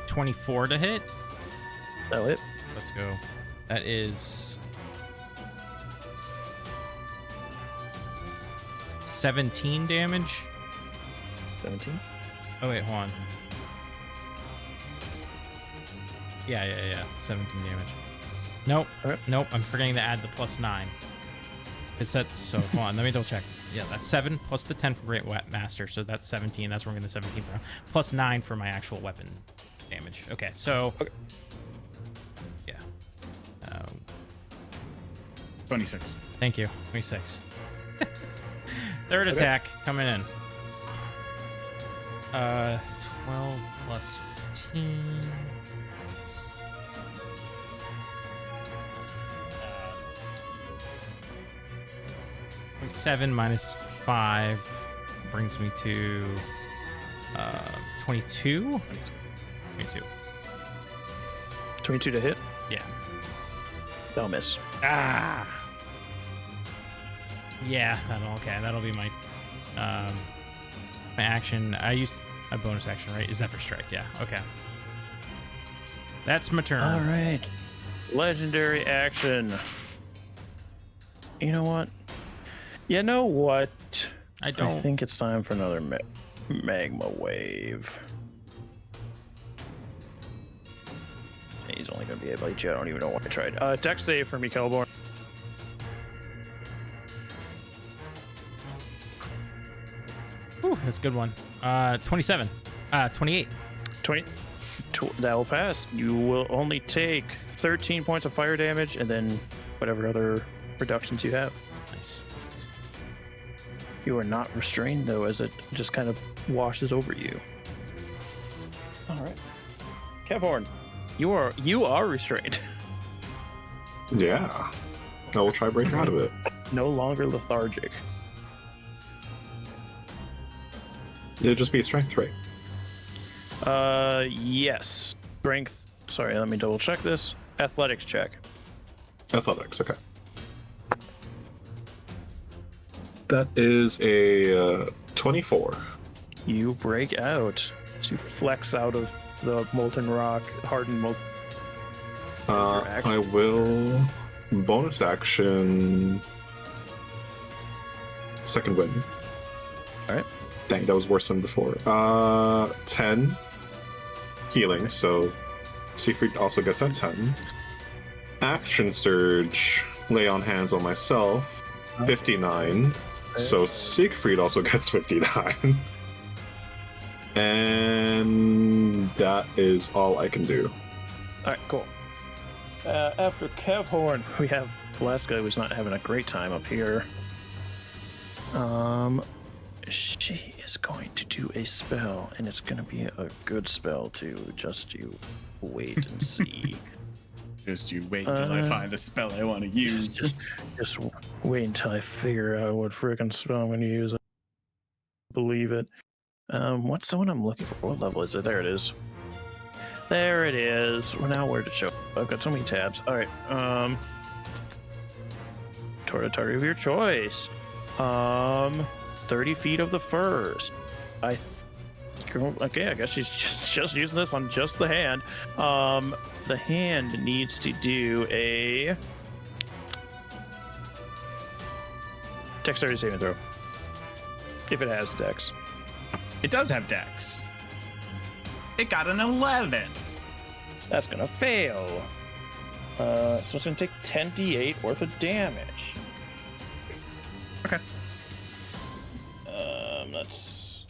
$24 to hit. That'll hit. Let's go. That is 17 damage. 17? Oh wait, hold on. Yeah. 17 damage. Nope. All right. Nope. I'm forgetting to add the +9. Because that's so. Hold on. Let me double check. Yeah, that's 7 plus the 10 for Great Master, so that's 17. That's where I'm getting the 17th round. +9 for my actual weapon damage. Okay, so. Okay. Yeah. 26. Thank you. 26. Third attack coming in. 12 plus 15. 7 minus 5 brings me to 22. 22. 22 to hit? Yeah. That'll miss. Ah. Yeah. That'll be my my action. I used a bonus action, right? Is that for strike? Yeah. Okay. That's my turn. All right. Legendary action. You know what? I think it's time for another magma wave. He's only going to be able to hit you. I don't even know what I tried. Dex save for me, Kelborn. Ooh, that's a good one. 27. 28. 20. That will pass. You will only take 13 points of fire damage and then whatever other reductions you have. Nice. You are not restrained, though, as it just kind of washes over you. All right. Kevhorn, you are restrained. Yeah. I will try to break out of it. No longer lethargic. It'll just be a strength trait. Yes. Strength. Sorry, let me double check this. Athletics check. Athletics, okay. That is a 24. You break out. So you flex out of the molten rock, hardened molten. I will bonus action second wind. All right. Dang, that was worse than before. 10 healing, so Siegfried also gets that 10. Action surge, lay on hands on myself, 59. So Siegfried also gets 59. And that is all I can do. All right, cool. After Kevhorn, we have Valeska, who's not having a great time up here. She is going to do a spell, and it's going to be a good spell too. Just you wait and see. Just you wait till I find the spell I want to use. Just wait until I figure out what freaking spell I'm going to use. Believe it. What's the one I'm looking for? What level is it? There it is. There it is. Well, now where to show? I've got so many tabs. All right. Toward a target of your choice. 30 feet of the first. Okay, I guess she's just using this on just the hand. The hand needs to do a dexterity saving throw. If it has dex. It does have dex. It got an 11. That's gonna fail. So it's gonna take 10d8 worth of damage. Okay. That's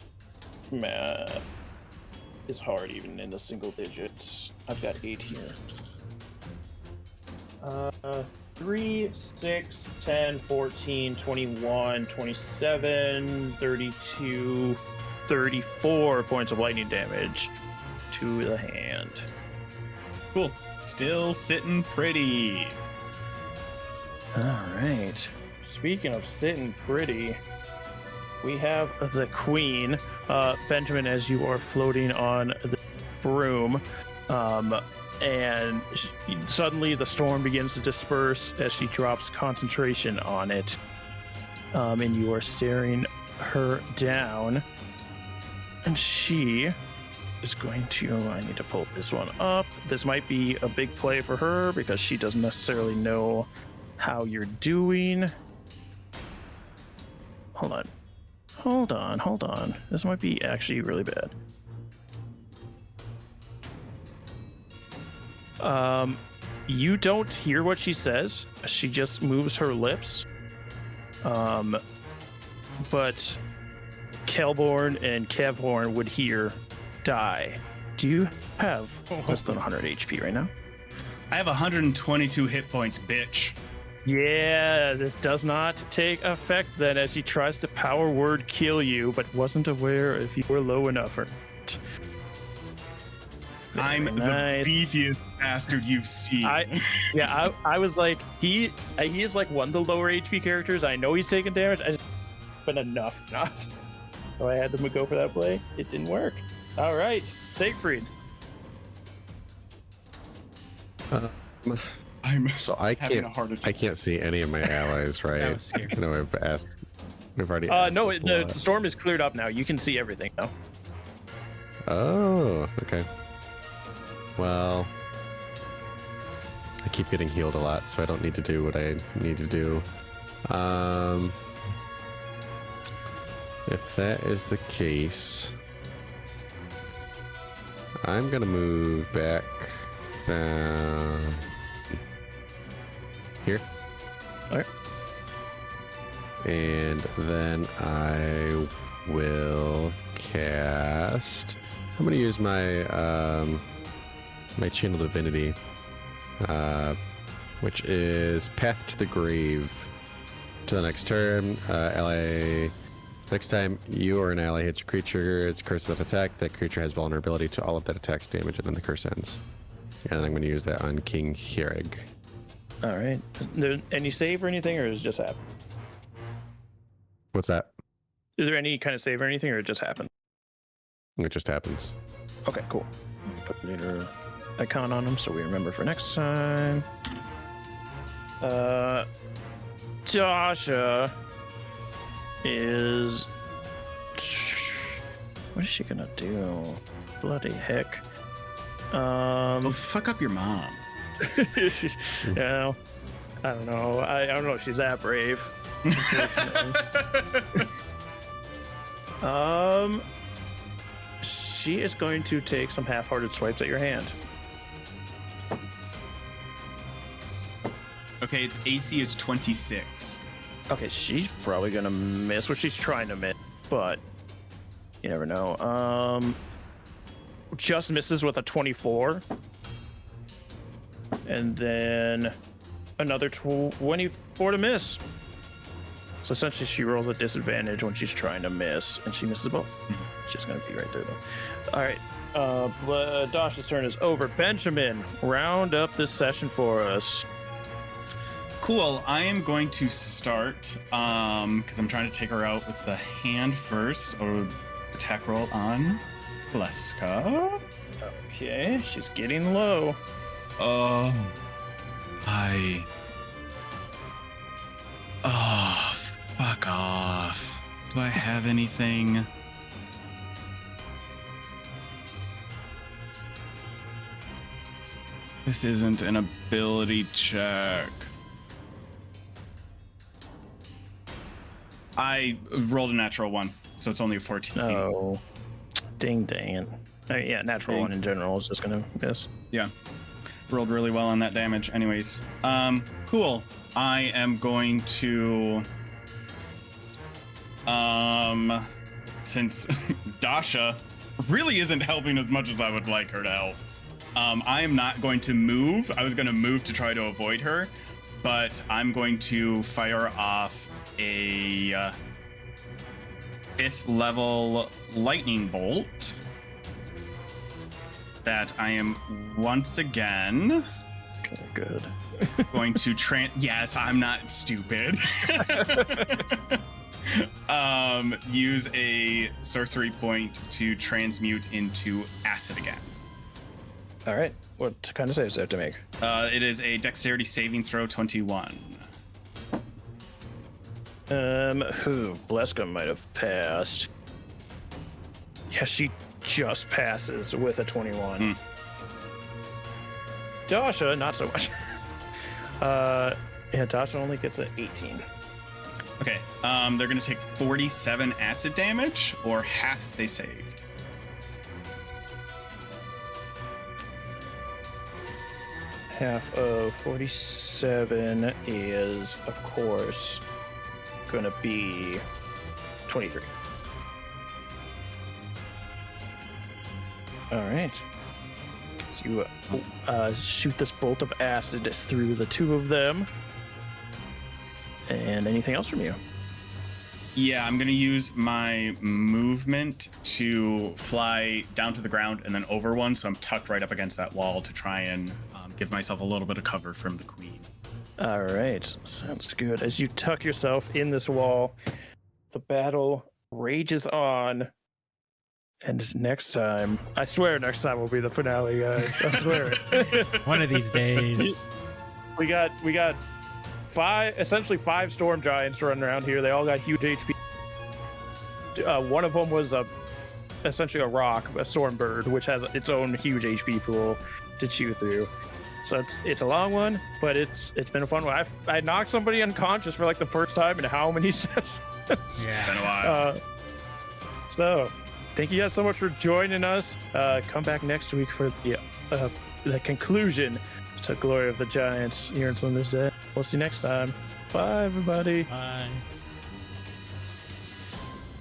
math is hard even in the single digits. I've got 8 here. 3, 6, 10, 14, 21, 27, 32, 34 points of lightning damage to the hand. Cool. Still sitting pretty. All right. Speaking of sitting pretty, we have the queen. Benjamin, as you are floating on the broom, and suddenly the storm begins to disperse as she drops concentration on it. And you are staring her down. And she is going to, I need to pull this one up. This might be a big play for her because she doesn't necessarily know how you're doing. Hold on. This might be actually really bad. You don't hear what she says. She just moves her lips. But Kelborn and Kevhorn would hear die. Do you have less than 100 HP right now? I have 122 hit points, bitch. Yeah, this does not take effect then as she tries to power word kill you, but wasn't aware if you were low enough or not. I'm nice. The beefiest bastard you've seen. I was like, he is like one of the lower HP characters. I know he's taking damage, but enough not. So I had them go for that play. It didn't work. All right, Siegfried. So I can't see any of my allies, right? That was scary. I know we've already asked. No, this the lot. storm is cleared up now. You can see everything now. Oh, okay. Well, I keep getting healed a lot, so I don't need to do what I need to do. If that is the case, I'm gonna move back down here. All right. And then I will cast. I'm gonna use my my Channel Divinity, which is Path to the Grave. To the next turn, ally. Next time you or an ally hits a creature, it's cursed with attack. That creature has vulnerability to all of that attack's damage, and then the curse ends. And I'm going to use that on King Hierig. All right. Any save or anything, or does it just happen? What's that? Is there any kind of save or anything, or it just happens? It just happens. Okay, cool. Put later icon on them so we remember for next time. Dasha is... What is she gonna do? Bloody heck. Go fuck up your mom. Yeah, I don't know. I don't know if she's that brave. She is going to take some half-hearted swipes at your hand. Okay, its AC is 26. Okay, she's probably gonna miss what she's trying to miss, but you never know. Just misses with a 24. And then another 24 to miss. So essentially she rolls a disadvantage when she's trying to miss, and she misses both. She's gonna be right there though. All right, Dasha's turn is over. Benjamin, round up this session for us. Cool. I am going to start because I'm trying to take her out with the hand first. Or attack roll on Bleska. Okay, she's getting low. Oh, fuck off. Do I have anything? This isn't an ability check. I rolled a natural one, so it's only a 14. Oh, dang it. Yeah, natural Okay. one in general is just gonna miss. Yeah. Rolled really well on that damage. Anyways. Cool. I am going to since Dasha really isn't helping as much as I would like her to help. I am not going to move. I was going to move to try to avoid her, but I'm going to fire off a 5th level lightning bolt that I am once again Okay, good. going to yes, I'm not stupid. Use a sorcery point to transmute into acid again. All right. What kind of saves do I have to make? It is a dexterity saving throw 21. Bleska might have passed. Yeah, she just passes with a 21. Dasha, not so much. Yeah, Dasha only gets an 18. Okay, they're gonna take 47 acid damage, or half if they saved. Half of 47 is, of course, gonna be 23. All right. So you shoot this bolt of acid through the two of them. And anything else from you? Yeah, I'm gonna use my movement to fly down to the ground and then over one, so I'm tucked right up against that wall to try and give myself a little bit of cover from the queen. All right, sounds good. As you tuck yourself in this wall, the battle rages on. And next time, I swear next time will be the finale, guys. I swear it. One of these days. We got essentially five storm giants running around here. They all got huge HP. One of them was essentially a rock, a storm bird, which has its own huge HP pool to chew through. So it's a long one, but it's been a fun one. I knocked somebody unconscious for like the first time in how many sessions? Yeah. Been a while. So thank you guys so much for joining us. Come back next week for the conclusion to Glory of the Giants here in Swindler's Day. We'll see you next time. Bye, everybody. Bye.